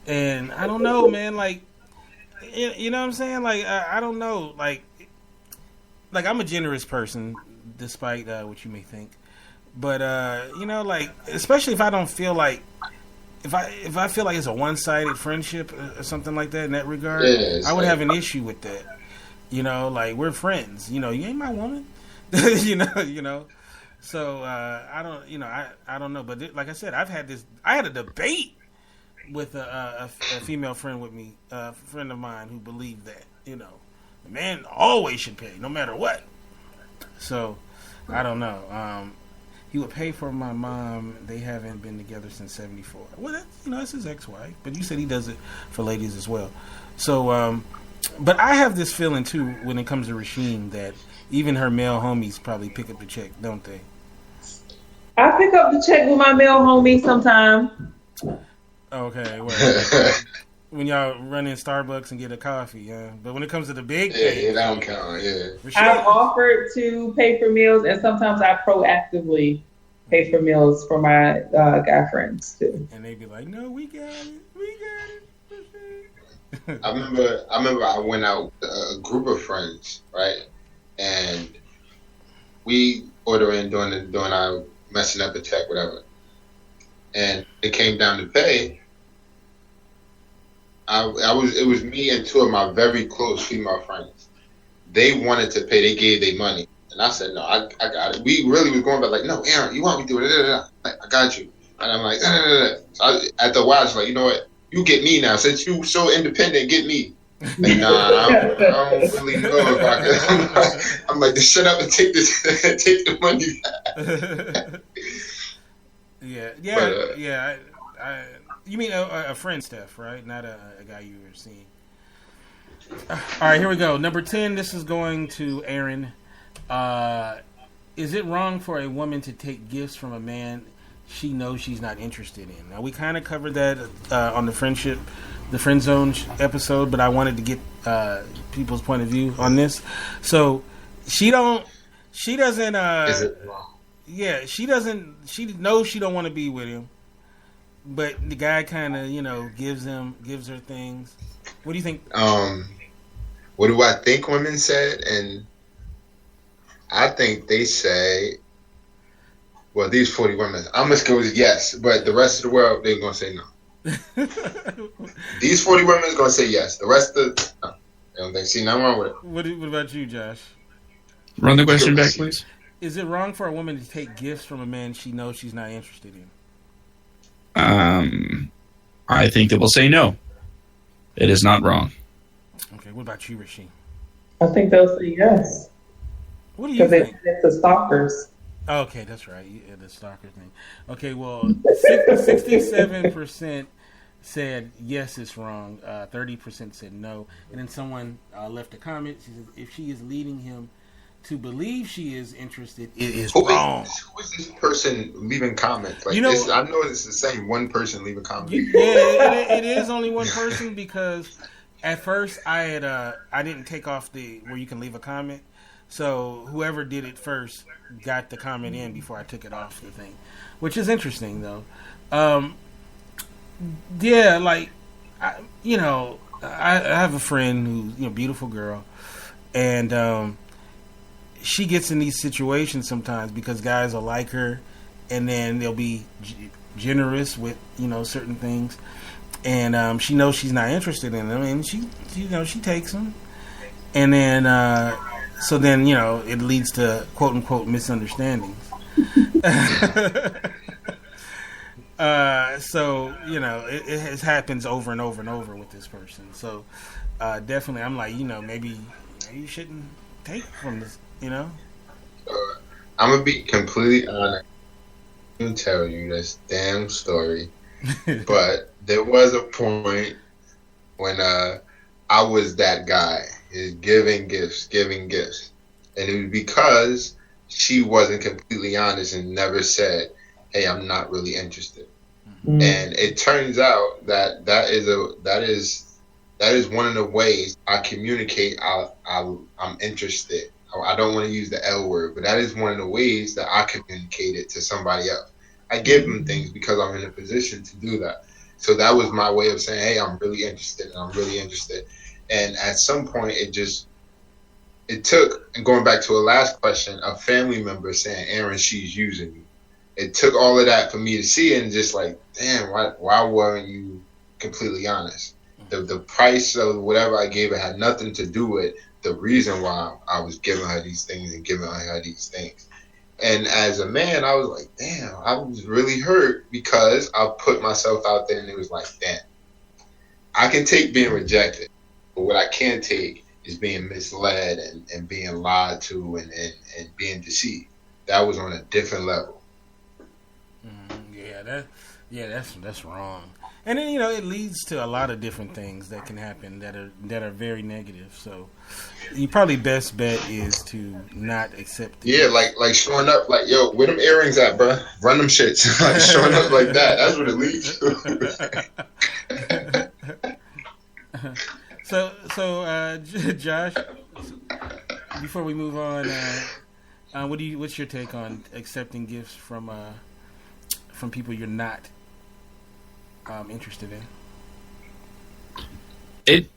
And I don't know, man. Like, you know what I'm saying? Like, I don't know. Like I'm a generous person, despite what you may think. But like, especially if I don't feel like. If I feel like it's a one-sided friendship or something like that in that regard, I would have an issue with that. Like, we're friends. You ain't my woman. So I don't. I don't know. But like I said, I had a debate with a female friend with me, a friend of mine who believed that the man always should pay no matter what. So I don't know. He would pay for my mom. They haven't been together since '74. Well, that's his ex-wife. But you said he does it for ladies as well. So, but I have this feeling too when it comes to Rasheem that even her male homies probably pick up the check, don't they? I pick up the check with my male homies sometimes. Okay, well, when y'all run in Starbucks and get a coffee, but when it comes to the big thing, that don't count. Yeah, I've offered to pay for meals, and sometimes I proactively pay for meals for my guy friends too. And they be like, "No, we got it." I remember I went out with a group of friends, right, and we order in during our messing up the check, whatever, and it came down to pay. It was me and 2 of my very close female friends. They wanted to pay. They gave their money. And I said, no, I got it. We really was going back like, no, Aaron, you want me to do it? Like, I got you. And I'm like, So after a while, I was like, you know what? You get me now. Since you so independent, get me. Like, nah, I don't really know if I can. I'm like, just shut up and take the money back. Yeah. You mean a friend, Steph, right? Not a guy you were seeing. All right, here we go. Number 10, this is going to Aaron. Is it wrong for a woman to take gifts from a man she knows she's not interested in. Now we kind of covered that on the friend zone episode, but I wanted to get people's point of view on this. So she doesn't. Is it wrong? Yeah, she doesn't. She knows she don't want to be with him, but the guy kind of gives her things. What do you think? What do I think women said? And I think they say, well, these 40 women, I'm going to go with yes, but the rest of the world, they're going to say no. These 40 women are going to say yes. The rest of no. They don't think, see, nothing wrong with it. What about you, Josh? Run the question back, please. Is it wrong for a woman to take gifts from a man she knows she's not interested in? I think they will say no. It is not wrong. Okay, what about you, Rasheem? I think they'll say yes. What do you think? It's the stalkers. Okay, that's right. Yeah, the stalker thing. Okay, well, 67% said yes, it's wrong. 30% said no. And then someone left a comment. She says, if she is leading him to believe she is interested, it is wrong. Who is this person leaving comments? Like, I know it's the same one person leaving comments. It is only one person, because at first I didn't take off where you can leave a comment. So whoever did it first got the comment in before I took it off the thing, which is interesting though. Yeah, like I have a friend who's beautiful girl, and she gets in these situations sometimes because guys will like her, and then they'll be generous with certain things, and she knows she's not interested in them, and she takes them, and then so then it leads to quote unquote misunderstandings. So it happens over and over and over with this person. So definitely, I'm like, maybe you shouldn't take from this. I'm gonna be completely honest and tell you this damn story. But there was a point when I was that guy, is giving gifts, and it was because she wasn't completely honest and never said, "Hey, I'm not really interested." Mm-hmm. And it turns out that is one of the ways I communicate. I'm interested. I don't want to use the L word, but that is one of the ways that I communicate it to somebody else. I give them things because I'm in a position to do that. So that was my way of saying, "Hey, I'm really interested, and I'm really interested." And at some point, it took, and going back to a last question, a family member saying, "Aaron, she's using you." It took all of that for me to see it and just like, damn, why weren't you completely honest? The price of whatever I gave her had nothing to do with the reason why I was giving her these things and giving her these things. And as a man, I was like, damn, I was really hurt because I put myself out there and it was like, damn, I can take being rejected, but what I can't take is being misled and being lied to and being deceived. That was on a different level. That's wrong. And then it leads to a lot of different things that can happen that are very negative. So you probably best bet is to not accept it. Yeah, like showing up like, yo, where them earrings at, bro? Run them shits. Like showing up like that. That's what it leads to. So Josh, before we move on, what's your take on accepting gifts from people you're not interested in?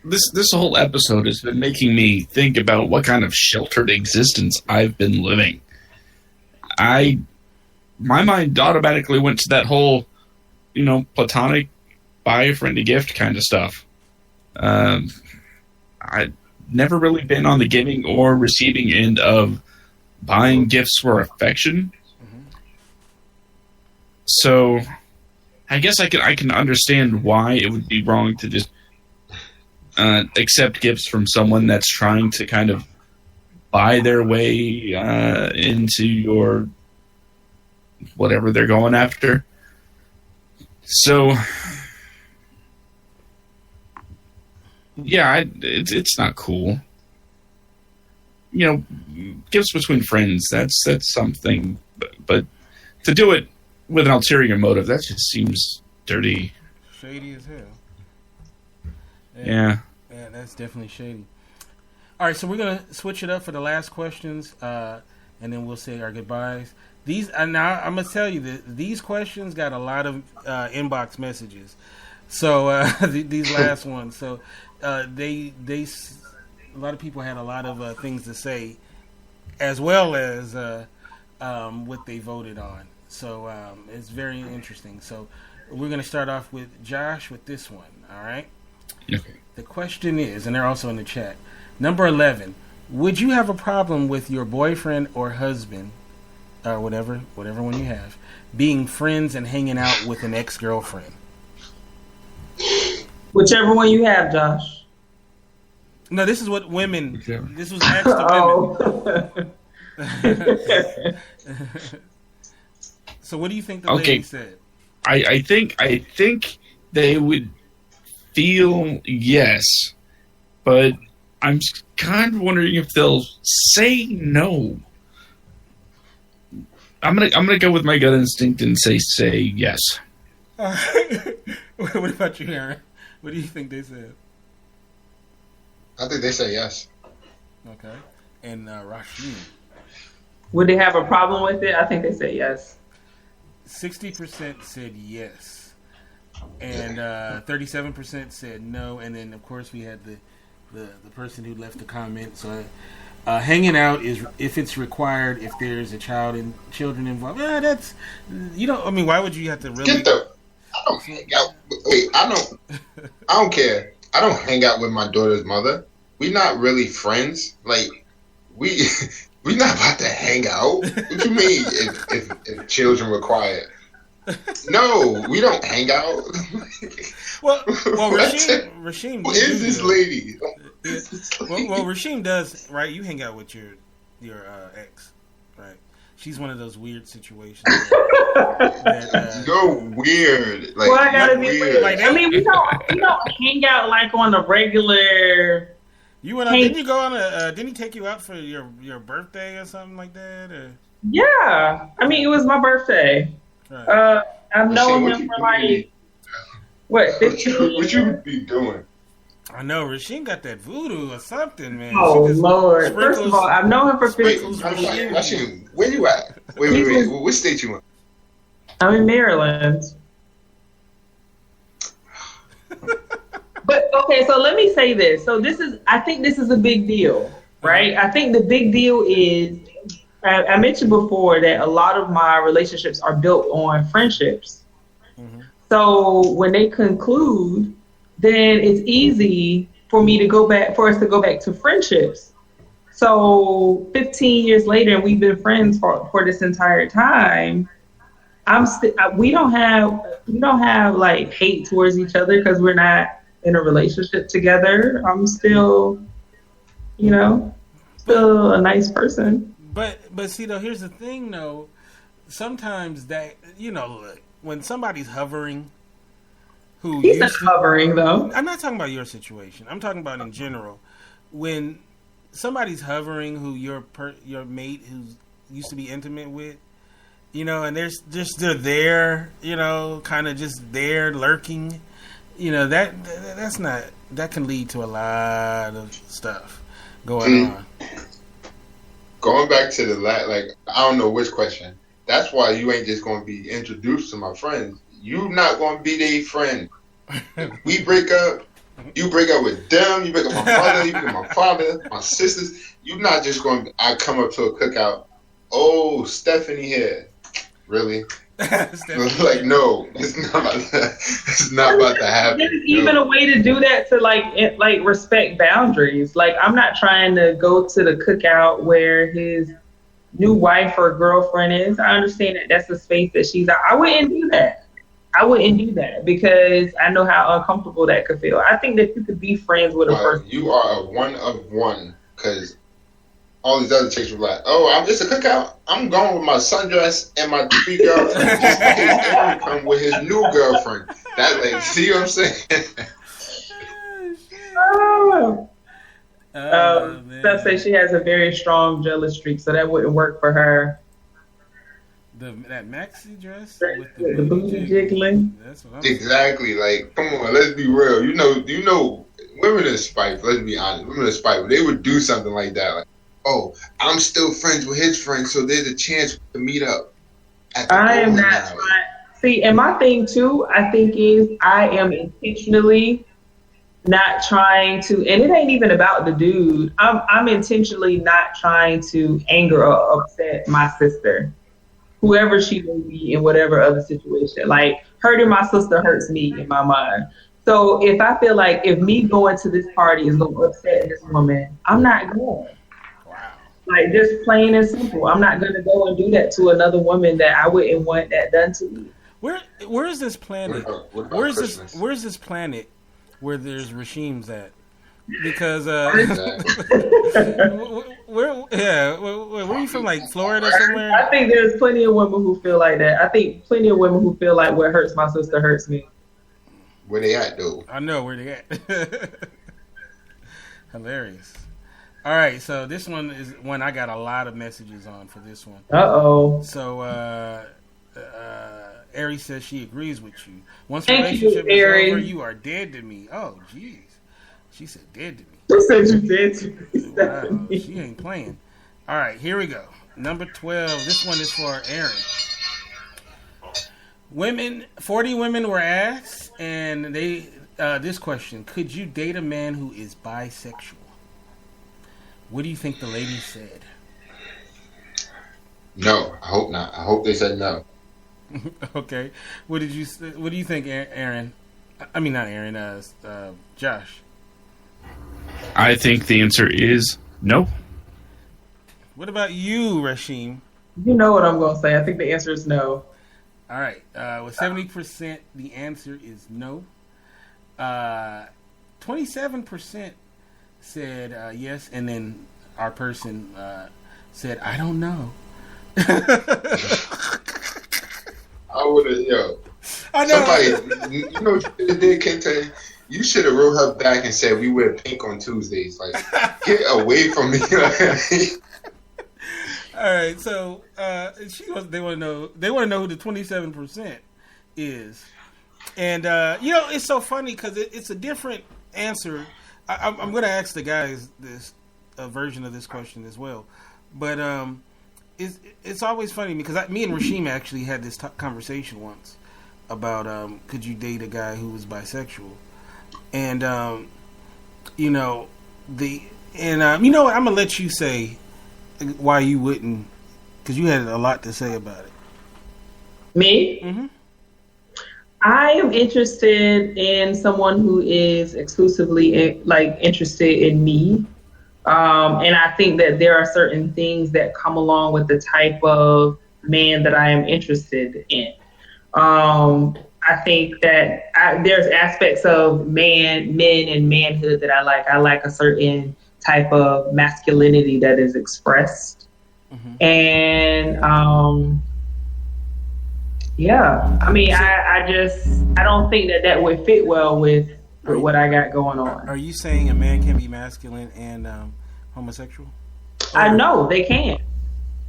This whole episode has been making me think about what kind of sheltered existence I've been living. My mind automatically went to that whole, platonic buy a friend a gift kind of stuff. I've never really been on the giving or receiving end of buying gifts for affection. Mm-hmm. So I guess I can understand why it would be wrong to just accept gifts from someone that's trying to kind of buy their way into your whatever they're going after. So, yeah, it's not cool. Gifts between friends, that's something. But to do it with an ulterior motive. That just seems dirty. Shady as hell. Yeah. Yeah, that's definitely shady. All right, so we're gonna switch it up for the last questions, and then we'll say our goodbyes. Now I'm gonna tell you that these questions got a lot of inbox messages. So these last ones, so they a lot of people had a lot of things to say, as well as what they voted on. So it's very interesting. So we're gonna start off with Josh with this one. All right. Okay. The question is, and they're also in the chat. Number 11. Would you have a problem with your boyfriend or husband, or whatever one you have, being friends and hanging out with an ex-girlfriend? Whichever one you have, Josh. No, this is what women. Whichever. This was asked to women. So, what do you think the lady said? I think they would feel yes, but I'm kind of wondering if they'll say no. I'm gonna go with my gut instinct and say yes. What about you, Aaron? What do you think they said? I think they say yes. Okay, and Rashid. Would they have a problem with it? I think they say yes. 60% said yes, and 37% said no, and then of course we had the person who left the comment. So hanging out is if it's required, if there's a children involved. Yeah, that's I mean, why would you have to really? I don't hang out. Wait, I don't care. I don't hang out with my daughter's mother. We're not really friends. Like we're not about to hang out. What you mean if children require it? No, we don't hang out. well, Rasheem. Who is this lady? Well, Rasheem does, right? You hang out with your ex, right? She's one of those weird situations. You're weird. Like, well, I gotta be weird. Like, I mean, we don't hang out like on a regular. You went on? Didn't you go on didn't he take you out for your birthday or something like that? Or? Yeah, I mean, it was my birthday. Right. I've known him for like 15 What you be doing? I know Rasheem got that voodoo or something, man. Oh Lord! First of all, I've known him for 15 years. Rasheem, where you at? Wait. What state you in? I'm in Maryland. But okay, so let me say this. So I think this is a big deal, right? I think the big deal is, I mentioned before that a lot of my relationships are built on friendships. Mm-hmm. So when they conclude, then it's easy for us to go back to friendships. So 15 years later, and we've been friends for this entire time. We don't have like hate towards each other because we're not in a relationship together. I'm still, still a nice person. But see though, here's the thing though. Sometimes that when somebody's hovering, he's not hovering though. I'm not talking about your situation. I'm talking about in general. When somebody's hovering, who your mate who used to be intimate with, and they're there, kind of just there lurking. That can lead to a lot of stuff going on. Going back to I don't know which question. That's why you ain't just going to be introduced to my friends. You not going to be their friend. We break up. You break up with them. You break up with my mother. You break up with my father, my sisters. You're not just going to. I come up to a cookout. Oh, Stephanie here. Really? Like, no, it's not about to happen. There's even a way to do that to respect boundaries. Like, I'm not trying to go to the cookout where his new wife or girlfriend is. I understand that that's the space that she's at. I wouldn't do that because I know how uncomfortable that could feel. I think that you could be friends with a person. You are a one of one because all these other chicks were like, "Oh, it's a cookout. I'm going with my sundress and my 3 girlfriends just in case Aaron come with his new girlfriend." That see what I'm saying? Steph says she has a very strong jealous streak, so that wouldn't work for her. that maxi dress with the booty jiggling. That's what I'm Exactly. Like, come on, let's be real. You know, women are spiteful. Let's be honest. Women are spiteful. They would do something like that. Like, oh, I'm still friends with his friends, so there's a chance to meet up. I am not trying. See, and my thing too, I think is I am intentionally not trying to, and it ain't even about the dude. I'm intentionally not trying to anger or upset my sister, whoever she may be in whatever other situation. Like, hurting my sister hurts me in my mind. So if I feel like if me going to this party is going to upset this woman, I'm not going. Wow. Like, just plain and simple. I'm not going to go and do that to another woman that I wouldn't want that done to me. Where is this planet? What about Where's Christmas? this planet where there's regimes at? Because where are you from? Like Florida somewhere? I think there's plenty of women who feel like that. I think plenty of women who feel like what hurts my sister hurts me. Where they at though? I know where they at. Hilarious. All right, so this one is one I got a lot of messages on for this one. Uh-oh. So Ari says she agrees with you. Once Thank relationship you, is Ari. over, you are dead to me. Oh, jeez. She said dead to me. Who said you did to me, Wow, Stephanie? she ain't playing. All right, here we go. Number 12. This one is for Aaron. 40 women were asked, and they this question: could you date a man who is bisexual? What do you think the ladies said? No, I hope not. I hope they said no. Okay. What do you think, Aaron? I mean, not Aaron. Josh. I think the answer is no. What about you, Rashim? You know what I'm going to say. I think the answer is no. All right. With 70%, the answer is no. 27% said yes, and then our person said, I don't know. I would have, I know. somebody, you know what you did, Kente? You should have wrote her back and said, we wear pink on Tuesdays. Like, get away from me. All right, so they want to know who the 27% is, and it's so funny because it's a different answer. I'm going to ask the guys this version of this question as well, but it's always funny because me and Rashim actually had this conversation once about could you date a guy who was bisexual, and I'm gonna let you say why you wouldn't, because you had a lot to say about it. Me? Mm-hmm. I am interested in someone who is exclusively interested in me. And I think that there are certain things that come along with the type of man that I am interested in. I think that there's aspects of men and manhood that I like. I like a certain type of masculinity that is expressed. Mm-hmm. And I mean, I don't think that would fit well with what I got going on. Are you saying a man can be masculine and homosexual? I know they can.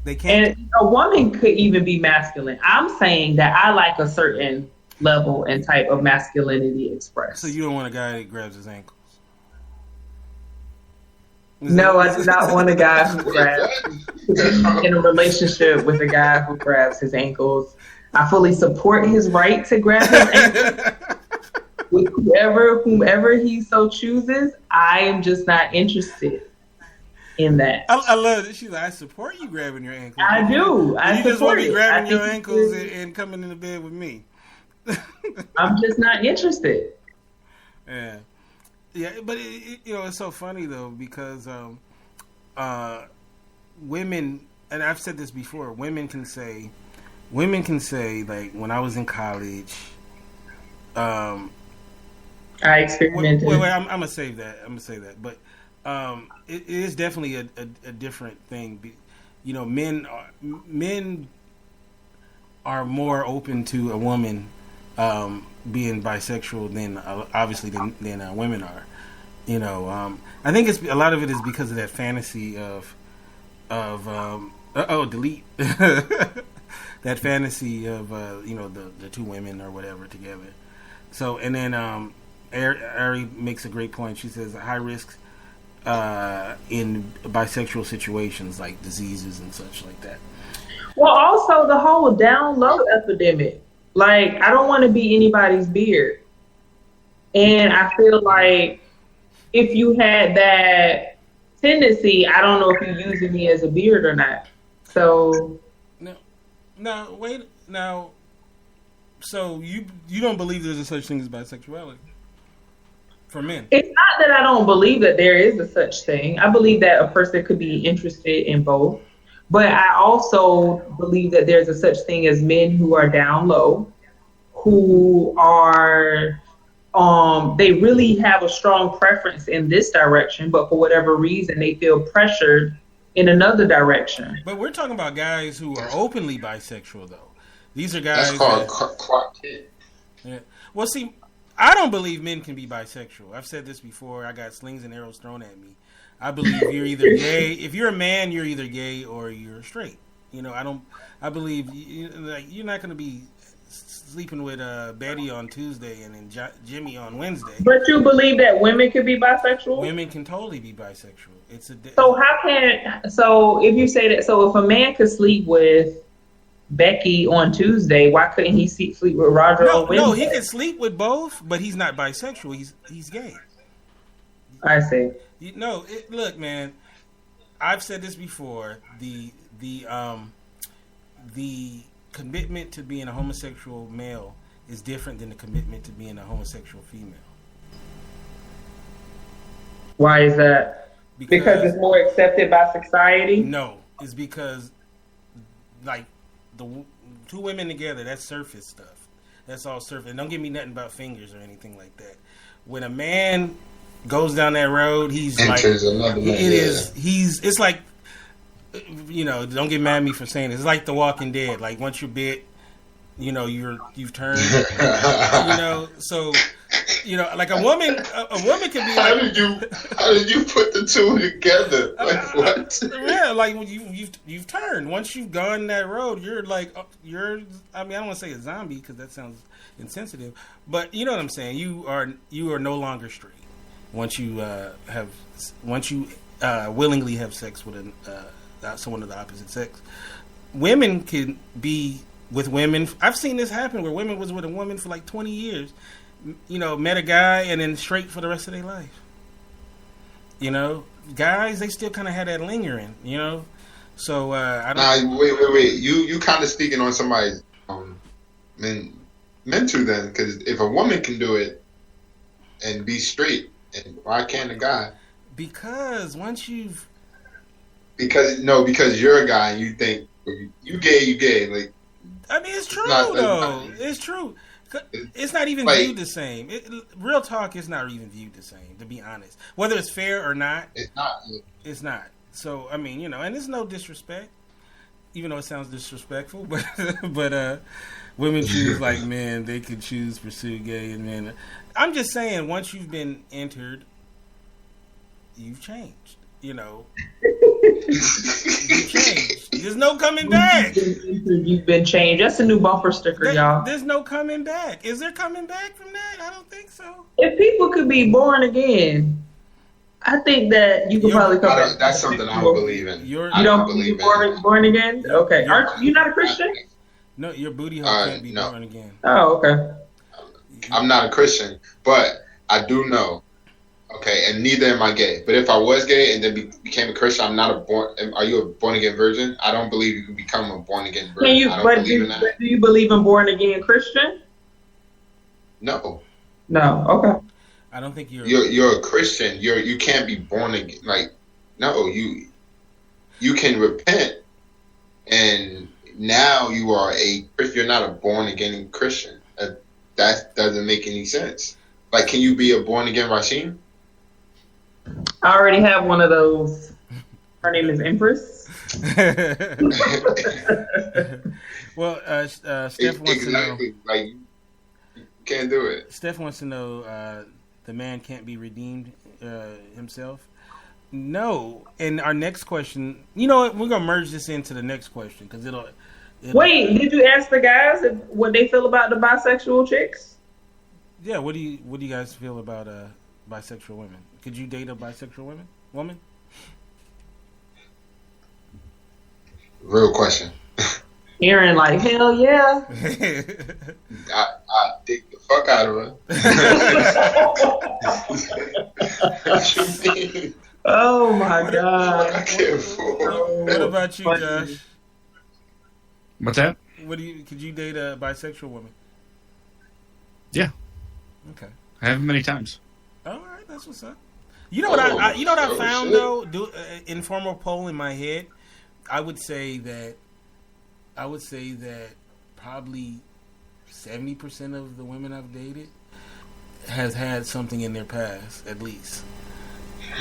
They can. And a woman could even be masculine. I'm saying that I like a certain level and type of masculinity expressed. So you don't want a guy that grabs his ankles? No, I do not want a guy who grabs in a relationship with a guy who grabs his ankles. I fully support his right to grab his ankles with whomever he so chooses. I am just not interested in that. I love that. She's like, I support you grabbing your ankles. I do. You just want to be grabbing your ankles and coming into bed with me. I'm just not interested. Yeah. Yeah, but it's so funny though because women, and I've said this before, women can say like when I was in college, I experimented. Wait, I'm gonna save that. But it is definitely a different thing. Men are more open to a woman being bisexual than obviously than women are. I think a lot of it is because of that fantasy of delete. that fantasy of the two women or whatever together. So and then Ari makes a great point. She says high risk in bisexual situations like diseases and such like that. Well, also the whole down low epidemic. Like, I don't want to be anybody's beard. And I feel like if you had that tendency, I don't know if you're using me as a beard or not. So So you don't believe there's a such thing as bisexuality for men? It's not that I don't believe that there is a such thing. I believe that a person could be interested in both. But I also believe that there's a such thing as men who are down low, who are, they really have a strong preference in this direction, but for whatever reason, they feel pressured in another direction. But we're talking about guys who are openly bisexual, though. These are guys. That's called Clark Kent. Yeah. Well, see, I don't believe men can be bisexual. I've said this before. I got slings and arrows thrown at me. I believe you're either gay. If you're a man, you're either gay or you're straight. I believe you're not going to be sleeping with Betty on Tuesday and then Jimmy on Wednesday. But you believe that women can be bisexual? Women can totally be bisexual. So if you say that, so if a man could sleep with Becky on Tuesday, why couldn't he sleep with Roger on Wednesday? No, he can sleep with both, but he's not bisexual. He's gay. I see. Look, man. I've said this before. The commitment to being a homosexual male is different than the commitment to being a homosexual female. Why is that? Because it's more accepted by society? No, it's because like the two women together, that's surface stuff. That's all surface. And don't give me nothing about fingers or anything like that. When a man goes down that road, he's enters like another man. It's like, don't get mad at me for saying this. It's like The Walking Dead. Like once you're bit, you've turned. So like a woman can be. How did you put the two together? Like what? Yeah, like you've turned. Once you've gone that road, you're like I don't want to say a zombie because that sounds insensitive, but you know what I'm saying. You are no longer straight once you willingly have sex with someone of the opposite sex. Women can be with women. I've seen this happen where women was with a woman for like 20 years. Met a guy and then straight for the rest of their life. Guys, they still kind of had that lingering. So I don't. Nah, wait. You kind of speaking on somebody's mental then, because if a woman can do it and be straight, and why can't a guy? Because once you've. Because you're a guy and you think you gay. Like, I mean, it's true though. It's true. It's not even viewed the same. Real talk is not even viewed the same, to be honest. Whether it's fair or not, it's not. It's not. So I mean, and it's no disrespect, even though it sounds disrespectful. But women choose like men. They could choose pursue gay and men. I'm just saying, once you've been entered, you've changed. You've changed. There's no coming back. You've been changed. That's a new bumper sticker, y'all. There's no coming back. Is there coming back from that? I don't think so. If people could be born again, I think that you could probably come back. That's something I don't believe in. You don't believe born again? Okay. Aren't you not a Christian? No, your booty hole can't be born again. Oh, okay. I'm not a Christian, but I do know. Okay, and neither am I gay. But if I was gay and then became a Christian, I'm not are you a born again virgin? I don't believe you can become a born again virgin. Do you believe in born again Christian? No. No. Okay. I don't think you're a Christian. You can't be born again. Like, no, you can repent, and now you are a Christian. You're not a born again Christian. That doesn't make any sense. Like, can you be a born again Rasheen? I already have one of those. Her name is Empress. Well, Steph wants to know. Like, you can't do it. Steph wants to know, the man can't be redeemed himself. No. And our next question, you know what? We're gonna merge this into the next question because Wait, did you ask the guys what they feel about the bisexual chicks? Yeah, what do you guys feel about bisexual women? Could you date a bisexual woman? Real question. Aaron, like, hell yeah. I dig the fuck out of her. What you mean? Oh my god. I can't afford. What about you, Josh? What's that? Could you date a bisexual woman? Yeah. Okay. I have many times. All right, that's what's up. You know what I found shit. though? Informal poll in my head. I would say that probably 70% of the women I've dated has had something in their past, at least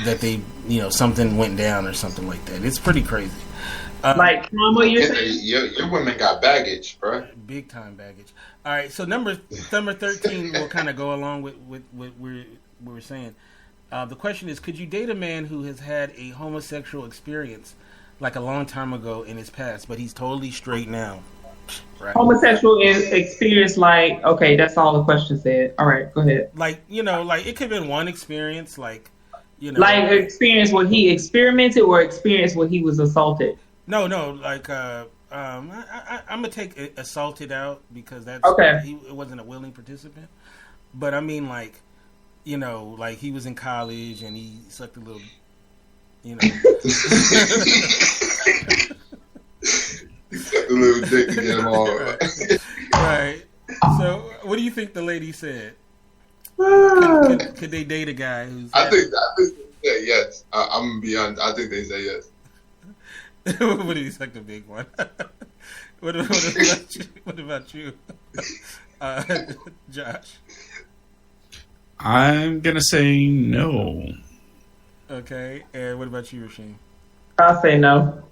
that they, something went down or something like that. It's pretty crazy. Like trauma, you're saying? Your women got baggage, bro. Big time baggage. All right, so number 13 will kind of go along with what we were saying. The question is, could you date a man who has had a homosexual experience like a long time ago in his past, but he's totally straight now? Right? Homosexual experience, like, okay, that's all the question said. All right, go ahead. Like, like it could have been one experience, like, like experience where he experimented or experience where he was assaulted. No, like I'm gonna take assaulted out because that's okay. It wasn't a willing participant, but I mean like like he was in college and he sucked a little, Sucked a little dick to get him all right. So what do you think the lady said? Could they date a guy who's? I think they say yes. I'm gonna be honest. I think they say yes. What do you think the big one? What about you? What about you, Josh? I'm gonna say no. Okay, and what about you, Rasheem? I'll say no.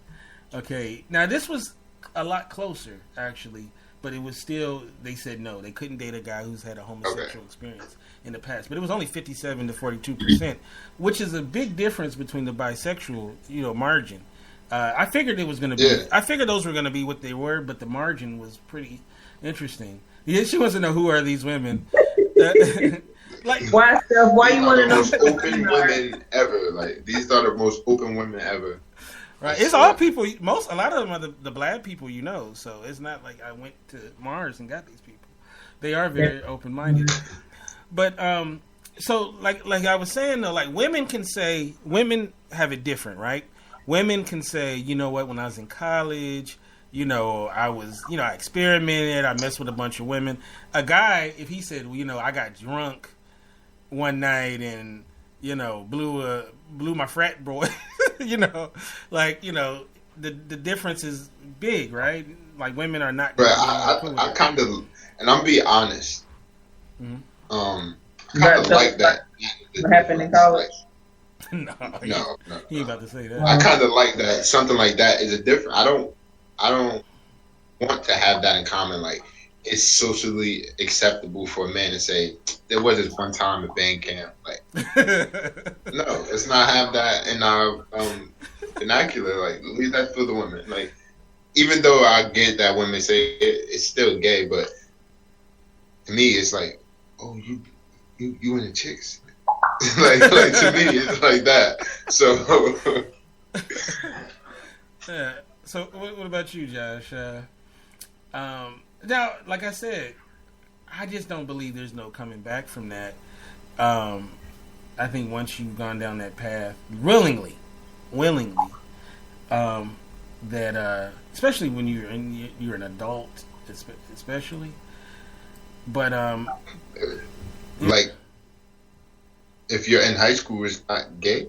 Okay, now this was a lot closer actually, but it was still, they said no. They couldn't date a guy who's had a homosexual experience in the past, but it was only 57 to 42%, which is a big difference between the bisexual, margin. I figured it was going to be. Yeah. I figured those were going to be what they were, but the margin was pretty interesting. Yeah, she wants to know, who are these women? Like, why, Steph? Why you want to know? Most open women ever. Like, these are the most open women ever. Right, it's all people. A lot of them are the black people, So it's not like I went to Mars and got these people. They are very open-minded. But so like I was saying though, like women have it different, right? Women can say, you know what, when I was in college, I was, I experimented, I messed with a bunch of women. A guy, if he said, well, I got drunk one night and, blew my frat boy, the difference is big, right? Like women are not. But I kind of, and I'm being honest. Mm-hmm. I kind of like that. What happened in college? No. He ain't about to say that. I kind of like that. Something like that is a different. I don't want to have that in common. Like, it's socially acceptable for a man to say there was this one time at band camp. Like, no, let's not have that in our vernacular. Like, leave that for the women. Like, even though I get that women say it's still gay, but to me, it's like, oh, you and the chicks. like to me, it's like that. So, yeah. So what about you, Josh? Now, like I said, I just don't believe there's no coming back from that. I think once you've gone down that path, willingly, that especially when you're an adult, especially. But like, if you're in high school, it's not gay.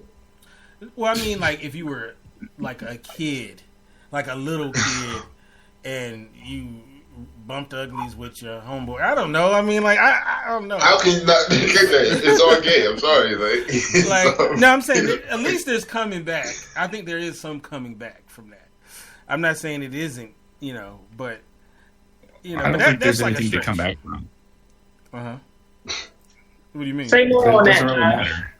Well, I mean, like if you were like a kid, like a little kid, and you bumped uglies with your homeboy. I don't know. I mean, like I don't know. How can you not get that? It's all gay. I'm sorry. No, I'm saying at least there's coming back. I think there is some coming back from that. I'm not saying it isn't, but I don't think there's anything to come back from. What do you mean? Say more on that. Really matter.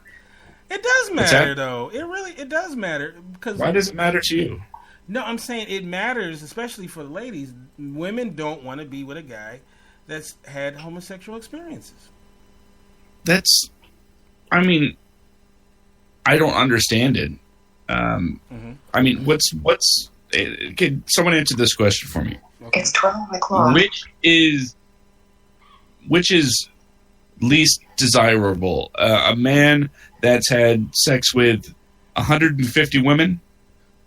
It does matter, though. It does matter because. Why does it matter to you? No, I'm saying it matters, especially for the ladies. Women don't want to be with a guy that's had homosexual experiences. I mean, I don't understand it. I mean, can someone answer this question for me? Okay. It's 12 o'clock. Which is least desirable? A man that's had sex with 150 women,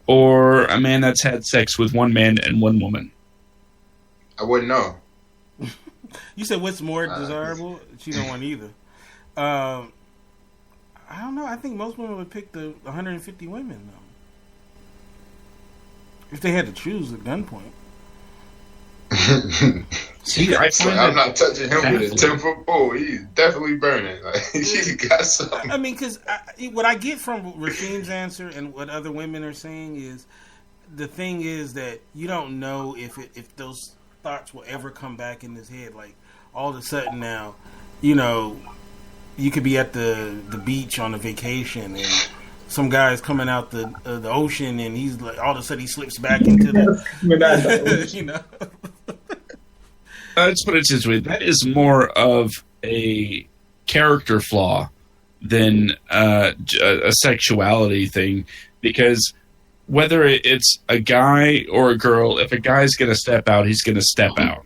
or a man that's had sex with one man and one woman? I wouldn't know. You said what's more desirable? She don't want either. I don't know. I think most women would pick the 150 women, though. If they had to choose at gunpoint. See, I'm not touching him with a 10-foot pole. He's definitely burning. Like, he's got something. I mean, because what I get from Rasheem's answer and what other women are saying is, the thing is that you don't know if those thoughts will ever come back in his head. Like, all of a sudden now, you know, you could be at the beach on a vacation and some guy's coming out the ocean and he's like, all of a sudden he slips back into the, you know. Let's put it this way: that is more of a character flaw than a sexuality thing, because whether it's a guy or a girl, if a guy's going to step out, he's going to step out.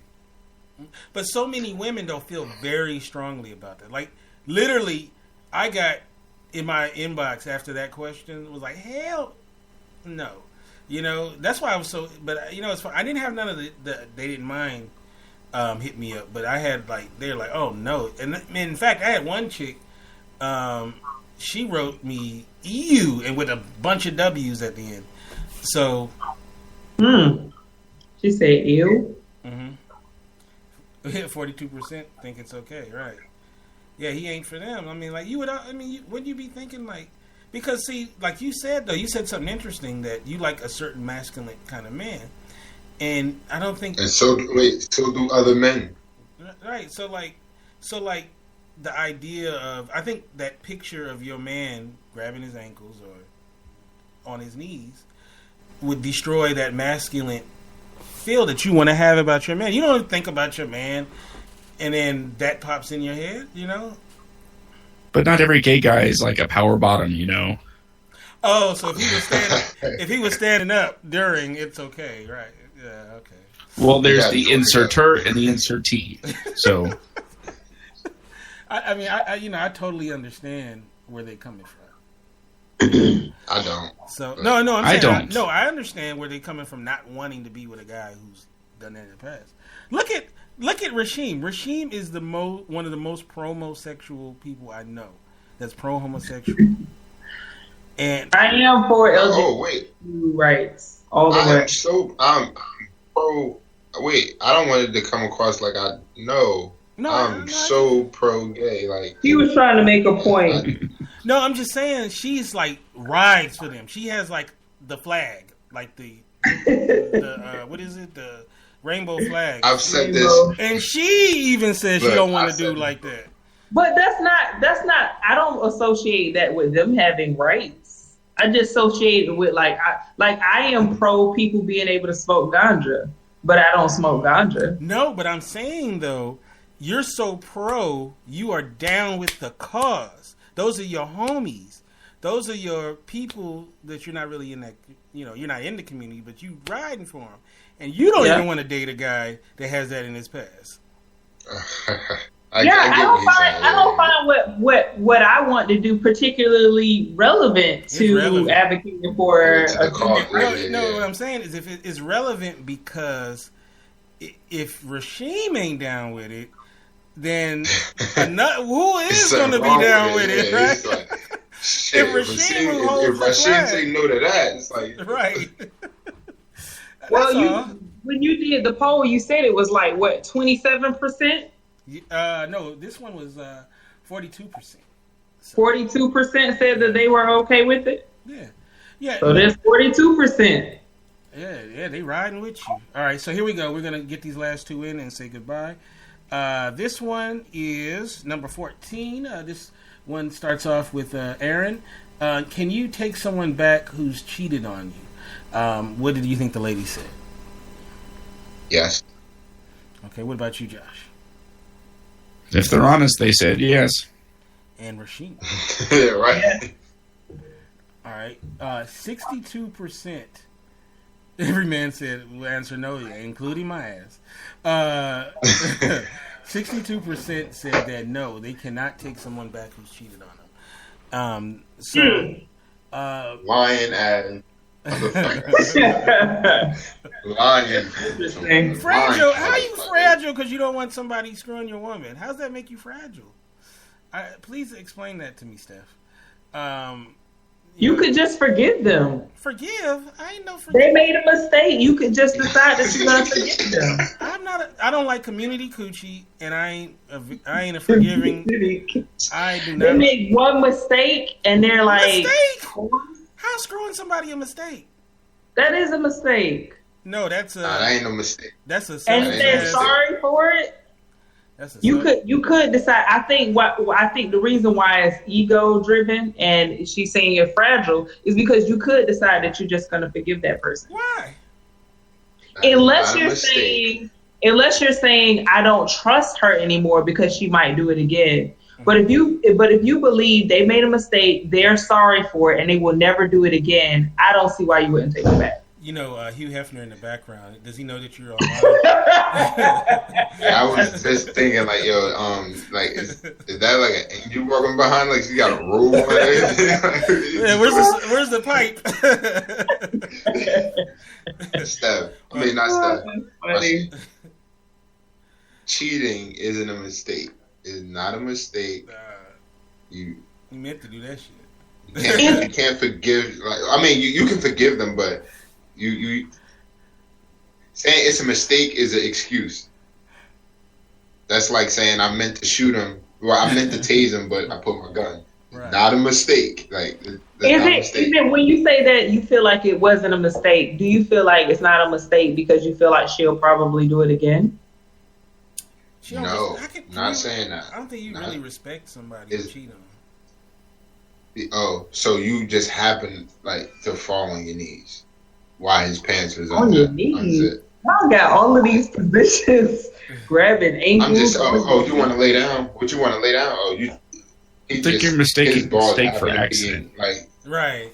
But so many women don't feel very strongly about that. Like, literally, I got in my inbox after that question was like, hell no. You know, that's why I was so, but you know, it's fun. I didn't have none of the they didn't mind hit me up, but I had like, they're like, oh no. And in fact, I had one chick, she wrote me EU and with a bunch of W's at the end. So, She said ew. 42% think it's okay, right? Yeah, he ain't for them. I mean, like, you would. I mean, wouldn't you be thinking like, because see, like you said though, you said something interesting that you like a certain masculine kind of man, and I don't think. And so do other men. Right. So like the idea of, I think that picture of your man grabbing his ankles or on his knees would destroy that masculine feel that you want to have about your man. You don't think about your man and then that pops in your head, you know? But not every gay guy is like a power bottom, you know? Oh, so if he was standing up during, it's okay, right? Yeah, okay. Well, there's the inserter and the insertee. So I mean, I totally understand where they're coming from. I don't. So no, I'm saying I don't. I understand where they're coming from, not wanting to be with a guy who's done that in the past. Look at Rasheem. Rasheem is one of the most pro-homosexual people I know. That's pro-homosexual. And I am for LGBT Oh wait, rights all the way. I'm pro. Wait, I don't want it to come across like I know. No, I'm so pro-gay. Like, He was trying to make a point. no, I'm just saying she's like rides for them. She has like the flag, like the what is it? The rainbow flag. I've said this, And she even said she Look, don't want I to do said- like that. But that's not. I don't associate that with them having rights. I just associate it with I am pro people being able to smoke ganja, but I don't smoke ganja. No, but I'm saying though, you're so pro, you are down with the cause. Those are your homies. Those are your people that you're not really in that, you know, you're not in the community, but you riding for them. And you don't even want to date a guy that has that in his past. I don't find what I want to do particularly relevant to advocating for a No, what I'm saying is, if it's relevant because if Rasheem ain't down with it, then who is going to be down with it, right? Like, shit, If Rasheem say no to that, it's like right. Well, when you did the poll, you said it was like what, 27%? No, this one was 42%. 42% said that they were okay with it. Yeah. So there's 42%. Yeah, they riding with you. All right, so here we go. We're gonna get these last two in and say goodbye. This one is number 14. This one starts off with Aaron. Can you take someone back who's cheated on you? What did you think the lady said? Yes. Okay, what about you, Josh? If they're honest, they said yes. And Rasheem? Yeah, right. All right. 62%. Every man said will answer no, including my ass. 62% said that no, they cannot take someone back who's cheated on them. Lying ass. Lying. Fragile? How are you fragile because you don't want somebody screwing your woman? How's that make you fragile? Please explain that to me, Steph. You could just forgive them. Forgive? I ain't no forgive. They made a mistake. You could just decide that you're gonna forgive them. I don't like community coochie, and I ain't a forgiving. I do not. They make one mistake, and they're like, mistake? How's screwing somebody a mistake? That is a mistake. No, that's a. Nah, that ain't no mistake. That's a. And they're sorry for it. You could decide. I think the reason why it's ego driven and she's saying you're fragile is because you could decide that you're just going to forgive that person. Why? Unless you're saying I don't trust her anymore because she might do it again. Mm-hmm. But if you believe they made a mistake, they're sorry for it, and they will never do it again, I don't see why you wouldn't take it back. You know, Hugh Hefner in the background. Does he know that you're online? Yeah, I was just thinking, like, yo, like, is that like an angel walking behind? Like, she got a robe on it? Yeah, where's the pipe? Steph. I mean, not Steph. Funny. Cheating isn't a mistake. It's not a mistake. You meant to do that shit. You can't forgive. Like, I mean, you can forgive them, but you saying it's a mistake is an excuse. That's like saying I meant to shoot him. Well, I meant to tase him, but I put my gun. Right. Not a mistake. Like, is it when you say that you feel like it wasn't a mistake? Do you feel like it's not a mistake because you feel like she'll probably do it again? No, not saying that. I don't think you really respect somebody who cheat on them. Oh, so you just happen like to fall on your knees while his pants was on your knees. Y'all got all of these positions, grabbing ankles. I'm just. Oh, you want to lay down? What you want to lay down? Oh, you. I think you're mistaking mistake for accident. Like, right.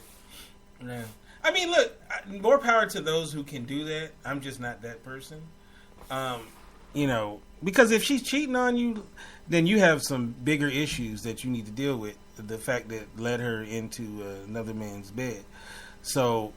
Yeah. I mean, look. More power to those who can do that. I'm just not that person. You know, because if she's cheating on you, then you have some bigger issues that you need to deal with. The fact that led her into another man's bed. So,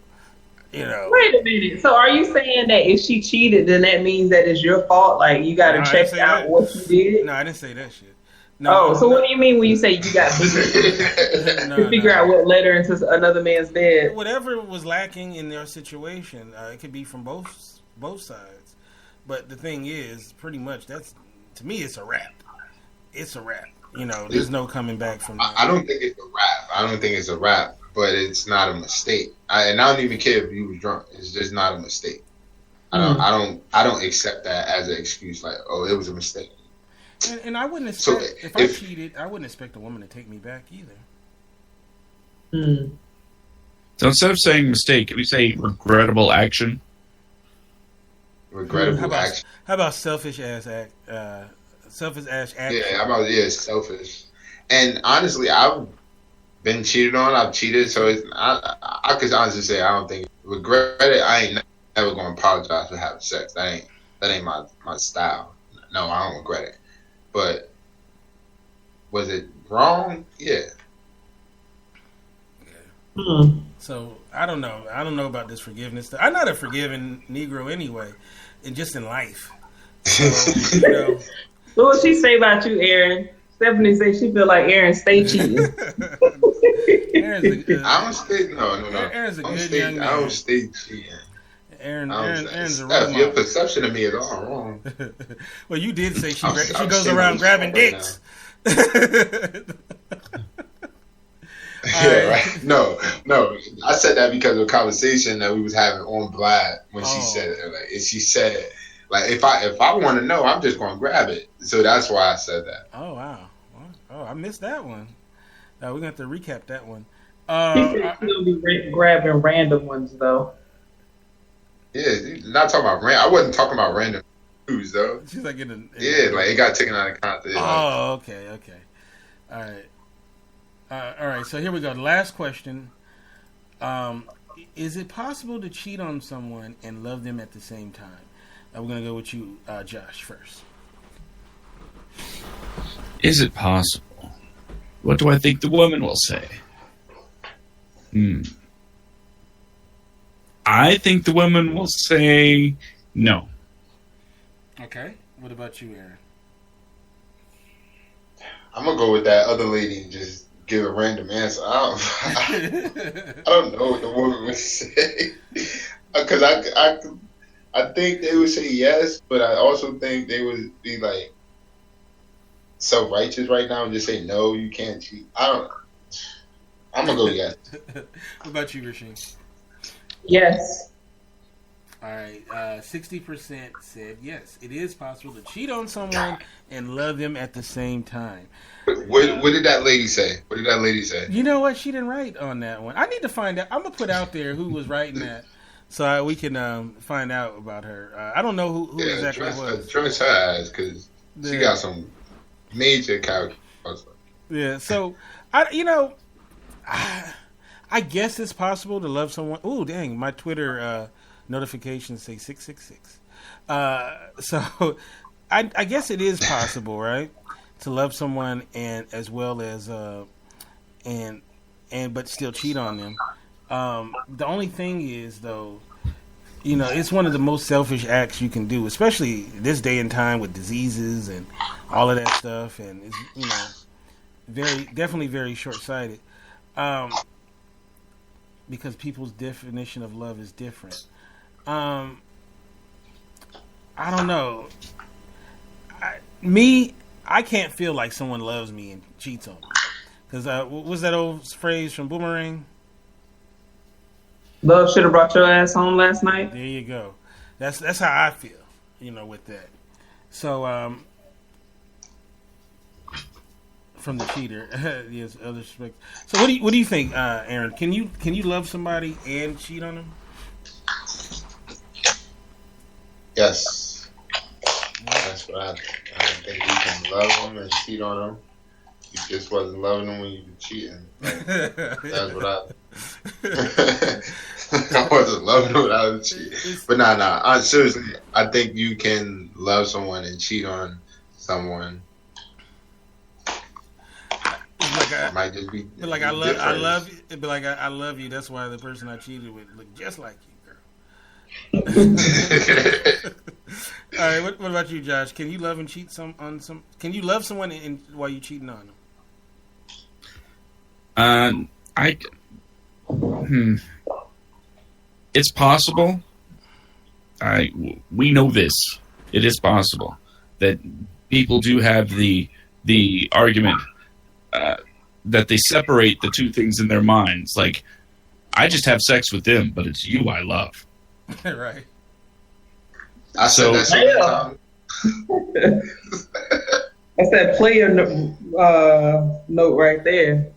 you know. Wait a minute. So are you saying that if she cheated, then that means that it's your fault? Like, you got to check out what you did? No, I didn't say that shit. No, so what do you mean when you say you got to figure out what led her into another man's bed? Whatever was lacking in their situation, it could be from both sides. But the thing is, pretty much, to me, it's a wrap. It's a wrap. You know, there's no coming back from that. I don't think it's a rap. I don't think it's a rap, but it's not a mistake. I don't even care if you was drunk. It's just not a mistake. I don't accept that as an excuse. Like, oh, it was a mistake. And I wouldn't expect if I cheated, I wouldn't expect a woman to take me back either. So instead of saying mistake, we say regrettable action. Regrettable action. How about selfish ass act? Selfish ass action. Yeah, selfish. And honestly, I've been cheated on. I've cheated, so I could honestly say I don't think regret it. I ain't never gonna apologize for having sex. That ain't my style. No, I don't regret it. But was it wrong? Yeah. So I don't know. I don't know about this forgiveness. I'm not a forgiving Negro anyway, and just in life. So, you know. So what she say about you, Aaron? Stephanie say she feel like Aaron stay cheating. I don't stay. No. Aaron's a good young man. I don't stay cheating. Aaron's a role model. Your perception of me is all wrong. Well, you did say she goes around grabbing dicks. Yeah, right. No. I said that because of a conversation that we was having on Vlad when she said it. Like, she said, like, if I want to know, I'm just gonna grab it. So that's why I said that. Oh wow. I missed that one. We're gonna have to recap that one. He said she'll be grabbing random ones though. Yeah, not talking about I wasn't talking about random news though. She's like yeah, like it got taken out of context. Oh, okay. All right. So here we go. The last question. Is it possible to cheat on someone and love them at the same time? We're gonna go with you, Josh, first. Is it possible? What do I think the woman will say? I think the woman will say no. Okay. What about you, Aaron? I'm gonna go with that other lady and just give a random answer. I don't know what the woman would say because I think they would say yes, but I also think they would be like self-righteous right now and just say no, you can't cheat. I'm gonna go yes. What about you, Rasheen? Yes. All right, 60% said yes. It is possible to cheat on someone and love them at the same time. What did that lady say? What did that lady say? You know what? She didn't write on that one. I need to find out. I'm gonna put out there who was writing that, so we can find out about her. I don't know who exactly it was. Trust her ass because she got some major character. Yeah. So I guess it's possible to love someone. Ooh, dang! My Twitter notifications say 666. So I guess it is possible, right? To love someone and as well as but still cheat on them. The only thing is though, it's one of the most selfish acts you can do, especially this day and time with diseases and all of that stuff, and it's definitely very short-sighted. Because people's definition of love is different. I don't know. I can't feel like someone loves me and cheats on me. Because what was that old phrase from Boomerang? Love should have brought your ass home last night. There you go. That's how I feel, with that. So, from the cheater, yes, other respect. So, what do you think, Aaron? Can you love somebody and cheat on them? Yes. That's what I think. You can love them and cheat on them. You just wasn't loving them when you were cheating. That's what I wasn't loving them when I was cheating. But nah. Seriously, I think you can love someone and cheat on someone. It might just be. Like I love you. It'd be like I love you. That's why the person I cheated with looked just like you, girl. All right. What about you, Josh? Can you love and cheat on some? Can you love someone while you cheating on them? It's possible. We know this. It is possible that people do have the argument that they separate the two things in their minds. Like, I just have sex with them, but it's you I love. Right. I said that same time. That's that player note right there.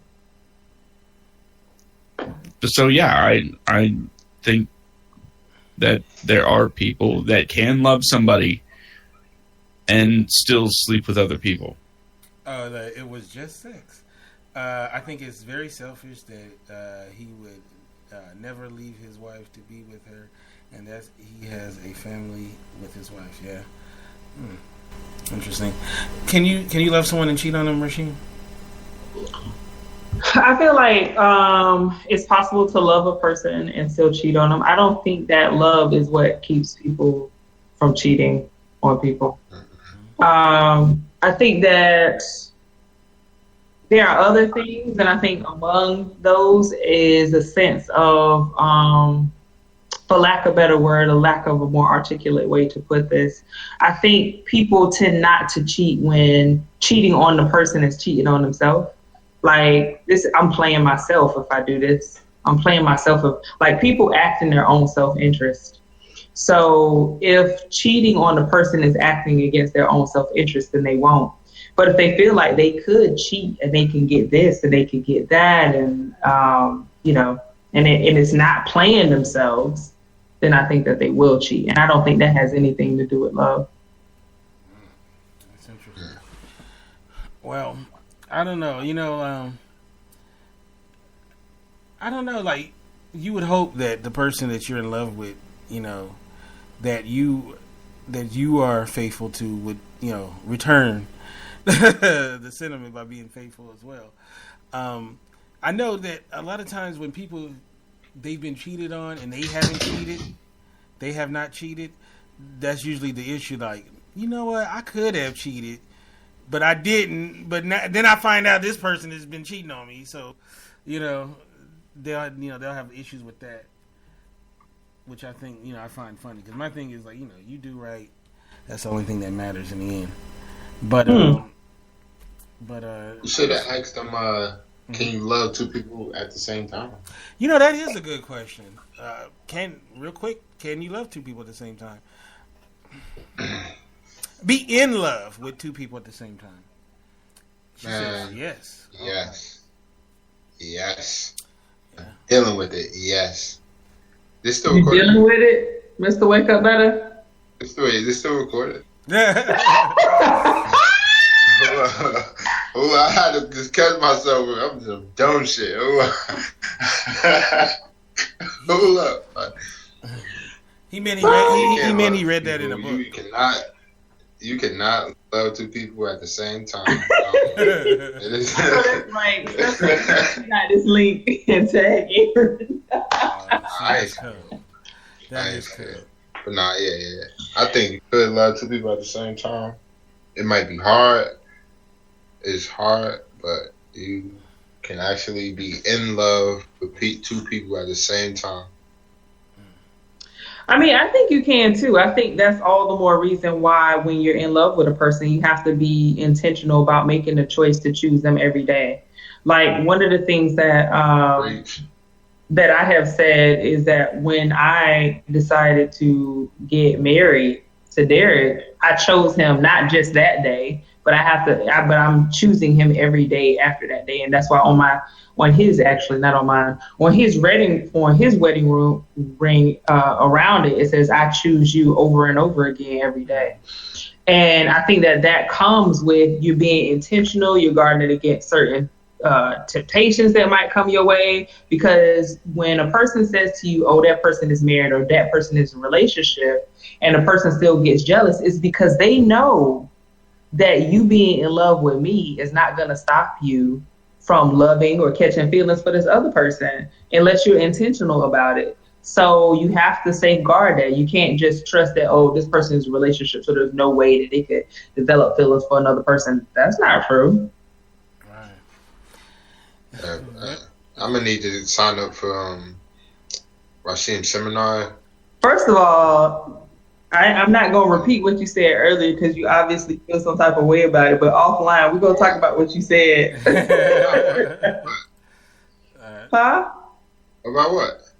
So yeah, I think that there are people that can love somebody and still sleep with other people. It was just sex. I think it's very selfish that he would never leave his wife to be with her, and he has a family with his wife. Yeah. Interesting. Can you love someone and cheat on them, Rasheen? I feel like it's possible to love a person and still cheat on them. I don't think that love is what keeps people from cheating on people. I think that there are other things, and I think among those is a sense of, for lack of a better word, a lack of a more articulate way to put this. I think people tend not to cheat when cheating on the person is cheating on themselves. Like this, I'm playing myself if I do this. I'm playing myself. Like people act in their own self-interest. So if cheating on the person is acting against their own self-interest, then they won't. But if they feel like they could cheat and they can get this and they can get that, and and it's not playing themselves, then I think that they will cheat. And I don't think that has anything to do with love. That's interesting. Well, I don't know. I don't know. Like, you would hope that the person that you're in love with, that you are faithful to would, return the sentiment by being faithful as well. I know that a lot of times when people, they've been cheated on and they have not cheated, that's usually the issue. Like, you know what, I could have cheated, but I didn't. But then I find out this person has been cheating on me. So, they'll have issues with that, which I think, I find funny. Because my thing is, like, you do right. That's the only thing that matters in the end. But, you should have asked them, can you love two people at the same time? That is a good question. Can you love two people at the same time? Be in love with two people at the same time. She says yes. Yes. Yes. Yeah. Dealing with it, yes. This still you recorded? Dealing with it, Mr. Wake Up Better? Is this still recorded? Oh, I had to just catch myself. I'm some dumb shit. Hold up. He meant he read that in a book. I You cannot love two people at the same time. That's right. You got this link and tag in. That is cool. But nah, yeah. I think you could love two people at the same time. It might be hard. It's hard, but you can actually be in love with two people at the same time. I mean, I think you can too. I think that's all the more reason why when you're in love with a person, you have to be intentional about making a choice to choose them every day. Like, one of the things that that I have said is that when I decided to get married to Derek, I chose him not just that day, but I'm choosing him every day after that day. And that's why on his wedding ring around it says, I choose you over and over again every day. And I think that comes with you being intentional. You're guarding against certain temptations that might come your way, because when a person says to you, oh, that person is married or that person is in a relationship, and a person still gets jealous, it's because they know that you being in love with me is not going to stop you from loving or catching feelings for this other person unless you're intentional about it. So you have to safeguard that. You can't just trust that, oh, this person is in a relationship, so there's no way that they could develop feelings for another person. That's not true. I'm gonna need to sign up for Rashim's seminar. First of all, I'm not gonna repeat what you said earlier because you obviously feel some type of way about it. But offline, we're gonna talk about what you said. Huh? About what?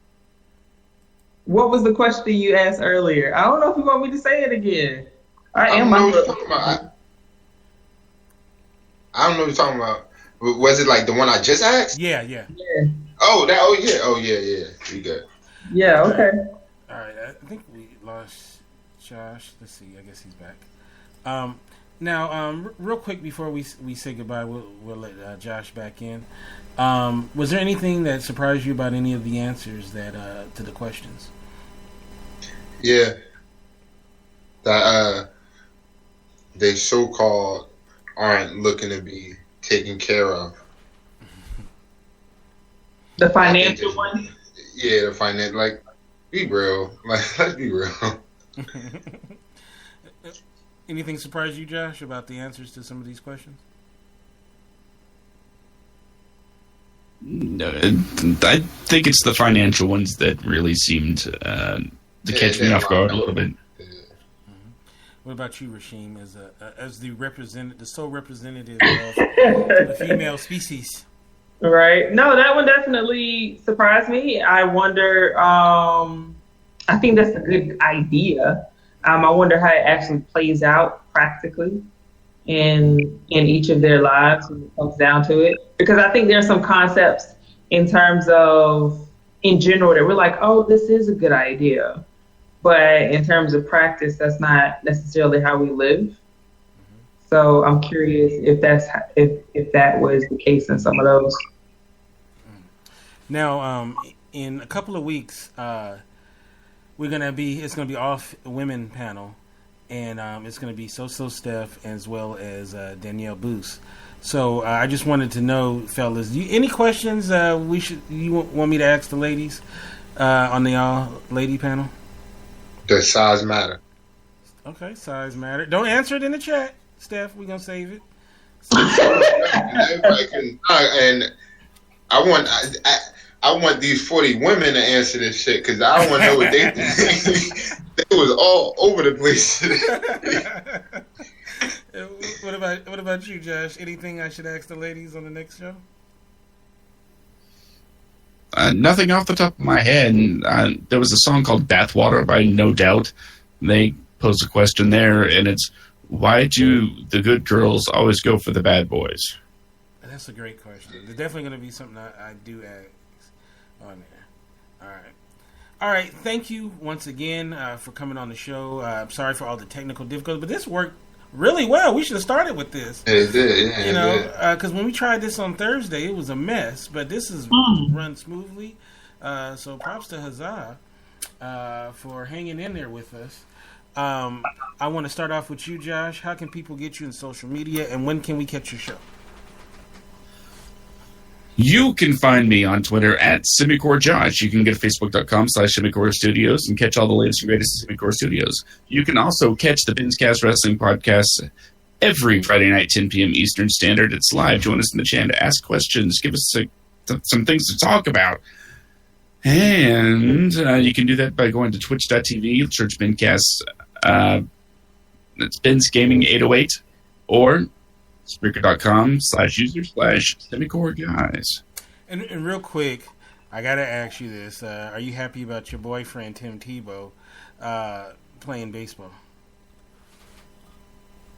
What was the question you asked earlier? I don't know if you want me to say it again. I don't know what you're talking about. I don't know what you're talking about. Was it like the one I just asked? Yeah. Oh, yeah. You good. Yeah, okay. All right, I think we lost Josh. Let's see. I guess he's back. Now, real quick before we say goodbye, we'll let Josh back in. Was there anything that surprised you about any of the answers that to the questions? Yeah. That they so-called aren't looking to be taken care of. The financial one? Yeah, the financial. Like, be real. Like, let's be real. Anything surprise you, Josh, about the answers to some of these questions? No, I think it's the financial ones that really seemed to catch me off guard a little bit. What about you, Rashim, as the sole representative of the female species? Right. No, that one definitely surprised me. I wonder. I think that's a good idea. I wonder how it actually plays out practically in each of their lives when it comes down to it. Because I think there's some concepts in terms of in general that we're like, oh, this is a good idea. but in terms of practice, that's not necessarily how we live. So I'm curious if that was the case in some of those. Now, in a couple of weeks, it's gonna be off women panel, and it's gonna be So Steph as well as Danielle Booth. So I just wanted to know, fellas, any questions you want me to ask the ladies on the all lady panel? Does size matter? Okay, size matter. Don't answer it in the chat, Steph. We're gonna save it. Everybody can, and I want these 40 women to answer this shit because I want to know what they think. They was all over the place. What about you, Josh? Anything I should ask the ladies on the next show? Nothing off the top of my head. There was a song called Bathwater by No Doubt. They posed a question there, and it's, why do the good girls always go for the bad boys? That's a great question. There's definitely going to be something I do ask on there. All right. Thank you once again for coming on the show. I'm sorry for all the technical difficulties, but this worked really well. We should have started with this. It did, yeah. Because when we tried this on Thursday, it was a mess, but this is run smoothly. So props to Huzzah for hanging in there with us. I want to start off with you, Josh. How can people get you in social media, and when can we catch your show? You can find me on Twitter at SemicoreJosh. You can go to Facebook.com/Semicore Studios and catch all the latest and greatest at Semicore Studios. You can also catch the Binscast Wrestling Podcast every Friday night, 10 p.m. Eastern Standard. It's live. Join us in the chat, ask questions, give us some things to talk about. And you can do that by going to twitch.tv, search Bincast. It's Ben's Gaming 808, or Spreaker.com/user/Semicore guys. And real quick, I gotta ask you this: are you happy about your boyfriend Tim Tebow playing baseball?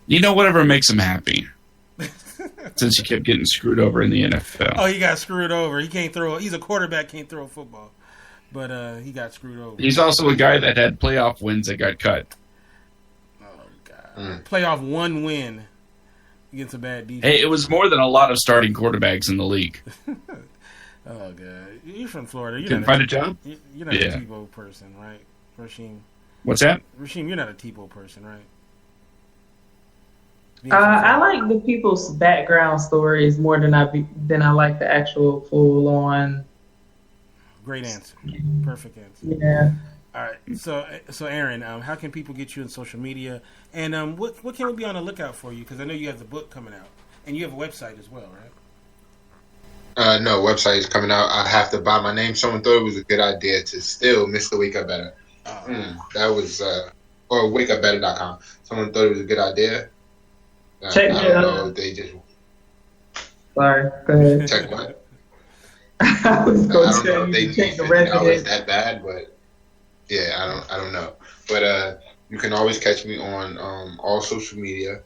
You know, whatever makes him happy. Since he kept getting screwed over in the NFL. Oh, he got screwed over. He can't throw. He's a quarterback, can't throw a football, but he got screwed over. He's also a guy that had playoff wins that got cut. Oh God! Playoff one win against a bad defense. Hey, it was more than a lot of starting quarterbacks in the league. Oh God! You're from Florida. You Couldn't find a job. You're not a Tebow person, right, Rasheem? What's that? Rasheem, you're not a Tebow person, right? I like the people's background stories more than I like the actual full on. Great answer. Perfect answer. Yeah. All right. So Aaron, how can people get you on social media, and what can we be on the lookout for you? Because I know you have the book coming out, and you have a website as well, right? No, website is coming out. I have to buy my name. Someone thought it was a good idea to steal Mr. Wake Up Better. That was or wakeupbetter.com. Someone thought it was a good idea. Check I don't know if they just. Sorry, go ahead. Check what? I was going to tell you they to check the know it's resident. that bad, but yeah, I don't know. But you can always catch me on all social media.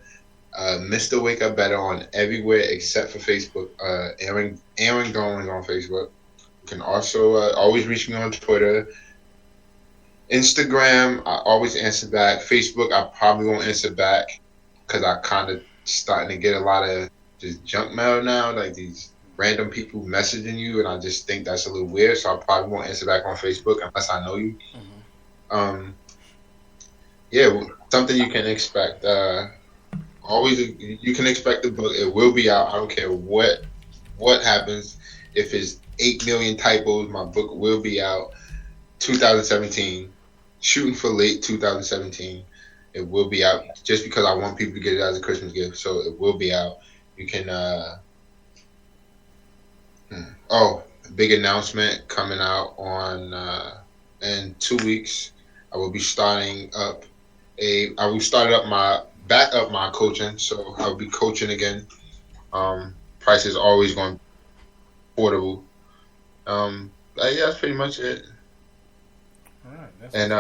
Mr. Wake Up Better on everywhere except for Facebook. Aaron Gowans on Facebook. You can also always reach me on Twitter. Instagram, I always answer back. Facebook, I probably won't answer back because I kind of starting to get a lot of just junk mail now, like these random people messaging you, and I just think that's a little weird, so I probably won't answer back on Facebook unless I know you. Yeah, something you can expect. Always, you can expect the book. It will be out. I don't care what happens. If it's 8 million typos, my book will be out 2017. Shooting for late 2017. It will be out just because I want people to get it as a Christmas gift. So it will be out. You can. Big announcement coming out on in 2 weeks. I will be starting up my coaching. So I'll be coaching again. Price is always going affordable. Yeah, that's pretty much it. All right. And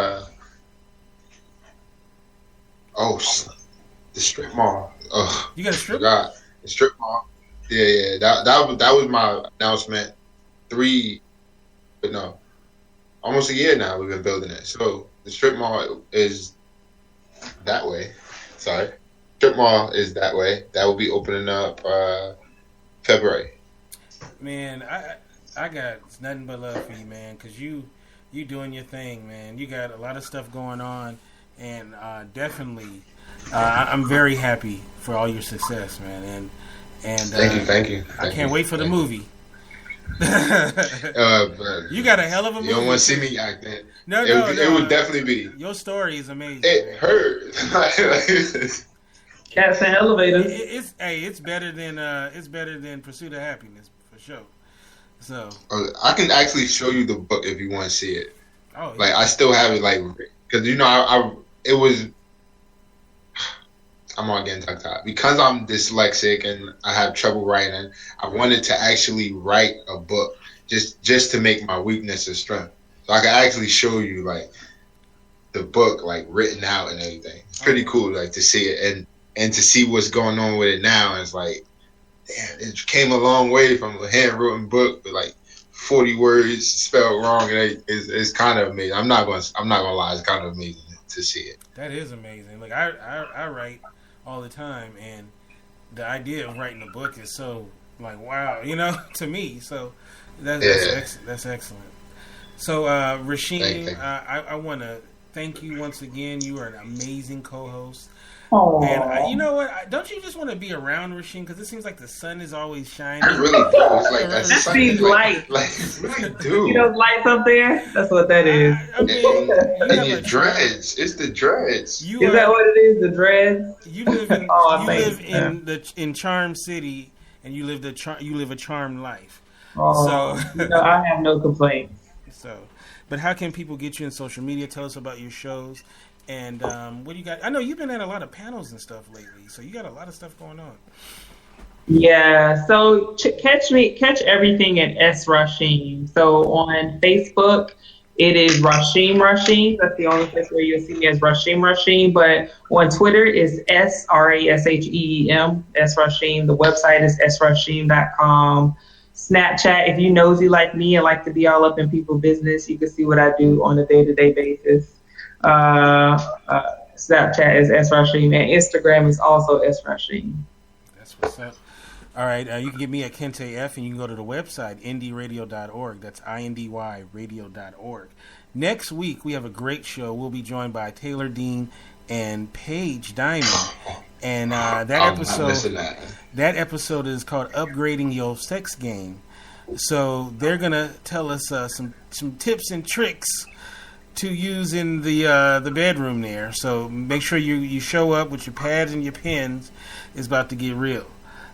the strip mall. Oh, you got a strip? Forgot the strip mall. Yeah. That was my announcement. Almost a year now we've been building it. So The strip mall is that way. Sorry. Strip mall is that way. That will be opening up February. Man, I got nothing but love for you, man, because you doing your thing, man. You got a lot of stuff going on, and definitely, I'm very happy for all your success, man. And thank you. I can't wait for the movie. But you got a hell of a movie. You don't want to see me act that. No. It would definitely be. Your story is amazing. It hurts. Cats and elevators. It's better than Pursuit of Happiness for sure. So I can actually show you the book if you want to see it. Oh, yeah. Like I still have it, like because I'm all getting tongue-tied because I'm dyslexic and I have trouble writing. I wanted to actually write a book just to make my weakness a strength, so I can actually show you like the book like written out and everything. It's pretty cool, like to see it and to see what's going on with it now. And it's like, damn, it came a long way from a handwritten book with like 40 words spelled wrong, and it's kind of amazing. I'm not gonna lie, it's kind of amazing to see it. That is amazing. Like I write all the time, and the idea of writing a book is so like wow, to me. So that's excellent. So Rasheem, I want to thank you once again. You are an amazing co-host. Aww. And you know what? Don't you just want to be around Rasheem? Because it seems like the sun is always shining. I really do. It's like that Just these lights. Like really do. See those lights up there? That's what that is. I mean, and your dreads. It's the dreads. Is that what it is? The dreads? You live in in Charm City, and you live a charmed life. So I have no complaints. So, but how can people get you in social media? Tell us about your shows. And what do you got? I know you've been at a lot of panels and stuff lately, so you got a lot of stuff going on. Yeah, so catch everything at S Rasheem. So on Facebook, it is Rasheem. That's the only place where you'll see me as Rasheem. But on Twitter is SRASHEEM, S Rasheem. The website is srasheem.com. Snapchat, if you nosy like me and like to be all up in people's business, you can see what I do on a day-to-day basis. Snapchat is S Rasheem, and Instagram is also S Rasheem. That's what's up. All right, you can get me at Kente F, and you can go to the website indyradio.org. That's INDY radio.org. Next week we have a great show. We'll be joined by Taylor Dean and Paige Diamond, and that episode is called "Upgrading Your Sex Game." So they're gonna tell us some tips and tricks to use in the bedroom there. So make sure you show up with your pads and your pens. It's about to get real.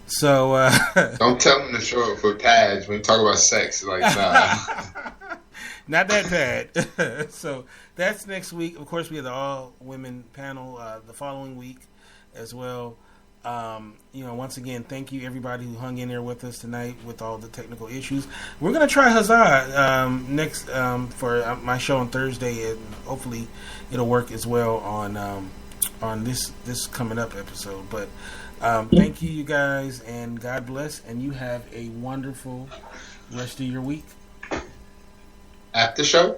So don't tell them to show up for pads when you talk about sex. Like nah. Not that bad. So that's next week. Of course, we have the all women panel the following week as well. Once again, thank you everybody who hung in there with us tonight with all the technical issues. We're gonna try Huzzah next for my show on Thursday, and hopefully it'll work as well on this coming up episode. But thank you guys, and God bless, and you have a wonderful rest of your week. After show.